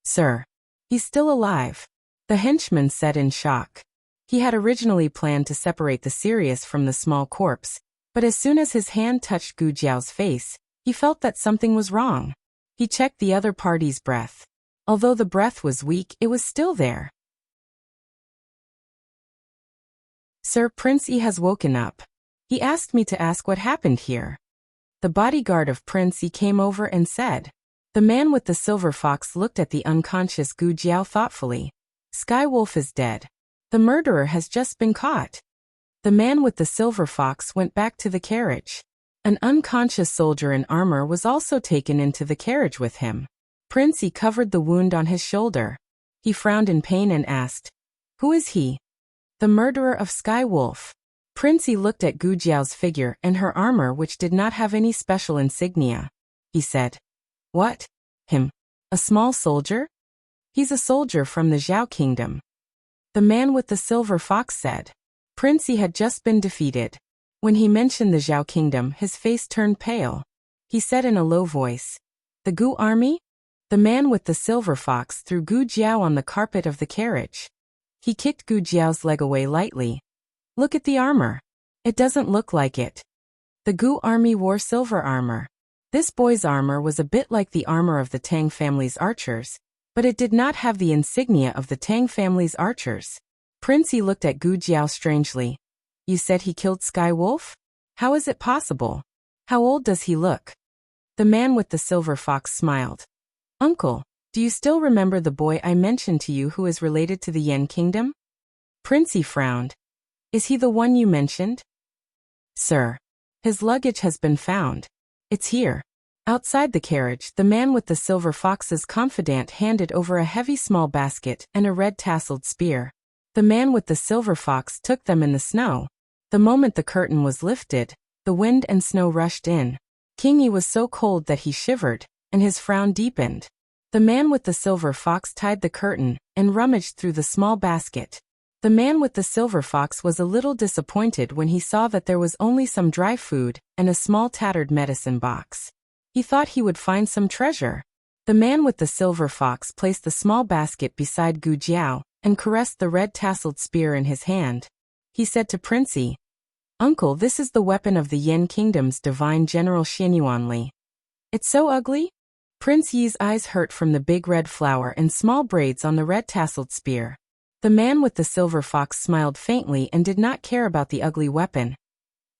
"Sir, he's still alive," the henchman said in shock. He had originally planned to separate the serious from the small corpse, but as soon as his hand touched Gu Jiao's face, he felt that something was wrong. He checked the other party's breath. Although the breath was weak, it was still there. Sir, Prince E has woken up. He asked me to ask what happened here. The bodyguard of Prince E came over and said. The man with the silver fox looked at the unconscious Gu Jiao thoughtfully. Sky Wolf is dead. The murderer has just been caught. The man with the silver fox went back to the carriage. An unconscious soldier in armor was also taken into the carriage with him. Prince E covered the wound on his shoulder. He frowned in pain and asked, "Who is he?" "The murderer of Sky Wolf." Prince E looked at Gu Jiao's figure and her armor, which did not have any special insignia. He said, "What? Him? A small soldier? He's a soldier from the Zhao kingdom." The man with the silver fox said. Prince E had just been defeated. When he mentioned the Zhao kingdom, his face turned pale. He said in a low voice, "The Gu army?" The man with the silver fox threw Gu Jiao on the carpet of the carriage. He kicked Gu Jiao's leg away lightly. "Look at the armor. It doesn't look like it." The Gu army wore silver armor. This boy's armor was a bit like the armor of the Tang family's archers, but it did not have the insignia of the Tang family's archers. Prince E looked at Gu Jiao strangely. "You said he killed Sky Wolf? How is it possible? How old does he look?" The man with the silver fox smiled. "Uncle, do you still remember the boy I mentioned to you who is related to the Yan kingdom?" Prince E frowned. "Is he the one you mentioned?" "Sir, his luggage has been found. It's here." Outside the carriage, the man with the silver fox's confidant handed over a heavy small basket and a red-tasseled spear. The man with the silver fox took them in the snow. The moment the curtain was lifted, the wind and snow rushed in. King Yi was so cold that he shivered, and his frown deepened. The man with the silver fox tied the curtain and rummaged through the small basket. The man with the silver fox was a little disappointed when he saw that there was only some dry food and a small tattered medicine box. He thought he would find some treasure. The man with the silver fox placed the small basket beside Gu Jiao and caressed the red-tasseled spear in his hand. He said to Prince E, "Uncle, this is the weapon of the Yan Kingdom's divine general Xianyuanli. It's so ugly?" Prince Yi's eyes hurt from the big red flower and small braids on the red-tasseled spear. The man with the silver fox smiled faintly and did not care about the ugly weapon.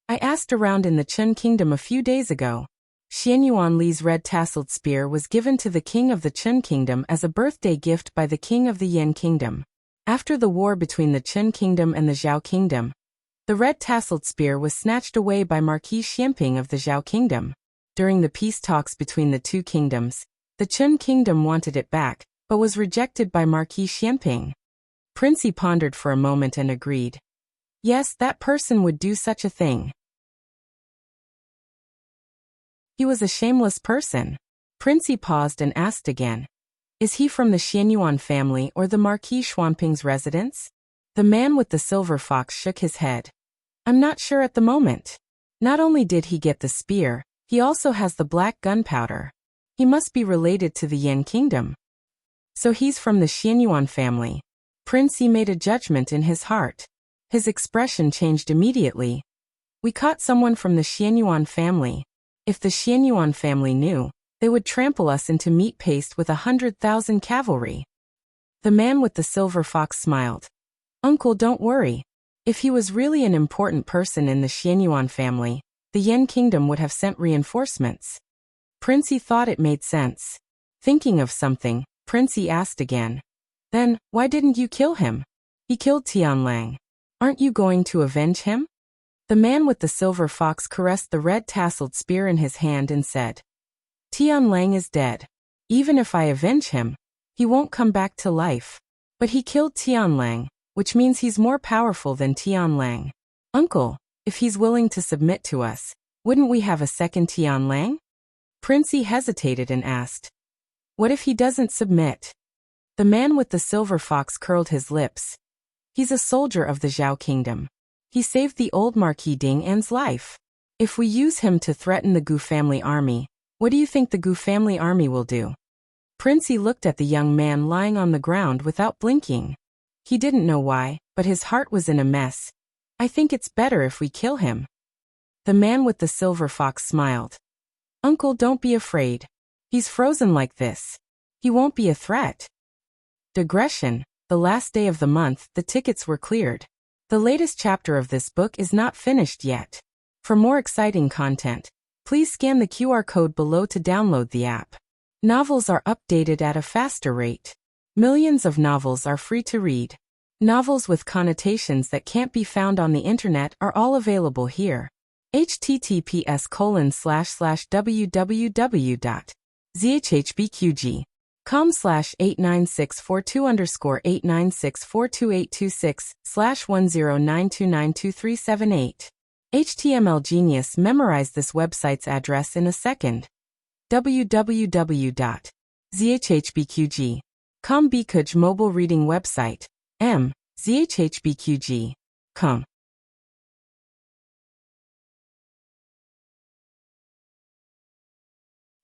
"I asked around in the Chun Kingdom a few days ago. Xianyuanli's red-tasseled spear was given to the king of the Chun Kingdom as a birthday gift by the king of the Yan Kingdom. After the war between the Chun Kingdom and the Zhao Kingdom, the red-tasseled spear was snatched away by Marquis Xianping of the Zhao Kingdom. During the peace talks between the two kingdoms, the Chun Kingdom wanted it back, but was rejected by Marquis Xianping." Prince Yi pondered for a moment and agreed. Yes, that person would do such a thing. He was a shameless person. Prince Yi paused and asked again, "Is he from the Xianyuan family or the Marquis Xuanping's residence?" The man with the silver fox shook his head. "I'm not sure at the moment. Not only did he get the spear, he also has the black gunpowder. He must be related to the Yan Kingdom. So he's from the Xianyuan family." Prince Yi made a judgment in his heart. His expression changed immediately. "We caught someone from the Xianyuan family. If the Xianyuan family knew, they would trample us into meat paste with 100,000 cavalry." The man with the silver fox smiled. "Uncle, don't worry. If he was really an important person in the Xianyuan family, the Yan Kingdom would have sent reinforcements." Prince Yi thought it made sense. Thinking of something, Prince Yi asked again, "Then, why didn't you kill him? He killed Tianlang. Aren't you going to avenge him?" The man with the silver fox caressed the red-tasseled spear in his hand and said, "Tianlang is dead. Even if I avenge him, he won't come back to life. But he killed Tianlang, which means he's more powerful than Tianlang. Uncle, if he's willing to submit to us, wouldn't we have a second Tianlang?" Prince Yi hesitated and asked, "What if he doesn't submit?" The man with the silver fox curled his lips. "He's a soldier of the Zhao Kingdom. He saved the old Marquis Ding An's life. If we use him to threaten the Gu family army, what do you think the Gu family army will do?" Prince Yi looked at the young man lying on the ground without blinking. He didn't know why, but his heart was in a mess. "I think it's better if we kill him." The man with the silver fox smiled. "Uncle, don't be afraid. He's frozen like this. He won't be a threat. Digression. The last day of the month, the tickets were cleared. The latest chapter of this book is not finished yet. For more exciting content, please scan the QR code below to download the app. Novels are updated at a faster rate. Millions of novels are free to read. Novels with connotations that can't be found on the internet are all available here. https://www.zhbqg.com/89642_896/10929238 HTML Genius memorized this website's address in a second. www.zhbqg.com Bkuj mobile reading website. zhbqg.com.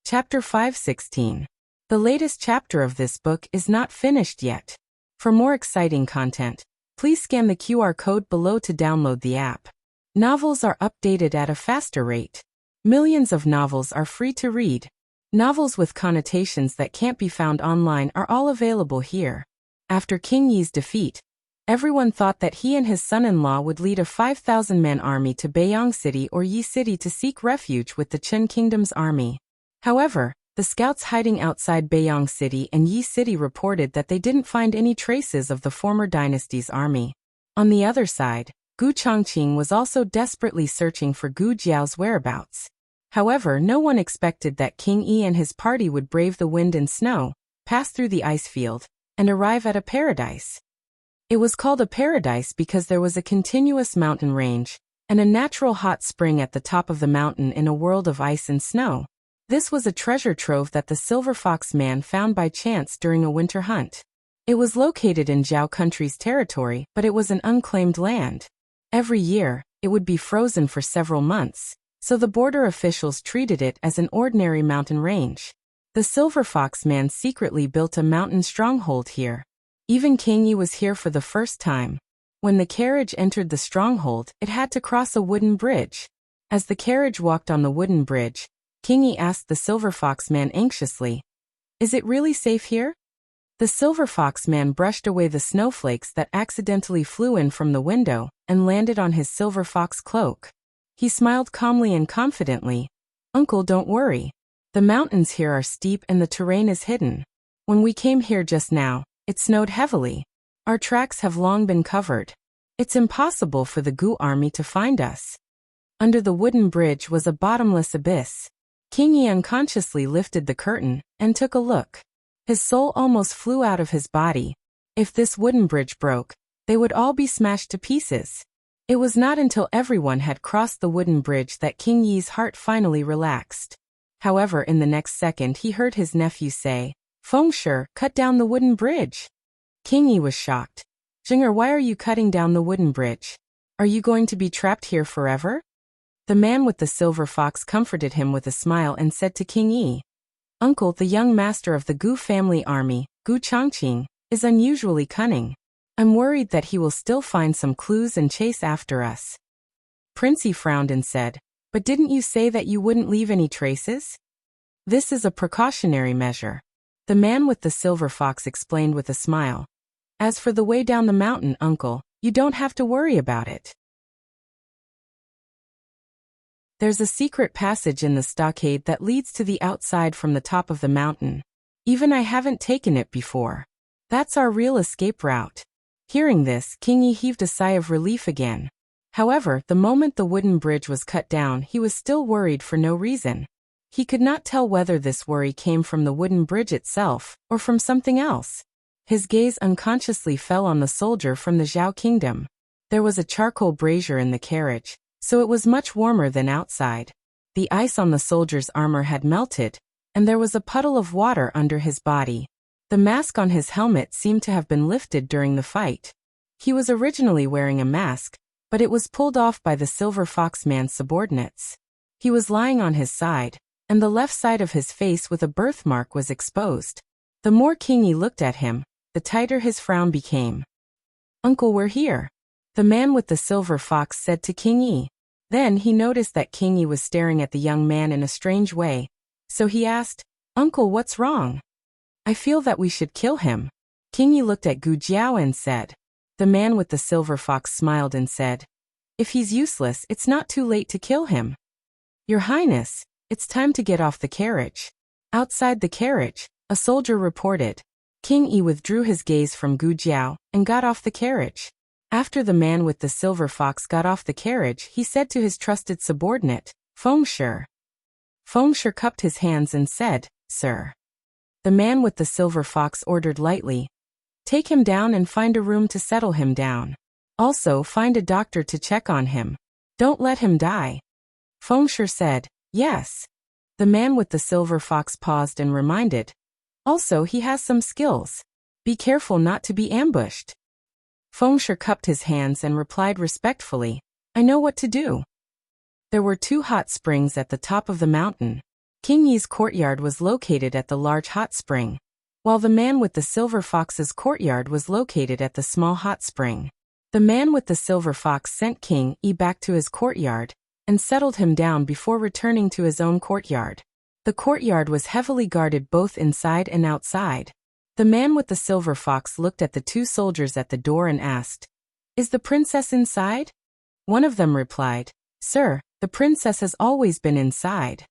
Chapter 516. The latest chapter of this book is not finished yet. For more exciting content, please scan the QR code below to download the app. Novels are updated at a faster rate. Millions of novels are free to read. Novels with connotations that can't be found online are all available here. After King Yi's defeat, everyone thought that he and his son-in-law would lead a 5,000-man army to Beiyang City or Yi City to seek refuge with the Qin Kingdom's army. However, the scouts hiding outside Beiyang City and Yi City reported that they didn't find any traces of the former dynasty's army. On the other side, Gu Chongqing was also desperately searching for Gu Jiao's whereabouts. However, no one expected that King Yi and his party would brave the wind and snow, pass through the ice field, and arrive at a paradise. It was called a paradise because there was a continuous mountain range, and a natural hot spring at the top of the mountain in a world of ice and snow. This was a treasure trove that the Silver Fox man found by chance during a winter hunt. It was located in Zhao country's territory, but it was an unclaimed land. Every year, it would be frozen for several months, so the border officials treated it as an ordinary mountain range. The Silver Fox man secretly built a mountain stronghold here. Even King Yi was here for the first time. When the carriage entered the stronghold, it had to cross a wooden bridge. As the carriage walked on the wooden bridge, King Yi asked the Silver Fox man anxiously, "Is it really safe here?" The Silver Fox man brushed away the snowflakes that accidentally flew in from the window and landed on his silver fox cloak. He smiled calmly and confidently. "Uncle, don't worry. The mountains here are steep and the terrain is hidden. When we came here just now, it snowed heavily. Our tracks have long been covered. It's impossible for the Gu army to find us." Under the wooden bridge was a bottomless abyss. King Yi unconsciously lifted the curtain and took a look. His soul almost flew out of his body. If this wooden bridge broke, they would all be smashed to pieces. It was not until everyone had crossed the wooden bridge that King Yi's heart finally relaxed. However, in the next second he heard his nephew say, "Fengshe, cut down the wooden bridge." King Yi was shocked. "Jing'er, why are you cutting down the wooden bridge? Are you going to be trapped here forever?" The man with the silver fox comforted him with a smile and said to King Yi, "Uncle, the young master of the Gu family army, Gu Chongqing, is unusually cunning. I'm worried that he will still find some clues and chase after us." Prince Yi frowned and said, "But didn't you say that you wouldn't leave any traces?" "This is a precautionary measure," the man with the silver fox explained with a smile. "As for the way down the mountain, uncle, you don't have to worry about it. There's a secret passage in the stockade that leads to the outside from the top of the mountain. Even I haven't taken it before. That's our real escape route." Hearing this, King Yi heaved a sigh of relief again. However, the moment the wooden bridge was cut down, he was still worried for no reason. He could not tell whether this worry came from the wooden bridge itself, or from something else. His gaze unconsciously fell on the soldier from the Zhao kingdom. There was a charcoal brazier in the carriage, so it was much warmer than outside. The ice on the soldier's armor had melted, and there was a puddle of water under his body. The mask on his helmet seemed to have been lifted during the fight. He was originally wearing a mask, but it was pulled off by the Silver Fox man's subordinates. He was lying on his side, and the left side of his face with a birthmark was exposed. The more King Yi looked at him, the tighter his frown became. "Uncle, we're here," the man with the silver fox said to King Yi. Then he noticed that King Yi was staring at the young man in a strange way, so he asked, "Uncle, what's wrong?" I feel that we should kill him. King Yi looked at Gu Jiao and said. The man with the silver fox smiled and said, if he's useless, it's not too late to kill him. Your Highness, it's time to get off the carriage. Outside the carriage, a soldier reported. King Yi withdrew his gaze from Gu Jiao and got off the carriage. After the man with the silver fox got off the carriage, he said to his trusted subordinate, Feng Shi. Feng Shi cupped his hands and said, Sir. The man with the silver fox ordered lightly, take him down and find a room to settle him down. Also find a doctor to check on him. Don't let him die. Feng Shi said, yes. The man with the silver fox paused and reminded, also he has some skills. Be careful not to be ambushed. Feng Shi cupped his hands and replied respectfully, I know what to do. There were 2 hot springs at the top of the mountain. King Yi's courtyard was located at the large hot spring, while the man with the silver fox's courtyard was located at the small hot spring. The man with the silver fox sent King Yi back to his courtyard and settled him down before returning to his own courtyard. The courtyard was heavily guarded both inside and outside. The man with the silver fox looked at the 2 soldiers at the door and asked, is the princess inside? One of them replied, Sir, the princess has always been inside.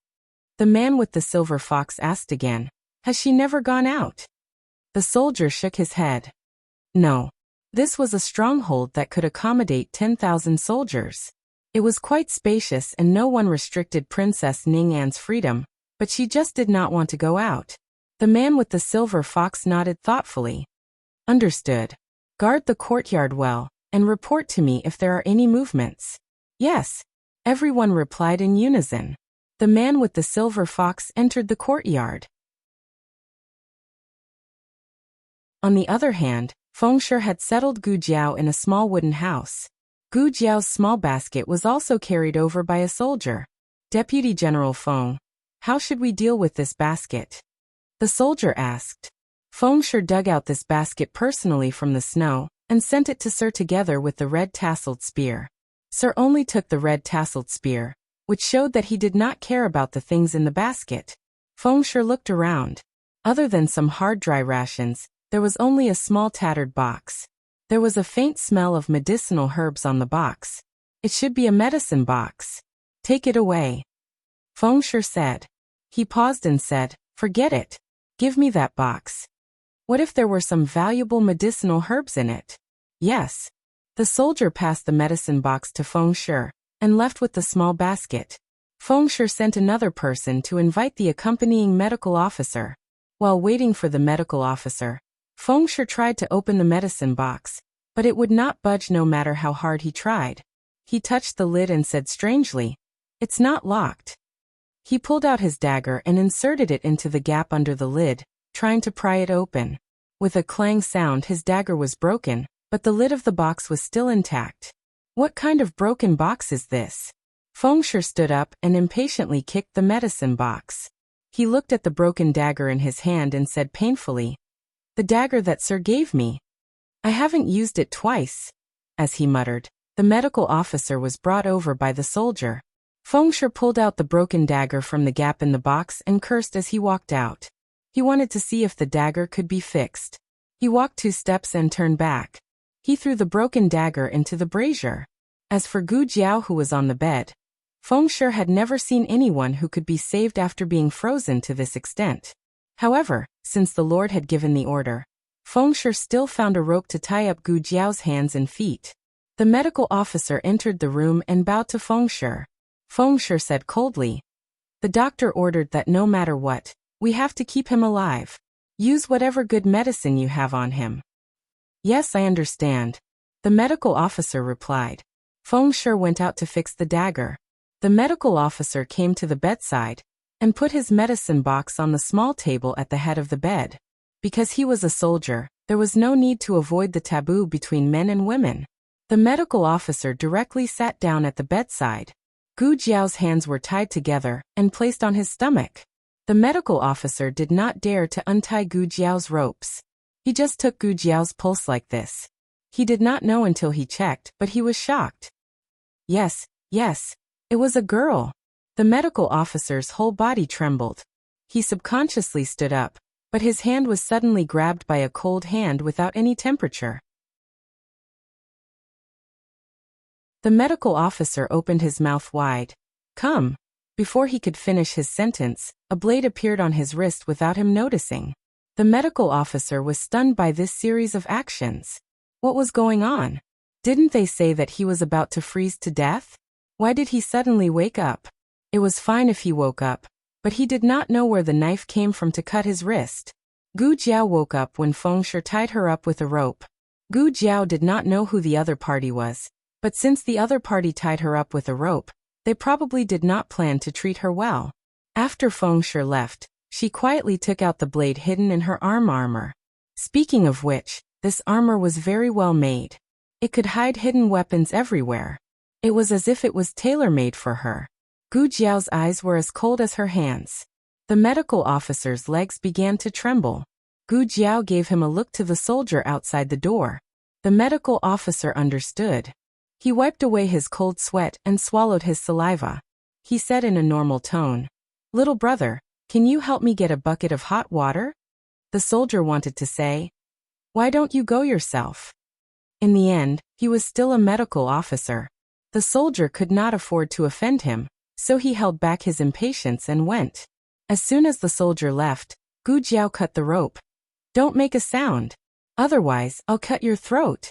The man with the silver fox asked again, has she never gone out? The soldier shook his head. No. This was a stronghold that could accommodate 10,000 soldiers. It was quite spacious and no one restricted Princess Ning'an's freedom, but she just did not want to go out. The man with the silver fox nodded thoughtfully. Understood. Guard the courtyard well, and report to me if there are any movements. Yes. Everyone replied in unison. The man with the silver fox entered the courtyard. On the other hand, Feng Shi had settled Gu Jiao in a small wooden house. Gu Jiao's small basket was also carried over by a soldier. Deputy General Feng, how should we deal with this basket? The soldier asked. Feng Shi dug out this basket personally from the snow and sent it to Sir together with the red tasseled spear. Sir only took the red tasseled spear, which showed that he did not care about the things in the basket. Feng Shi looked around. Other than some hard dry rations, there was only a small tattered box. There was a faint smell of medicinal herbs on the box. It should be a medicine box. Take it away. Feng Shi said. He paused and said, forget it. Give me that box. What if there were some valuable medicinal herbs in it? Yes. The soldier passed the medicine box to Feng Shi and left with the small basket. Feng Shi sent another person to invite the accompanying medical officer. While waiting for the medical officer, Feng Shi tried to open the medicine box, but it would not budge no matter how hard he tried. He touched the lid and said strangely, it's not locked. He pulled out his dagger and inserted it into the gap under the lid, trying to pry it open. With a clang sound, his dagger was broken, but the lid of the box was still intact. What kind of broken box is this? Feng Shi stood up and impatiently kicked the medicine box. He looked at the broken dagger in his hand and said painfully, the dagger that Sir gave me. I haven't used it twice. As he muttered, the medical officer was brought over by the soldier. Feng Shi pulled out the broken dagger from the gap in the box and cursed as he walked out. He wanted to see if the dagger could be fixed. He walked 2 steps and turned back. He threw the broken dagger into the brazier. As for Gu Jiao, who was on the bed, Feng Shi had never seen anyone who could be saved after being frozen to this extent. However, since the Lord had given the order, Feng Shi still found a rope to tie up Gu Jiao's hands and feet. The medical officer entered the room and bowed to Feng Shi. Feng Shi said coldly, the doctor ordered that no matter what, we have to keep him alive. Use whatever good medicine you have on him. Yes, I understand. The medical officer replied. Feng Shi went out to fix the dagger. The medical officer came to the bedside and put his medicine box on the small table at the head of the bed. Because he was a soldier, there was no need to avoid the taboo between men and women. The medical officer directly sat down at the bedside. Gu Jiao's hands were tied together and placed on his stomach. The medical officer did not dare to untie Gu Jiao's ropes. He just took Gu Jiao's pulse like this. He did not know until he checked, but he was shocked. Yes, it was a girl. The medical officer's whole body trembled. He subconsciously stood up, but his hand was suddenly grabbed by a cold hand without any temperature. The medical officer opened his mouth wide. Come. Before he could finish his sentence, a blade appeared on his wrist without him noticing. The medical officer was stunned by this series of actions. What was going on? Didn't they say that he was about to freeze to death? Why did he suddenly wake up? It was fine if he woke up, but he did not know where the knife came from to cut his wrist. Gu Jiao woke up when Feng Shi tied her up with a rope. Gu Jiao did not know who the other party was, but since the other party tied her up with a rope, they probably did not plan to treat her well. After Feng Shi left, she quietly took out the blade hidden in her armor. Speaking of which, this armor was very well made. It could hide hidden weapons everywhere. It was as if it was tailor-made for her. Gu Jiao's eyes were as cold as her hands. The medical officer's legs began to tremble. Gu Jiao gave him a look to the soldier outside the door. The medical officer understood. He wiped away his cold sweat and swallowed his saliva. He said in a normal tone, "Little brother, can you help me get a bucket of hot water?" The soldier wanted to say, "Why don't you go yourself?" In the end, he was still a medical officer. The soldier could not afford to offend him, so he held back his impatience and went. As soon as the soldier left, Gu Jiao cut the rope. "Don't make a sound. Otherwise, I'll cut your throat."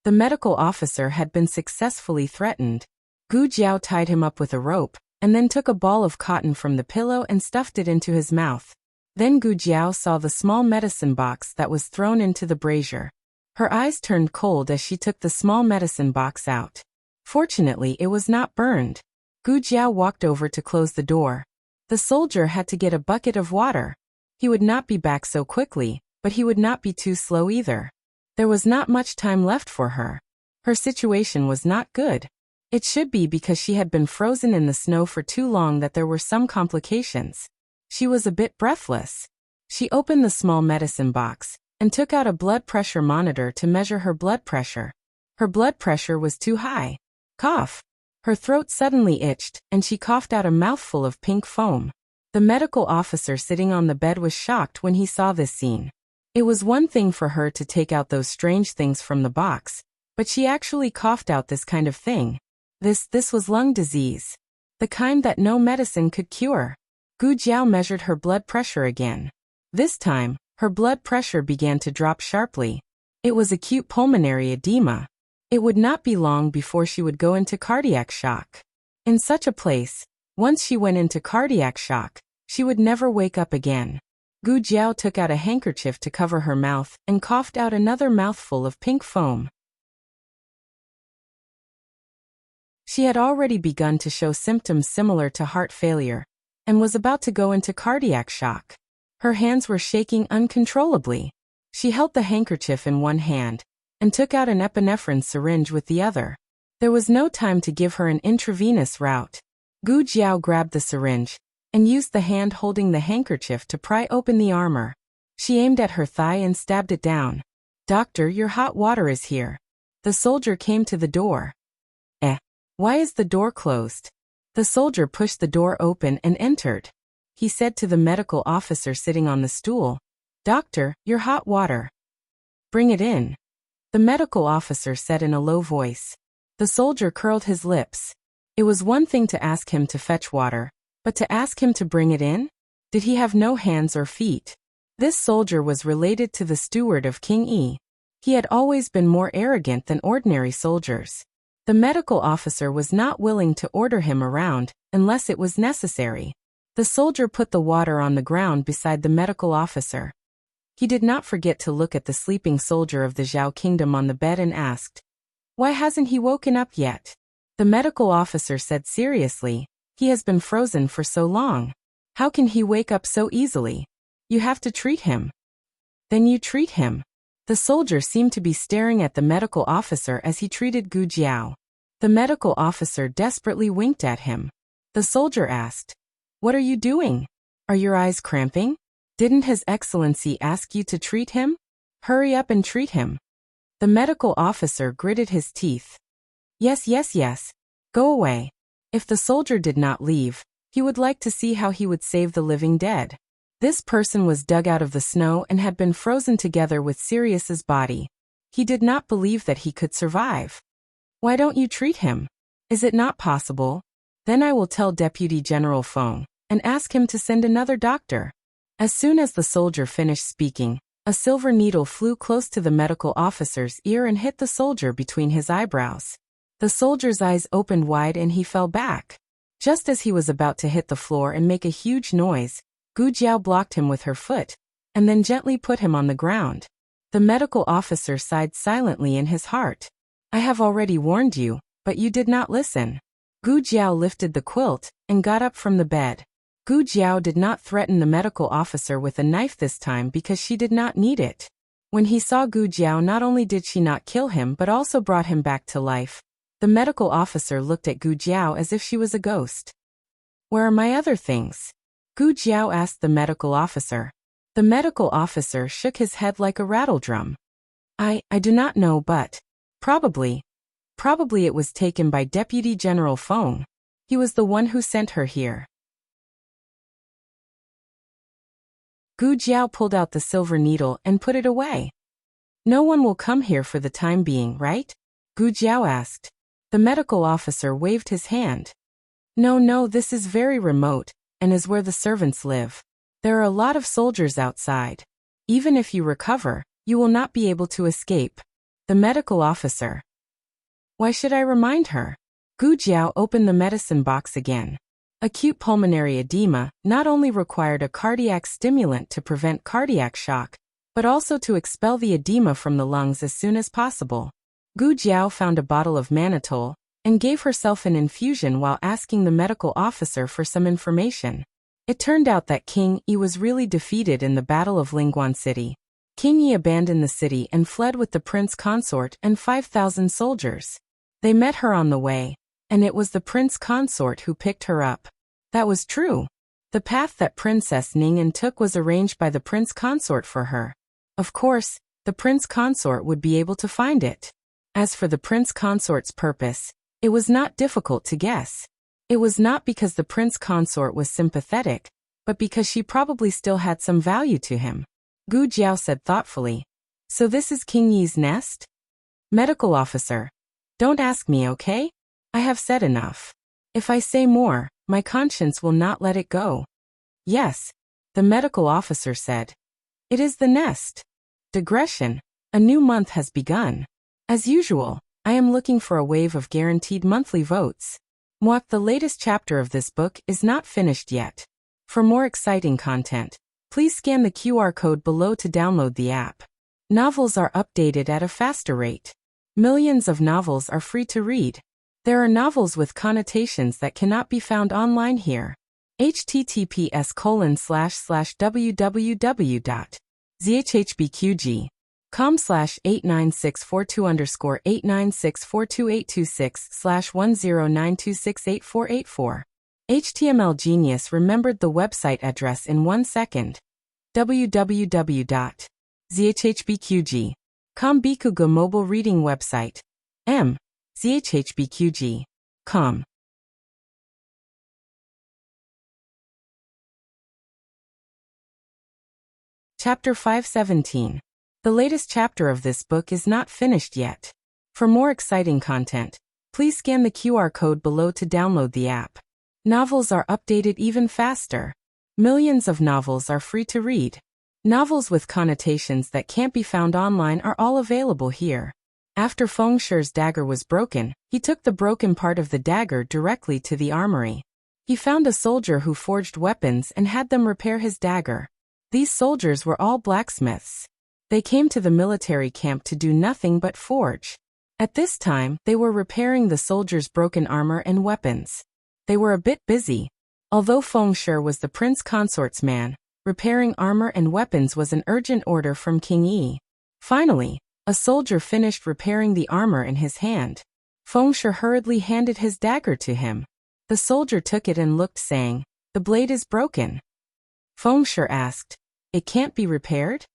The medical officer had been successfully threatened. Gu Jiao tied him up with a rope, and then took a ball of cotton from the pillow and stuffed it into his mouth. Then Gu Jiao saw the small medicine box that was thrown into the brazier. Her eyes turned cold as she took the small medicine box out. Fortunately, it was not burned. Gu Jiao walked over to close the door. The soldier had to get a bucket of water. He would not be back so quickly, but he would not be too slow either. There was not much time left for her. Her situation was not good. It should be because she had been frozen in the snow for too long that there were some complications. She was a bit breathless. She opened the small medicine box and took out a blood pressure monitor to measure her blood pressure. Her blood pressure was too high. Cough. Her throat suddenly itched, and she coughed out a mouthful of pink foam. The medical officer sitting on the bed was shocked when he saw this scene. It was one thing for her to take out those strange things from the box, but she actually coughed out this kind of thing. This was lung disease. The kind that no medicine could cure. Gu Jiao measured her blood pressure again. This time, her blood pressure began to drop sharply. It was acute pulmonary edema. It would not be long before she would go into cardiac shock. In such a place, once she went into cardiac shock, she would never wake up again. Gu Jiao took out a handkerchief to cover her mouth and coughed out another mouthful of pink foam. She had already begun to show symptoms similar to heart failure, and was about to go into cardiac shock. Her hands were shaking uncontrollably. She held the handkerchief in one hand, and took out an epinephrine syringe with the other. There was no time to give her an intravenous route. Gu Jiao grabbed the syringe, and used the hand holding the handkerchief to pry open the armor. She aimed at her thigh and stabbed it down. "Doctor, your hot water is here." The soldier came to the door. Why is the door closed?" The soldier pushed the door open and entered. He said to the medical officer sitting on the stool, "Doctor, your hot water." "Bring it in," the medical officer said in a low voice. The soldier curled his lips. It was one thing to ask him to fetch water, but to ask him to bring it in? Did he have no hands or feet? This soldier was related to the steward of King Yi. He had always been more arrogant than ordinary soldiers. The medical officer was not willing to order him around, unless it was necessary. The soldier put the water on the ground beside the medical officer. He did not forget to look at the sleeping soldier of the Zhao kingdom on the bed and asked, "Why hasn't he woken up yet?" The medical officer said seriously, "He has been frozen for so long. How can he wake up so easily? You have to treat him." "Then you treat him." The soldier seemed to be staring at the medical officer as he treated Gu Jiao. The medical officer desperately winked at him. The soldier asked, "What are you doing? Are your eyes cramping? Didn't His Excellency ask you to treat him? Hurry up and treat him." The medical officer gritted his teeth. Yes. Go away." If the soldier did not leave, he would like to see how he would save the living dead. This person was dug out of the snow and had been frozen together with Sirius's body. He did not believe that he could survive. Why don't you treat him? Is it not possible? Then I will tell Deputy General Feng and ask him to send another doctor. As soon as the soldier finished speaking, a silver needle flew close to the medical officer's ear and hit the soldier between his eyebrows. The soldier's eyes opened wide and he fell back. Just as he was about to hit the floor and make a huge noise, Gu Jiao blocked him with her foot, and then gently put him on the ground. The medical officer sighed silently in his heart. I have already warned you, but you did not listen. Gu Jiao lifted the quilt and got up from the bed. Gu Jiao did not threaten the medical officer with a knife this time because she did not need it. When he saw Gu Jiao, not only did she not kill him but also brought him back to life. The medical officer looked at Gu Jiao as if she was a ghost. Where are my other things? Gu Jiao asked the medical officer. The medical officer shook his head like a rattledrum. I do not know, but probably it was taken by Deputy General Feng. He was the one who sent her here. Gu Jiao pulled out the silver needle and put it away. No one will come here for the time being, right? Gu Jiao asked. The medical officer waved his hand. No, this is very remote, and is where the servants live. There are a lot of soldiers outside. Even if you recover, you will not be able to escape. The medical officer. Why should I remind her? Gu Jiao opened the medicine box again. Acute pulmonary edema not only required a cardiac stimulant to prevent cardiac shock, but also to expel the edema from the lungs as soon as possible. Gu Jiao found a bottle of mannitol and gave herself an infusion while asking the medical officer for some information. It turned out that King Yi was really defeated in the Battle of Lingguan City. King Yi abandoned the city and fled with the prince consort and 5,000 soldiers. They met her on the way, and it was the prince consort who picked her up. That was true. The path that Princess Ning'an took was arranged by the prince consort for her. Of course, the prince consort would be able to find it. As for the prince consort's purpose, it was not difficult to guess. It was not because the prince consort was sympathetic, but because she probably still had some value to him. Gu Jiao said thoughtfully. So this is King Yi's nest? Medical officer. Don't ask me, okay? I have said enough. If I say more, my conscience will not let it go. Yes, the medical officer said. It is the nest. Digression. A new month has begun. As usual, I am looking for a wave of guaranteed monthly votes. The latest chapter of this book is not finished yet. For more exciting content, please scan the QR code below to download the app. Novels are updated at a faster rate. Millions of novels are free to read. There are novels with connotations that cannot be found online here. https://www.zhhbqg.com/89642_896428266/1092684484. HTML Genius remembered the website address in 1 second. www.zhhbqg.com Bikuga mobile reading website. zhhbqg.com. Chapter 517. The latest chapter of this book is not finished yet. For more exciting content, please scan the QR code below to download the app. Novels are updated even faster. Millions of novels are free to read. Novels with connotations that can't be found online are all available here. After Feng Shi's dagger was broken, he took the broken part of the dagger directly to the armory. He found a soldier who forged weapons and had them repair his dagger. These soldiers were all blacksmiths. They came to the military camp to do nothing but forge. At this time, they were repairing the soldiers' broken armor and weapons. They were a bit busy. Although Feng Shi was the prince consort's man, repairing armor and weapons was an urgent order from King Yi. Finally, a soldier finished repairing the armor in his hand. Feng Shi hurriedly handed his dagger to him. The soldier took it and looked, saying, "The blade is broken." Feng Shi asked, "It can't be repaired?"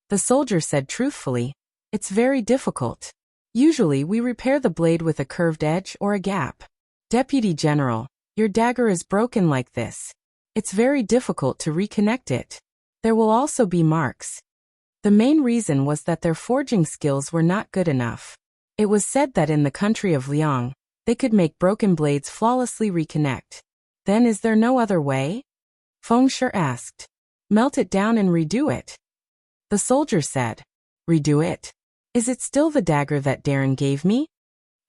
The soldier said truthfully, "It's very difficult. Usually we repair the blade with a curved edge or a gap. Deputy General, your dagger is broken like this. It's very difficult to reconnect it." There will also be marks. The main reason was that their forging skills were not good enough. It was said that in the country of Liang, they could make broken blades flawlessly reconnect. Then is there no other way? Feng Shi asked. Melt it down and redo it. The soldier said. Redo it? Is it still the dagger that Darren gave me?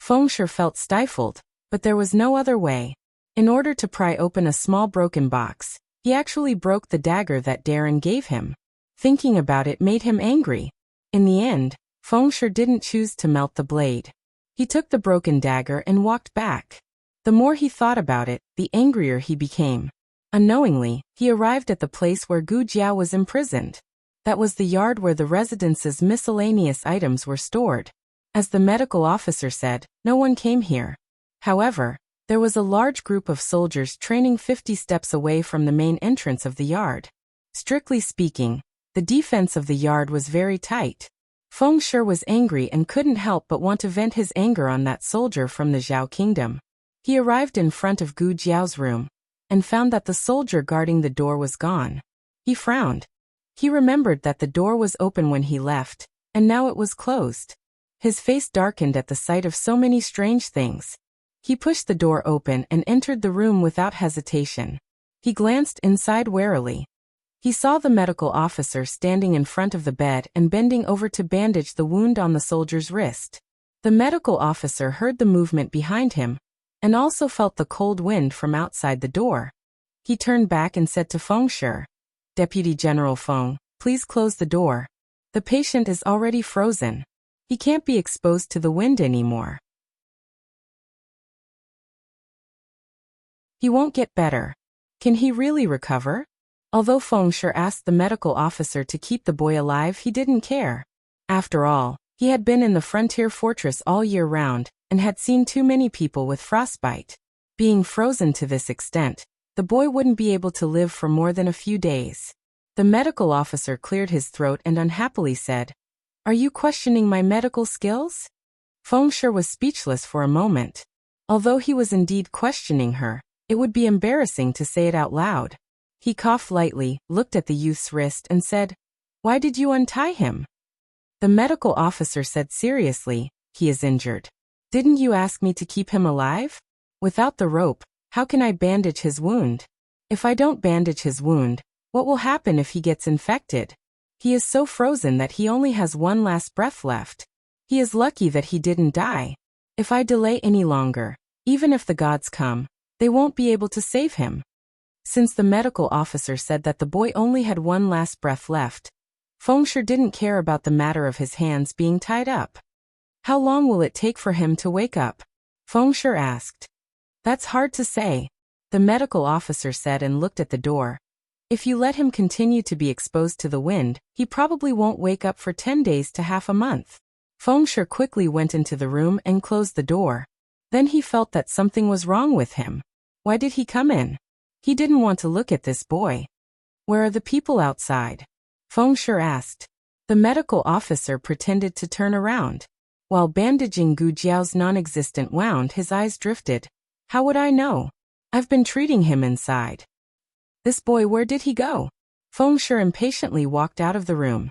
Feng Shi felt stifled, but there was no other way. In order to pry open a small broken box, he actually broke the dagger that Darren gave him. Thinking about it made him angry. In the end, Feng Shi didn't choose to melt the blade. He took the broken dagger and walked back. The more he thought about it, the angrier he became. Unknowingly, he arrived at the place where Gu Jiao was imprisoned. That was the yard where the residence's miscellaneous items were stored. As the medical officer said, no one came here. However, there was a large group of soldiers training 50 steps away from the main entrance of the yard. Strictly speaking, the defense of the yard was very tight. Feng Shi was angry and couldn't help but want to vent his anger on that soldier from the Zhao kingdom. He arrived in front of Gu Jiao's room and found that the soldier guarding the door was gone. He frowned. He remembered that the door was open when he left, and now it was closed. His face darkened at the sight of so many strange things. He pushed the door open and entered the room without hesitation. He glanced inside warily. He saw the medical officer standing in front of the bed and bending over to bandage the wound on the soldier's wrist. The medical officer heard the movement behind him and also felt the cold wind from outside the door. He turned back and said to Feng Shi, Deputy General Feng, please close the door. The patient is already frozen. He can't be exposed to the wind anymore. He won't get better. Can he really recover? Although Feng Shi asked the medical officer to keep the boy alive, he didn't care. After all, he had been in the frontier fortress all year round and had seen too many people with frostbite. Being frozen to this extent, the boy wouldn't be able to live for more than a few days. The medical officer cleared his throat and unhappily said, Are you questioning my medical skills? Feng Shi was speechless for a moment. Although he was indeed questioning her, it would be embarrassing to say it out loud. He coughed lightly, looked at the youth's wrist and said, Why did you untie him? The medical officer said seriously, He is injured. Didn't you ask me to keep him alive? Without the rope, how can I bandage his wound? If I don't bandage his wound, what will happen if he gets infected? He is so frozen that he only has one last breath left. He is lucky that he didn't die. If I delay any longer, even if the gods come, they won't be able to save him. Since the medical officer said that the boy only had one last breath left, Feng Shi didn't care about the matter of his hands being tied up. How long will it take for him to wake up? Feng Shi asked. That's hard to say, the medical officer said and looked at the door. If you let him continue to be exposed to the wind, he probably won't wake up for 10 days to half a month. Feng Shi quickly went into the room and closed the door. Then he felt that something was wrong with him. Why did he come in? He didn't want to look at this boy. Where are the people outside? Feng Shi asked. The medical officer pretended to turn around. While bandaging Gu Jiao's non-existent wound, his eyes drifted. How would I know? I've been treating him inside. This boy, where did he go? Feng Shi impatiently walked out of the room.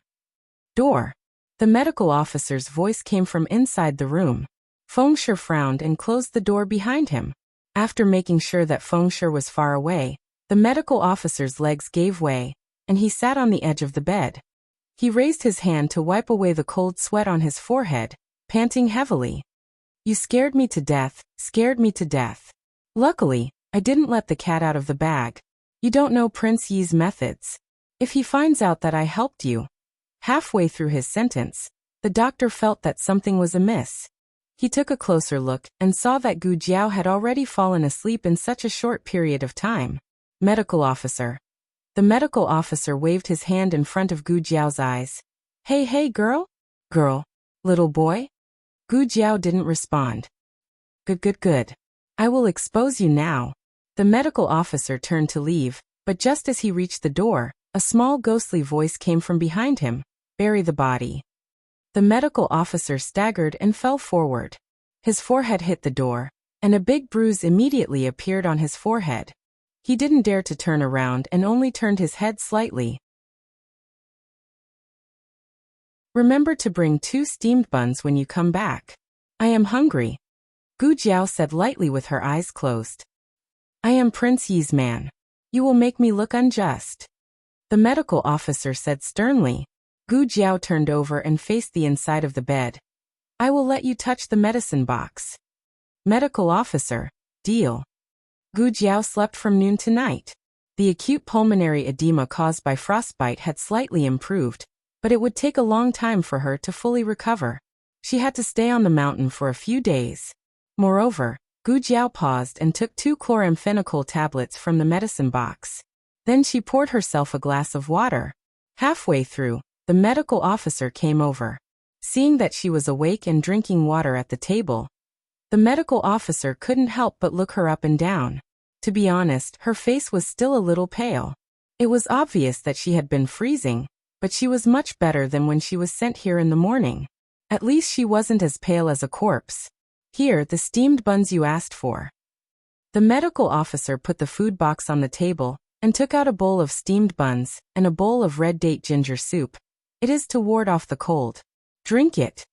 Door. The medical officer's voice came from inside the room. Feng Shi frowned and closed the door behind him. After making sure that Feng Shi was far away, the medical officer's legs gave way, and he sat on the edge of the bed. He raised his hand to wipe away the cold sweat on his forehead, panting heavily. You scared me to death, scared me to death. Luckily, I didn't let the cat out of the bag. You don't know Prince Yi's methods. If he finds out that I helped you. Halfway through his sentence, the doctor felt that something was amiss. He took a closer look and saw that Gu Jiao had already fallen asleep in such a short period of time. Medical officer. The medical officer waved his hand in front of Gu Jiao's eyes. Hey girl? Girl. Little boy? Gu Jiao didn't respond. Good. I will expose you now. The medical officer turned to leave, but just as he reached the door, a small ghostly voice came from behind him. Bury the body. The medical officer staggered and fell forward. His forehead hit the door, and a big bruise immediately appeared on his forehead. He didn't dare to turn around and only turned his head slightly. Remember to bring 2 steamed buns when you come back. I am hungry, Gu Jiao said lightly with her eyes closed. I am Prince Yi's man. You will make me look unjust, the medical officer said sternly. Gu Jiao turned over and faced the inside of the bed. I will let you touch the medicine box. Medical officer, deal. Gu Jiao slept from noon to night. The acute pulmonary edema caused by frostbite had slightly improved, but it would take a long time for her to fully recover. She had to stay on the mountain for a few days. Moreover, Gu Jiao paused and took 2 chloramphenicol tablets from the medicine box. Then she poured herself a glass of water. Halfway through, the medical officer came over. Seeing that she was awake and drinking water at the table, the medical officer couldn't help but look her up and down. To be honest, her face was still a little pale. It was obvious that she had been freezing, but she was much better than when she was sent here in the morning. At least she wasn't as pale as a corpse. Here, the steamed buns you asked for. The medical officer put the food box on the table and took out a bowl of steamed buns and a bowl of red date ginger soup. It is to ward off the cold. Drink it.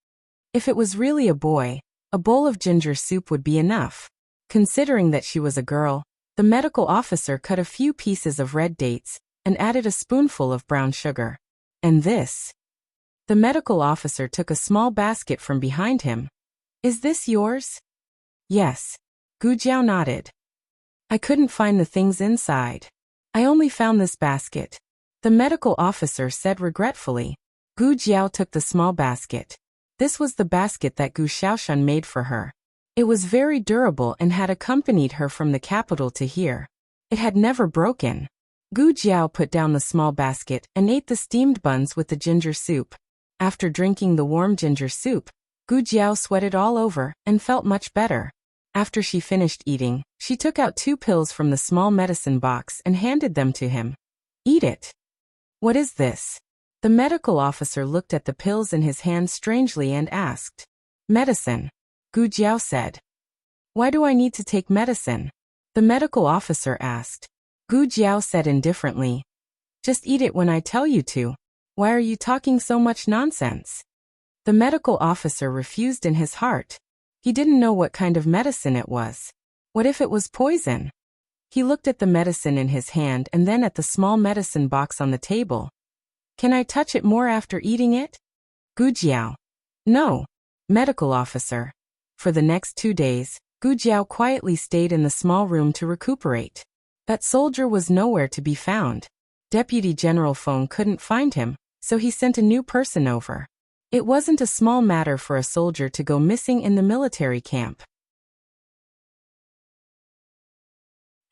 If it was really a boy, a bowl of ginger soup would be enough. Considering that she was a girl, the medical officer cut a few pieces of red dates and added a spoonful of brown sugar. And this? The medical officer took a small basket from behind him. Is this yours? Yes. Gu Jiao nodded. I couldn't find the things inside. I only found this basket, the medical officer said regretfully. Gu Jiao took the small basket. This was the basket that Gu Xiaoshan made for her. It was very durable and had accompanied her from the capital to here. It had never broken. Gu Jiao put down the small basket and ate the steamed buns with the ginger soup. After drinking the warm ginger soup, Gu Jiao sweated all over and felt much better. After she finished eating, she took out 2 pills from the small medicine box and handed them to him. Eat it. What is this? The medical officer looked at the pills in his hand strangely and asked. Medicine, Gu Jiao said. Why do I need to take medicine? The medical officer asked. Gu Jiao said indifferently. Just eat it when I tell you to. Why are you talking so much nonsense? The medical officer refused in his heart. He didn't know what kind of medicine it was. What if it was poison? He looked at the medicine in his hand and then at the small medicine box on the table. Can I touch it more after eating it? Gu Jiao. No. Medical officer. For the next 2 days, Gu Jiao quietly stayed in the small room to recuperate. That soldier was nowhere to be found. Deputy General Feng couldn't find him, so he sent a new person over. It wasn't a small matter for a soldier to go missing in the military camp.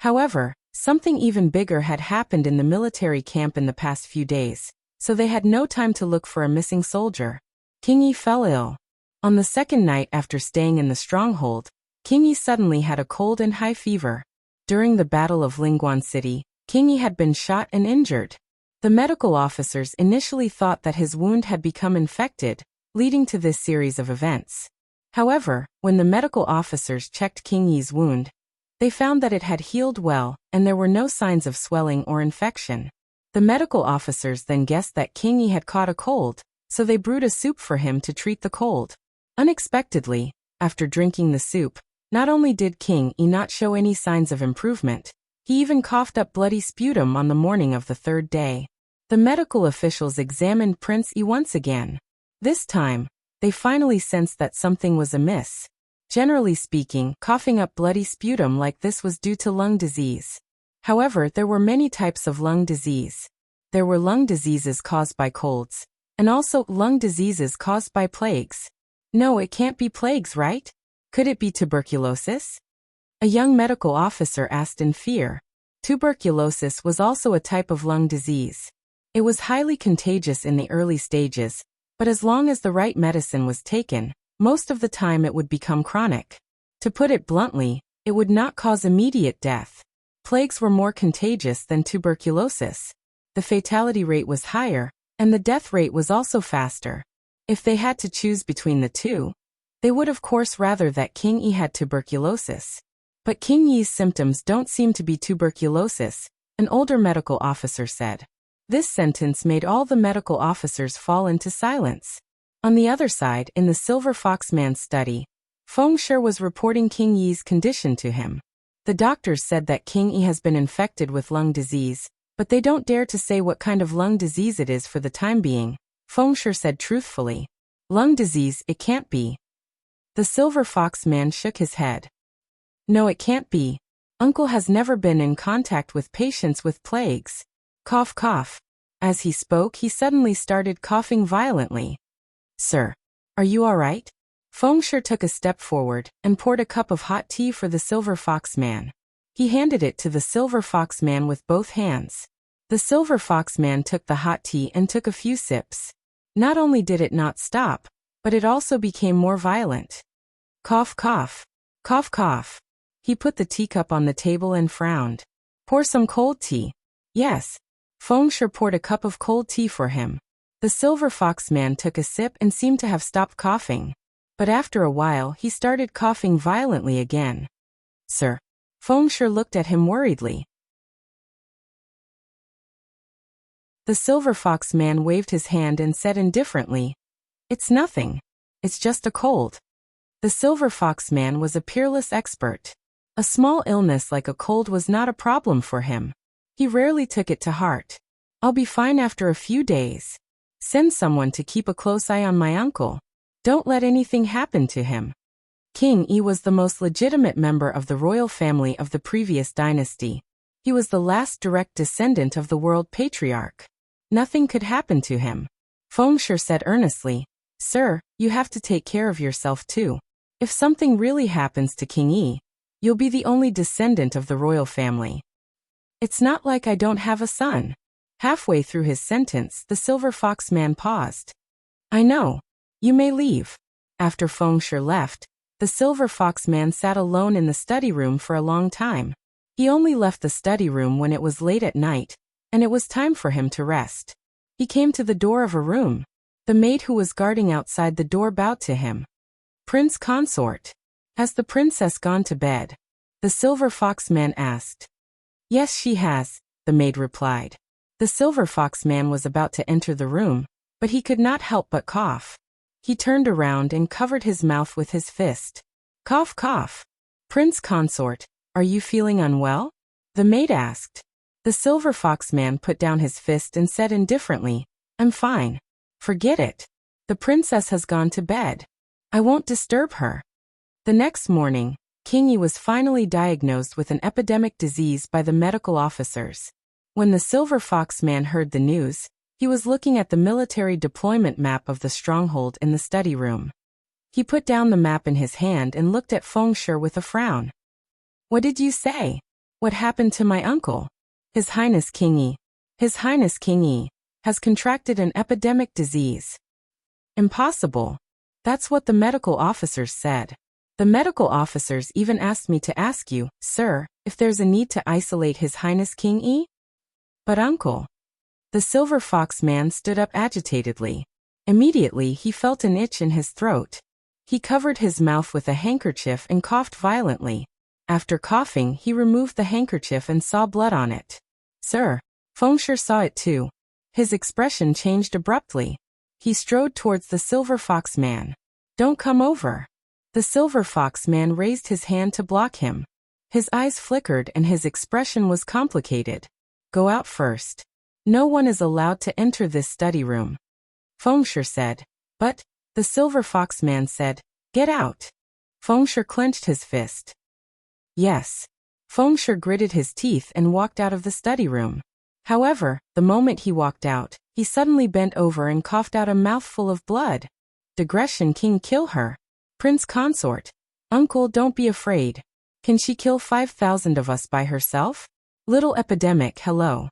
However, something even bigger had happened in the military camp in the past few days, so they had no time to look for a missing soldier. King Yi fell ill. On the second night after staying in the stronghold, King Yi suddenly had a cold and high fever. During the Battle of Lingguan City, King Yi had been shot and injured. The medical officers initially thought that his wound had become infected, leading to this series of events. However, when the medical officers checked King Yi's wound, they found that it had healed well and there were no signs of swelling or infection. The medical officers then guessed that King Yi had caught a cold, so they brewed a soup for him to treat the cold. Unexpectedly, after drinking the soup, not only did King Yi not show any signs of improvement, he even coughed up bloody sputum on the morning of the 3rd day. The medical officials examined Prince Yi once again. This time, they finally sensed that something was amiss. Generally speaking, coughing up bloody sputum like this was due to lung disease. However, there were many types of lung disease. There were lung diseases caused by colds, and also lung diseases caused by plagues. No, it can't be plagues, right? Could it be tuberculosis? A young medical officer asked in fear. Tuberculosis was also a type of lung disease. It was highly contagious in the early stages, but as long as the right medicine was taken, most of the time it would become chronic. To put it bluntly, it would not cause immediate death. Plagues were more contagious than tuberculosis. The fatality rate was higher, and the death rate was also faster. If they had to choose between the two, they would of course rather that King Yi had tuberculosis. But King Yi's symptoms don't seem to be tuberculosis, an older medical officer said. This sentence made all the medical officers fall into silence. On the other side, in the Silver Fox Man's study, Feng Shui was reporting King Yi's condition to him. The doctors said that King Yi has been infected with lung disease, but they don't dare to say what kind of lung disease it is for the time being. Feng Shui said truthfully. Lung disease, it can't be. The Silver Fox Man shook his head. No, it can't be. Uncle has never been in contact with patients with plagues. Cough, cough. As he spoke, he suddenly started coughing violently. Sir, are you all right? Feng Shui took a step forward and poured a cup of hot tea for the Silver Fox Man. He handed it to the Silver Fox Man with both hands. The Silver Fox Man took the hot tea and took a few sips. Not only did it not stop, but it also became more violent. Cough, cough. Cough, cough. He put the teacup on the table and frowned. Pour some cold tea. Yes. Feng Shui poured a cup of cold tea for him. The Silver Fox Man took a sip and seemed to have stopped coughing. But after a while he started coughing violently again. Sir. Feng Shui looked at him worriedly. The Silver Fox Man waved his hand and said indifferently, It's nothing. It's just a cold. The Silver Fox Man was a peerless expert. A small illness like a cold was not a problem for him. He rarely took it to heart. I'll be fine after a few days. Send someone to keep a close eye on my uncle. Don't let anything happen to him. King Yi was the most legitimate member of the royal family of the previous dynasty. He was the last direct descendant of the world patriarch. Nothing could happen to him. Feng Shui said earnestly, Sir, you have to take care of yourself too. If something really happens to King Yi, you'll be the only descendant of the royal family. It's not like I don't have a son. Halfway through his sentence, the Silver Fox Man paused. I know. You may leave. After Feng Shui left, the Silver Fox Man sat alone in the study room for a long time. He only left the study room when it was late at night, and it was time for him to rest. He came to the door of a room. The maid who was guarding outside the door bowed to him. Prince Consort. Has the princess gone to bed? The Silver Fox Man asked. Yes, she has, the maid replied. The Silver Fox Man was about to enter the room, but he could not help but cough. He turned around and covered his mouth with his fist. Cough, cough. Prince Consort, are you feeling unwell? The maid asked. The Silver Fox Man put down his fist and said indifferently, I'm fine. Forget it. The princess has gone to bed. I won't disturb her. The next morning, King Yi was finally diagnosed with an epidemic disease by the medical officers. When the Silver Fox Man heard the news, he was looking at the military deployment map of the stronghold in the study room. He put down the map in his hand and looked at Feng Shui with a frown. What did you say? What happened to my uncle? His Highness King Yi. His Highness King Yi has contracted an epidemic disease. Impossible. That's what the medical officers said. The medical officers even asked me to ask you, sir, if there's a need to isolate His Highness King Yi? But uncle. The Silver Fox Man stood up agitatedly. Immediately he felt an itch in his throat. He covered his mouth with a handkerchief and coughed violently. After coughing, he removed the handkerchief and saw blood on it. Sir. Feng Shui saw it too. His expression changed abruptly. He strode towards the Silver Fox Man. Don't come over. The Silver Fox Man raised his hand to block him. His eyes flickered and his expression was complicated. Go out first. No one is allowed to enter this study room. Feng Shui said. But, the Silver Fox Man said, get out. Feng Shui clenched his fist. Yes. Feng Shui gritted his teeth and walked out of the study room. However, the moment he walked out, he suddenly bent over and coughed out a mouthful of blood. Digression King kill her. Prince Consort. Uncle, don't be afraid. Can she kill 5,000 of us by herself? Little epidemic, hello.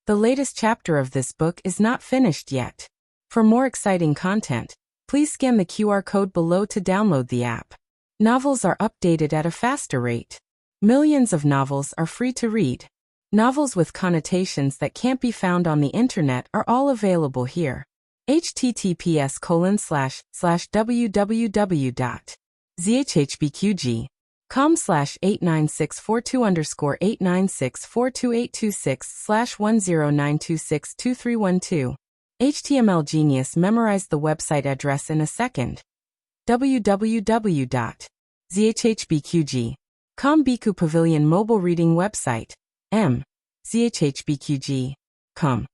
The latest chapter of this book is not finished yet. For more exciting content, please scan the QR code below to download the app. Novels are updated at a faster rate. Millions of novels are free to read. Novels with connotations that can't be found on the internet are all available here. https://www.zhhbqg com/89642_896422826/109262312. HTML Genius memorized the website address in a second. www.zhhbqg.com Biku Pavilion Mobile Reading Website. zhhbqg.com.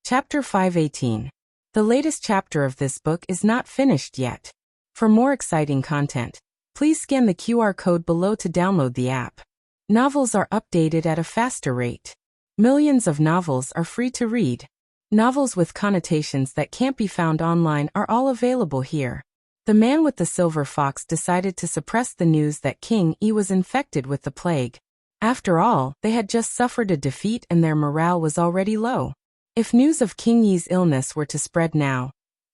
Chapter 518. The latest chapter of this book is not finished yet. For more exciting content, please scan the QR code below to download the app. Novels are updated at a faster rate. Millions of novels are free to read. Novels with connotations that can't be found online are all available here. The man with the silver fox decided to suppress the news that King E was infected with the plague. After all, they had just suffered a defeat and their morale was already low. If news of King Yi's illness were to spread now,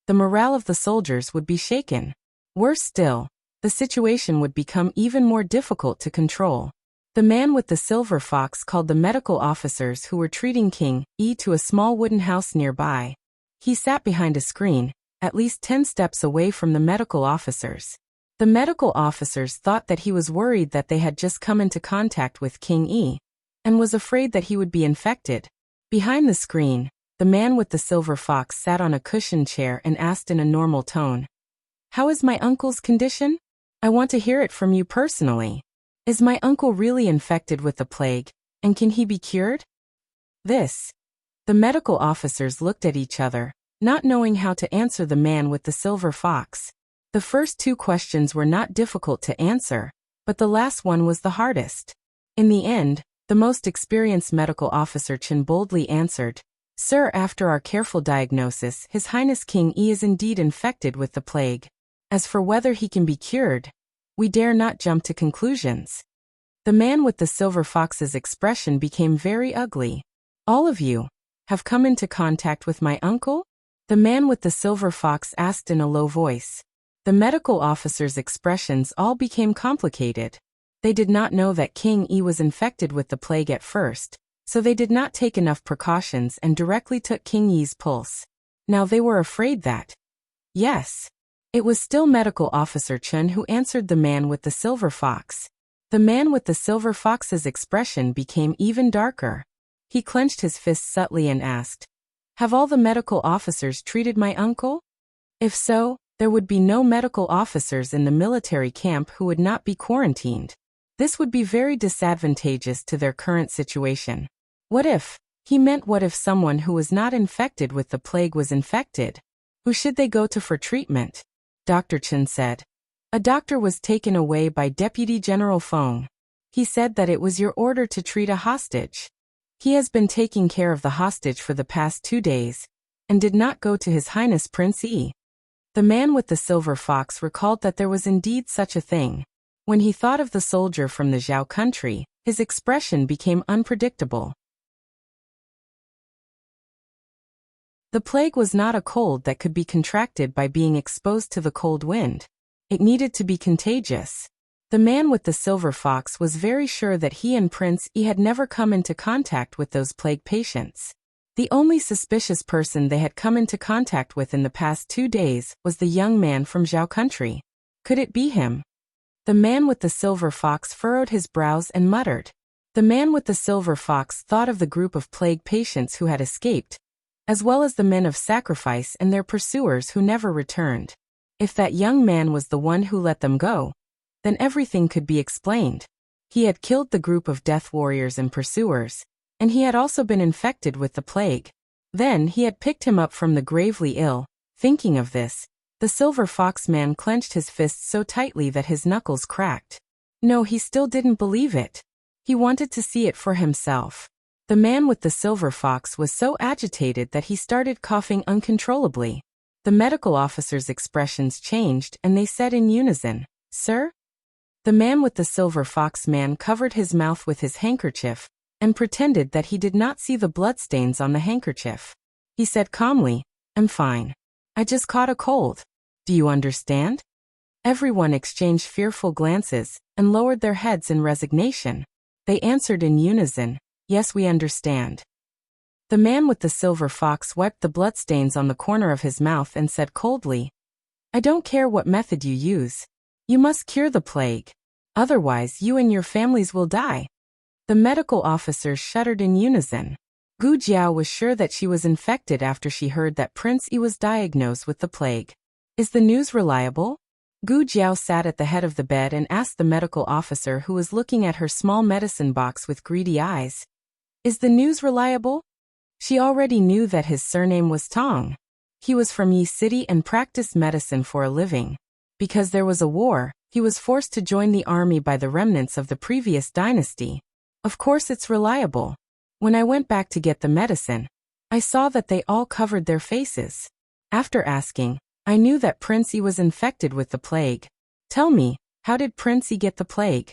the morale of the soldiers would be shaken. Worse still, the situation would become even more difficult to control. The man with the silver fox called the medical officers who were treating King E to a small wooden house nearby. He sat behind a screen, at least 10 steps away from the medical officers. The medical officers thought that he was worried that they had just come into contact with King E, and was afraid that he would be infected. Behind the screen, the man with the silver fox sat on a cushioned chair and asked in a normal tone, "How is my uncle's condition? I want to hear it from you personally. Is my uncle really infected with the plague, and can he be cured?" The medical officers looked at each other, not knowing how to answer the man with the silver fox. The first two questions were not difficult to answer, but the last one was the hardest. In the end, the most experienced medical officer Chen boldly answered, "Sir, after our careful diagnosis, His Highness King E is indeed infected with the plague. As for whether he can be cured, we dare not jump to conclusions." The man with the silver fox's expression became very ugly. "All of you have come into contact with my uncle?" The man with the silver fox asked in a low voice. The medical officer's expressions all became complicated. They did not know that King E was infected with the plague at first, so they did not take enough precautions and directly took King Yi's pulse. Now they were afraid that, yes, it was still Medical Officer Chen who answered the man with the silver fox. The man with the silver fox's expression became even darker. He clenched his fists subtly and asked, "Have all the medical officers treated my uncle? If so, there would be no medical officers in the military camp who would not be quarantined. This would be very disadvantageous to their current situation. What if, he meant what if someone who was not infected with the plague was infected? Who should they go to for treatment?" Dr. Chen said. "A doctor was taken away by Deputy General Feng. He said that it was your order to treat a hostage. He has been taking care of the hostage for the past 2 days, and did not go to His Highness Prince E." The man with the silver fox recalled that there was indeed such a thing. When he thought of the soldier from the Zhao country, his expression became unpredictable. The plague was not a cold that could be contracted by being exposed to the cold wind. It needed to be contagious. The man with the silver fox was very sure that he and Prince E had never come into contact with those plague patients. The only suspicious person they had come into contact with in the past 2 days was the young man from Zhao country. Could it be him? The man with the silver fox furrowed his brows and muttered. The man with the silver fox thought of the group of plague patients who had escaped, as well as the men of sacrifice and their pursuers who never returned. If that young man was the one who let them go, then everything could be explained. He had killed the group of death warriors and pursuers, and he had also been infected with the plague. Then he had picked him up from the gravely ill. Thinking of this, the silver fox man clenched his fists so tightly that his knuckles cracked. No, he still didn't believe it. He wanted to see it for himself. The man with the silver fox was so agitated that he started coughing uncontrollably. The medical officer's expressions changed and they said in unison, "Sir?" The man with the silver fox man covered his mouth with his handkerchief and pretended that he did not see the bloodstains on the handkerchief. He said calmly, "I'm fine. I just caught a cold. Do you understand?" Everyone exchanged fearful glances and lowered their heads in resignation. They answered in unison, "Yes, we understand." The man with the silver fox wiped the bloodstains on the corner of his mouth and said coldly, "I don't care what method you use. You must cure the plague. Otherwise you and your families will die." The medical officers shuddered in unison. Gu Jiao was sure that she was infected after she heard that Prince Yi was diagnosed with the plague. Is the news reliable? Gu Jiao sat at the head of the bed and asked the medical officer who was looking at her small medicine box with greedy eyes. Is the news reliable? She already knew that his surname was Tong. He was from Yi City and practiced medicine for a living. Because there was a war, he was forced to join the army by the remnants of the previous dynasty. Of course it's reliable. When I went back to get the medicine, I saw that they all covered their faces. After asking, I knew that Prince Yi was infected with the plague. Tell me, how did Prince Yi get the plague?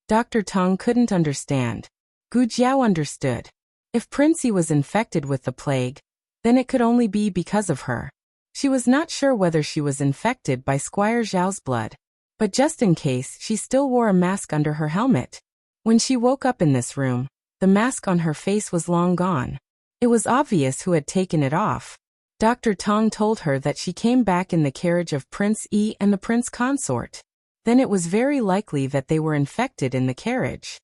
Dr. Tong couldn't understand. Gu Jiao understood. If Prince Yi was infected with the plague, then it could only be because of her. She was not sure whether she was infected by Squire Zhao's blood, but just in case, she still wore a mask under her helmet. When she woke up in this room, the mask on her face was long gone. It was obvious who had taken it off. Dr. Tong told her that she came back in the carriage of Prince Yi and the prince consort. Then it was very likely that they were infected in the carriage.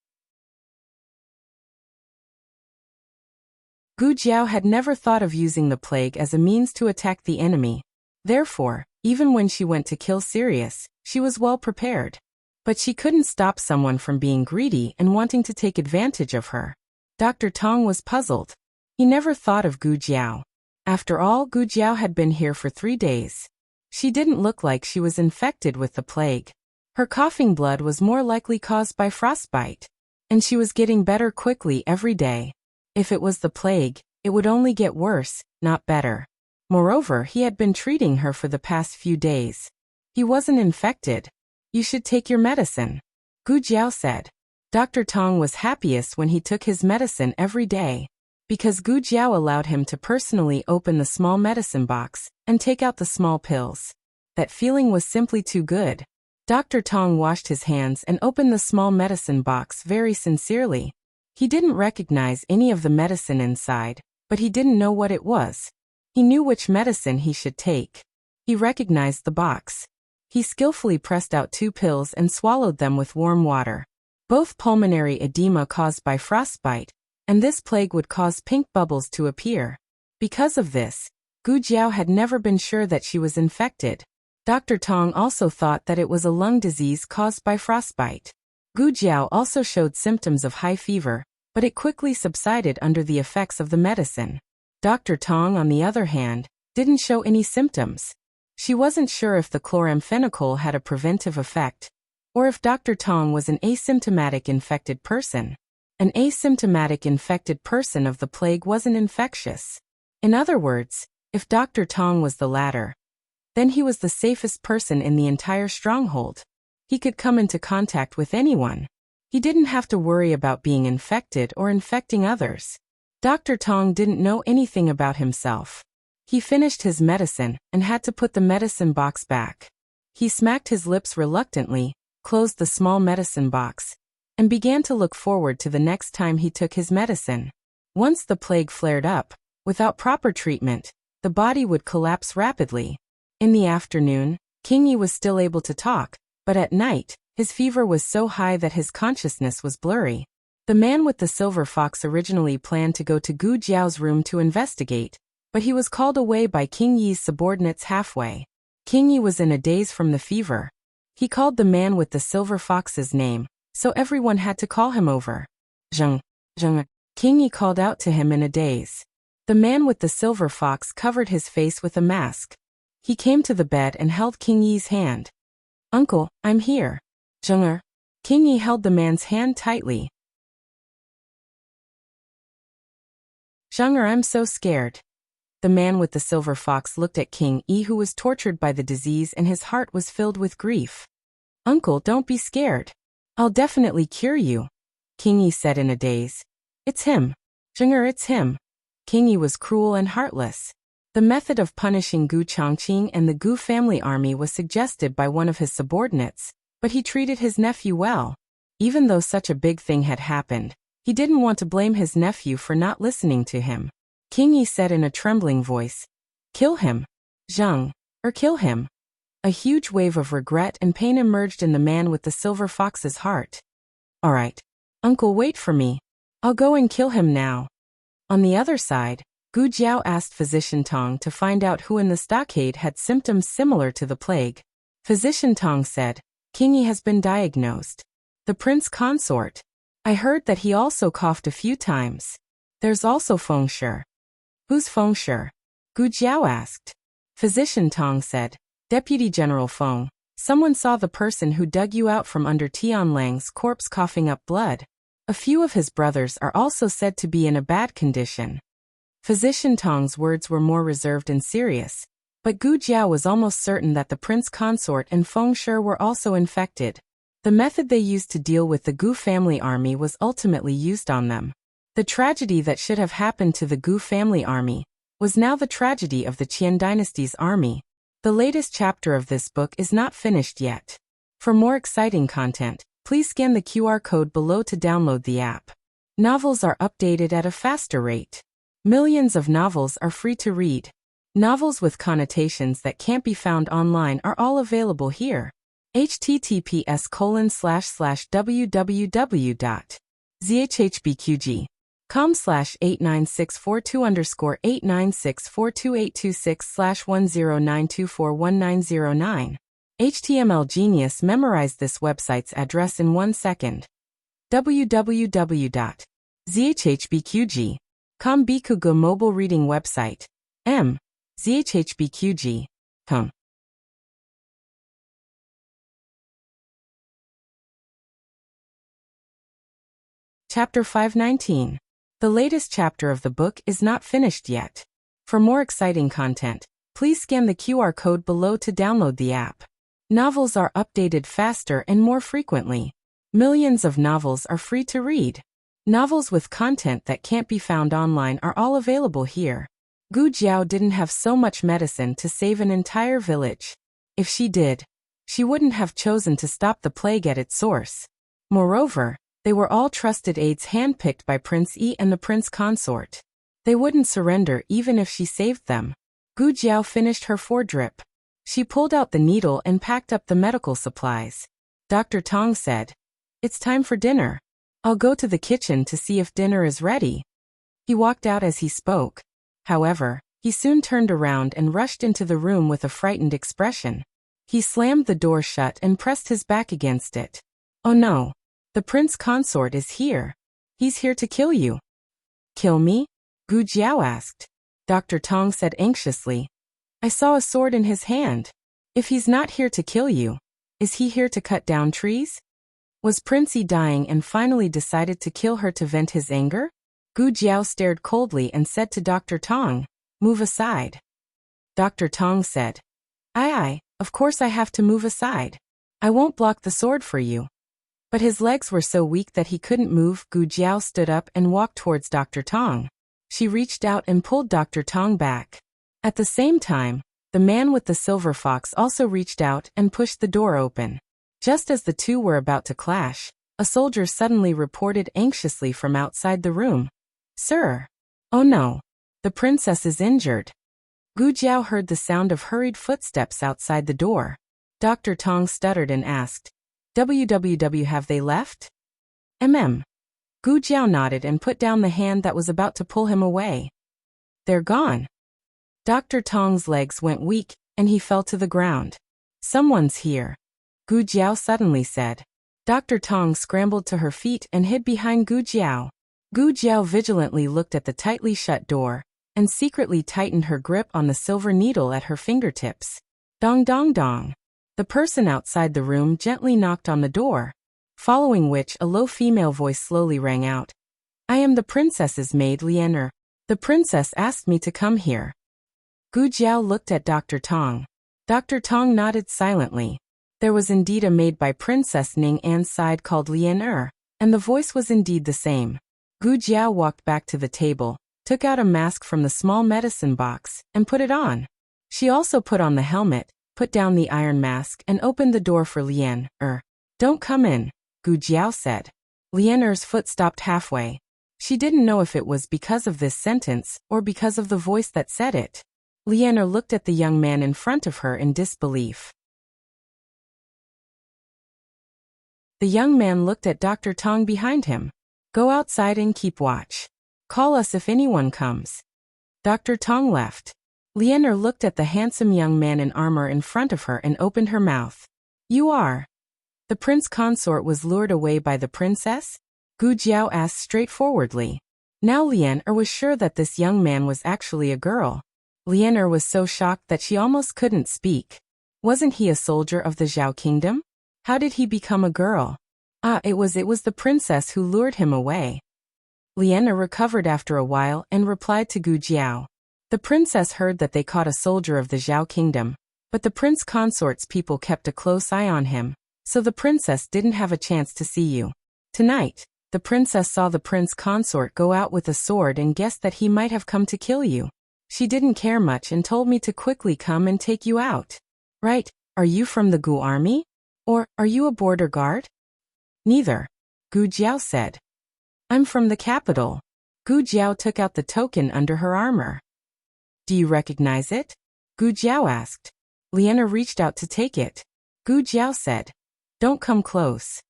Gu Jiao had never thought of using the plague as a means to attack the enemy. Therefore, even when she went to kill Sirius, she was well prepared. But she couldn't stop someone from being greedy and wanting to take advantage of her. Dr. Tong was puzzled. He never thought of Gu Jiao. After all, Gu Jiao had been here for 3 days. She didn't look like she was infected with the plague. Her coughing blood was more likely caused by frostbite. And she was getting better quickly every day. If it was the plague, it would only get worse, not better. Moreover, he had been treating her for the past few days. He wasn't infected. You should take your medicine, Gu Jiao said. Dr. Tong was happiest when he took his medicine every day, because Gu Jiao allowed him to personally open the small medicine box and take out the small pills. That feeling was simply too good. Dr. Tong washed his hands and opened the small medicine box very sincerely. He didn't recognize any of the medicine inside, but he didn't know what it was. He knew which medicine he should take. He recognized the box. He skillfully pressed out 2 pills and swallowed them with warm water. Both pulmonary edema caused by frostbite, and this plague would cause pink bubbles to appear. Because of this, Gu Jiao had never been sure that she was infected. Dr. Tong also thought that it was a lung disease caused by frostbite. Gu Jiao also showed symptoms of high fever, but it quickly subsided under the effects of the medicine. Dr. Tong, on the other hand, didn't show any symptoms. She wasn't sure if the chloramphenicol had a preventive effect, or if Dr. Tong was an asymptomatic infected person. An asymptomatic infected person of the plague wasn't infectious. In other words, if Dr. Tong was the latter, then he was the safest person in the entire stronghold. He could come into contact with anyone. He didn't have to worry about being infected or infecting others. Dr. Tong didn't know anything about himself. He finished his medicine and had to put the medicine box back. He smacked his lips reluctantly, closed the small medicine box, and began to look forward to the next time he took his medicine. Once the plague flared up, without proper treatment, the body would collapse rapidly. In the afternoon, King Yi was still able to talk, but at night, his fever was so high that his consciousness was blurry. The man with the silver fox originally planned to go to Gu Jiao's room to investigate, but he was called away by King Yi's subordinates halfway. King Yi was in a daze from the fever. He called the man with the silver fox's name, so everyone had to call him over. Zheng, Zheng. King Yi called out to him in a daze. The man with the silver fox covered his face with a mask. He came to the bed and held King Yi's hand. Uncle, I'm here. Zhenger. King Yi held the man's hand tightly. Zhenger, I'm so scared. The man with the silver fox looked at King Yi, who was tortured by the disease, and his heart was filled with grief. Uncle, don't be scared. I'll definitely cure you, King Yi said in a daze. It's him. Zhenger, it's him. King Yi was cruel and heartless. The method of punishing Gu Chongqing and the Gu family army was suggested by one of his subordinates, but he treated his nephew well. Even though such a big thing had happened, he didn't want to blame his nephew for not listening to him. King Yi said in a trembling voice. Kill him. Zhang. Kill him. A huge wave of regret and pain emerged in the man with the silver fox's heart. All right. Uncle, wait for me. I'll go and kill him now. On the other side, Gu Jiao asked Physician Tong to find out who in the stockade had symptoms similar to the plague. Physician Tong said, King Yi has been diagnosed. The prince consort. I heard that he also coughed a few times. There's also Feng Shi. Who's Feng Shi? Gu Jiao asked. Physician Tong said, Deputy General Feng, someone saw the person who dug you out from under Tian Lang's corpse coughing up blood. A few of his brothers are also said to be in a bad condition. Physician Tong's words were more reserved and serious, but Gu Jiao was almost certain that the prince consort and Feng Shi were also infected. The method they used to deal with the Gu family army was ultimately used on them. The tragedy that should have happened to the Gu family army was now the tragedy of the Qian dynasty's army. The latest chapter of this book is not finished yet. For more exciting content, please scan the QR code below to download the app. Novels are updated at a faster rate. Millions of novels are free to read. Novels with connotations that can't be found online are all available here. https://www.zhbqg.com/89642_8964286/1092419009. HTML Genius memorized this website's address in 1 second. www.zhbqg.com Bikugo mobile reading website. zhbqg.com. Chapter 519. The latest chapter of the book is not finished yet. For more exciting content, please scan the QR code below to download the app. Novels are updated faster and more frequently. Millions of novels are free to read. Novels with content that can't be found online are all available here. Gu Jiao didn't have so much medicine to save an entire village. If she did, she wouldn't have chosen to stop the plague at its source. Moreover, they were all trusted aides handpicked by Prince Yi and the prince consort. They wouldn't surrender even if she saved them. Gu Jiao finished her 4-drip. She pulled out the needle and packed up the medical supplies. Dr. Tong said, It's time for dinner. I'll go to the kitchen to see if dinner is ready. He walked out as he spoke. However, he soon turned around and rushed into the room with a frightened expression. He slammed the door shut and pressed his back against it. Oh no! The prince consort is here. He's here to kill you. Kill me? Gu Jiao asked. Dr. Tong said anxiously. I saw a sword in his hand. If he's not here to kill you, is he here to cut down trees? Was Prince Yi dying and finally decided to kill her to vent his anger? Gu Jiao stared coldly and said to Dr. Tong, Move aside. Dr. Tong said, Aye, of course I have to move aside. I won't block the sword for you. But his legs were so weak that he couldn't move. Gu Jiao stood up and walked towards Dr. Tong. She reached out and pulled Dr. Tong back. At the same time, the man with the silver fox also reached out and pushed the door open. Just as the two were about to clash, a soldier suddenly reported anxiously from outside the room. Sir! Oh no! The princess is injured. Gu Jiao heard the sound of hurried footsteps outside the door. Dr. Tong stuttered and asked, "WWW, have they left?" Gu Jiao nodded and put down the hand that was about to pull him away. They're gone. Dr. Tong's legs went weak, and he fell to the ground. Someone's here, Gu Jiao suddenly said. Dr. Tong scrambled to her feet and hid behind Gu Jiao. Gu Jiao vigilantly looked at the tightly shut door, and secretly tightened her grip on the silver needle at her fingertips. Dong dong dong. The person outside the room gently knocked on the door, following which a low female voice slowly rang out. I am the princess's maid, Lianer. The princess asked me to come here. Gu Jiao looked at Dr. Tong. Dr. Tong nodded silently. There was indeed a maid by Princess Ning An's side called Lianer, and the voice was indeed the same. Gu Jiao walked back to the table, took out a mask from the small medicine box, and put it on. She also put on the helmet, put down the iron mask, and opened the door for Lianer. Don't come in, Gu Jiao said. Lianer's foot stopped halfway. She didn't know if it was because of this sentence or because of the voice that said it. Leonor looked at the young man in front of her in disbelief. The young man looked at Dr. Tong behind him. Go outside and keep watch. Call us if anyone comes. Dr. Tong left. Leonor looked at the handsome young man in armor in front of her and opened her mouth. You are. The prince consort was lured away by the princess? Gu Jiao asked straightforwardly. Now Leonor was sure that this young man was actually a girl. Leonor was so shocked that she almost couldn't speak. Wasn't he a soldier of the Zhao kingdom? How did he become a girl? It was the princess who lured him away. Leonor recovered after a while and replied to Gu Jiao. The princess heard that they caught a soldier of the Zhao kingdom, but the prince consort's people kept a close eye on him, so the princess didn't have a chance to see you. Tonight, the princess saw the prince consort go out with a sword and guessed that he might have come to kill you. She didn't care much and told me to quickly come and take you out. Right, are you from the Gu army? Or, are you a border guard? Neither. Gu Jiao said. I'm from the capital. Gu Jiao took out the token under her armor. Do you recognize it? Gu Jiao asked. Leonor reached out to take it. Gu Jiao said. Don't come close.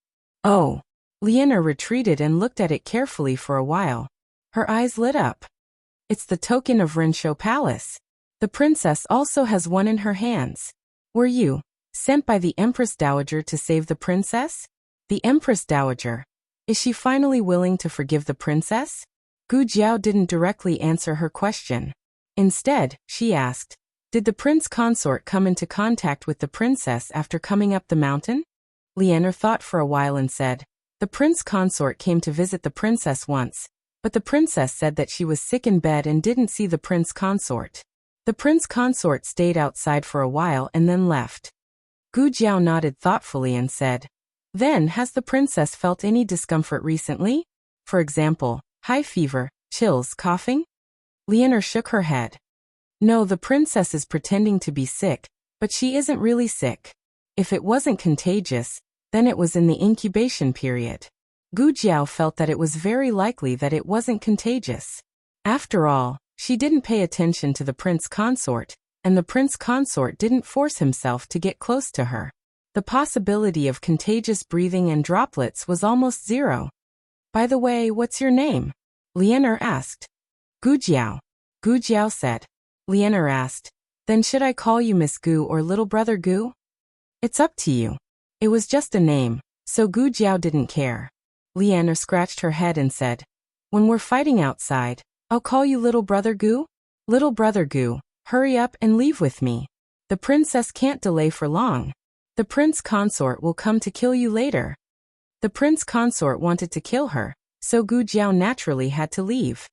Oh. Leonor retreated and looked at it carefully for a while. Her eyes lit up. It's the token of Renshou Palace. The princess also has one in her hands. Were you sent by the Empress Dowager to save the princess? The Empress Dowager. Is she finally willing to forgive the princess? Gu Jiao didn't directly answer her question. Instead, she asked, did the prince consort come into contact with the princess after coming up the mountain? Leonor thought for a while and said, the prince consort came to visit the princess once, but the princess said that she was sick in bed and didn't see the prince consort. The prince consort stayed outside for a while and then left. Gu Jiao nodded thoughtfully and said, then has the princess felt any discomfort recently? For example, high fever, chills, coughing? Leonor shook her head. No, the princess is pretending to be sick, but she isn't really sick. If it wasn't contagious, then it was in the incubation period. Gu Jiao felt that it was very likely that it wasn't contagious. After all, she didn't pay attention to the prince consort, and the prince consort didn't force himself to get close to her. The possibility of contagious breathing and droplets was almost zero. By the way, what's your name? Leonor asked. Gu Jiao. Gu Jiao said. Leonor asked, then should I call you Miss Gu or Little Brother Gu? It's up to you. It was just a name, so Gu Jiao didn't care. Leonor scratched her head and said, when we're fighting outside, I'll call you Little Brother Gu. Little Brother Gu, hurry up and leave with me. The princess can't delay for long. The prince consort will come to kill you later. The prince consort wanted to kill her, so Gu Jiao naturally had to leave.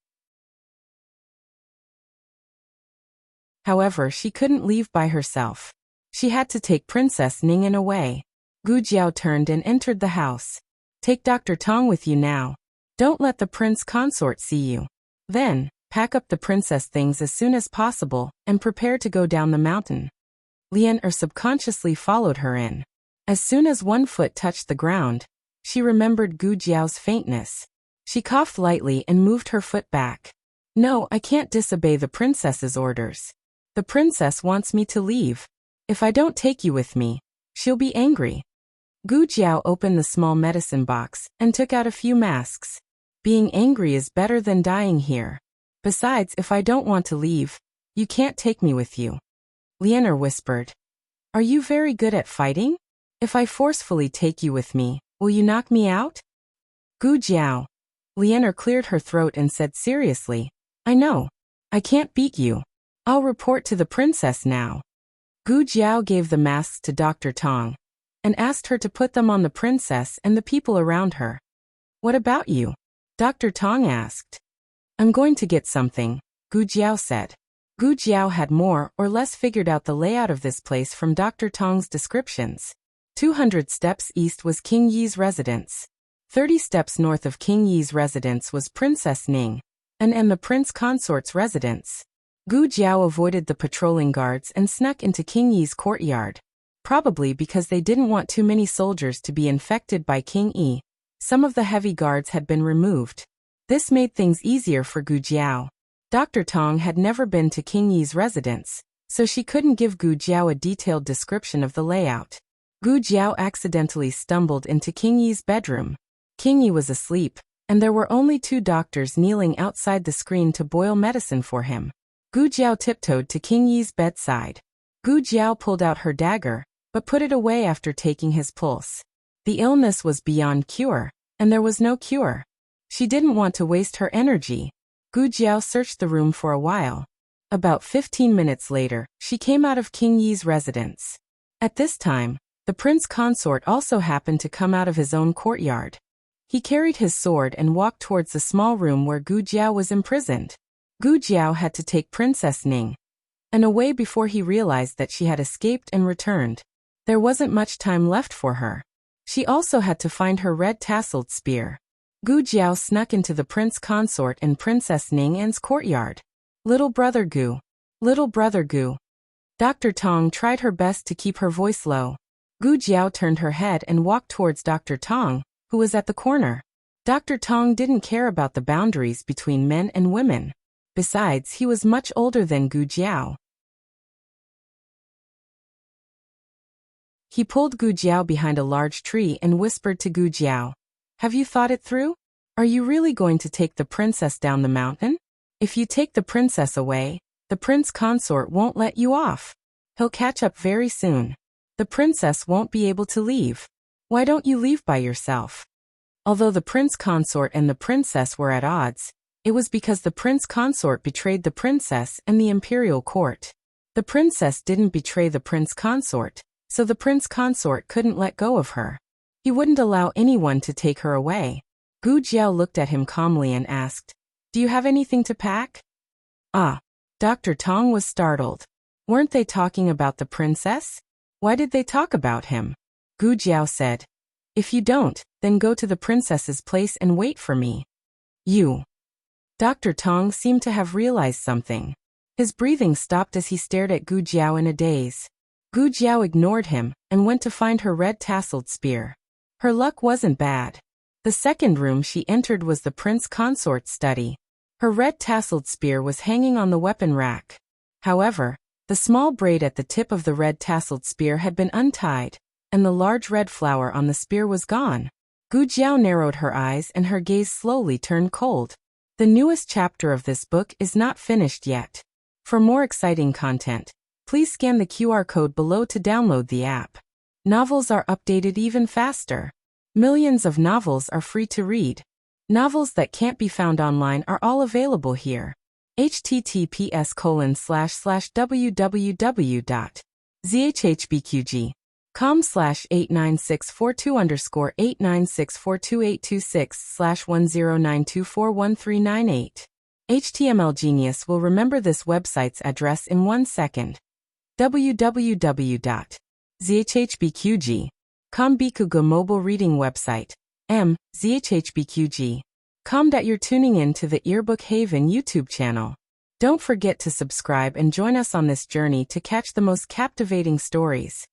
However, she couldn't leave by herself. She had to take Princess Ning'an away. Gu Jiao turned and entered the house. Take Dr. Tong with you now. Don't let the prince consort see you. Then, pack up the princess things as soon as possible and prepare to go down the mountain. Leonor subconsciously followed her in. As soon as one foot touched the ground, she remembered Gu Jiao's faintness. She coughed lightly and moved her foot back. No, I can't disobey the princess's orders. The princess wants me to leave. If I don't take you with me, she'll be angry. Gu Jiao opened the small medicine box and took out a few masks. Being angry is better than dying here. Besides, if I don't want to leave, you can't take me with you. Leonor whispered. Are you very good at fighting? If I forcefully take you with me, will you knock me out? Gu Jiao. Leonor cleared her throat and said seriously, I know. I can't beat you. I'll report to the princess now. Gu Jiao gave the masks to Dr. Tong and asked her to put them on the princess and the people around her. What about you? Dr. Tong asked. I'm going to get something, Gu Jiao said. Gu Jiao had more or less figured out the layout of this place from Dr. Tong's descriptions. 200 steps east was King Yi's residence. 30 steps north of King Yi's residence was Princess Ning, and the prince consort's residence. Gu Jiao avoided the patrolling guards and snuck into King Yi's courtyard. Probably because they didn't want too many soldiers to be infected by King Yi. Some of the heavy guards had been removed. This made things easier for Gu Jiao. Dr. Tong had never been to King Yi's residence, so she couldn't give Gu Jiao a detailed description of the layout. Gu Jiao accidentally stumbled into King Yi's bedroom. King Yi was asleep, and there were only 2 doctors kneeling outside the screen to boil medicine for him. Gu Jiao tiptoed to King Yi's bedside. Gu Jiao pulled out her dagger, but put it away after taking his pulse. The illness was beyond cure, and there was no cure. She didn't want to waste her energy. Gu Jiao searched the room for a while. About 15 minutes later, she came out of King Yi's residence. At this time, the prince consort also happened to come out of his own courtyard. He carried his sword and walked towards the small room where Gu Jiao was imprisoned. Gu Jiao had to take Princess Ning away before he realized that she had escaped and returned. There wasn't much time left for her. She also had to find her red-tasseled spear. Gu Jiao snuck into the prince consort and Princess Ning's courtyard. Little brother Gu. Little brother Gu. Dr. Tong tried her best to keep her voice low. Gu Jiao turned her head and walked towards Dr. Tong, who was at the corner. Dr. Tong didn't care about the boundaries between men and women. Besides, he was much older than Gu Jiao. He pulled Gu Jiao behind a large tree and whispered to Gu Jiao, "Have you thought it through? Are you really going to take the princess down the mountain? If you take the princess away, the prince consort won't let you off. He'll catch up very soon. The princess won't be able to leave. Why don't you leave by yourself?" Although the prince consort and the princess were at odds, it was because the prince consort betrayed the princess and the imperial court. The princess didn't betray the prince consort, so the prince consort couldn't let go of her. He wouldn't allow anyone to take her away. Gu Jiao looked at him calmly and asked, "Do you have anything to pack?" Ah. Dr. Tong was startled. Weren't they talking about the princess? Why did they talk about him? Gu Jiao said, "If you don't, then go to the princess's place and wait for me." You. Dr. Tong seemed to have realized something. His breathing stopped as he stared at Gu Jiao in a daze. Gu Jiao ignored him and went to find her red-tasseled spear. Her luck wasn't bad. The second room she entered was the prince consort's study. Her red-tasseled spear was hanging on the weapon rack. However, the small braid at the tip of the red-tasseled spear had been untied, and the large red flower on the spear was gone. Gu Jiao narrowed her eyes and her gaze slowly turned cold. The newest chapter of this book is not finished yet. For more exciting content, please scan the QR code below to download the app. Novels are updated even faster. Millions of novels are free to read. Novels that can't be found online are all available here. https://www.zhhbqg.com/89642_896428226/10924138. HTML Genius will remember this website's address in 1 second. www.zhhbqg.com Bikugo mobile reading website. zhhbqg.com. You're tuning in to the Earbook Haven YouTube channel. Don't forget to subscribe and join us on this journey to catch the most captivating stories.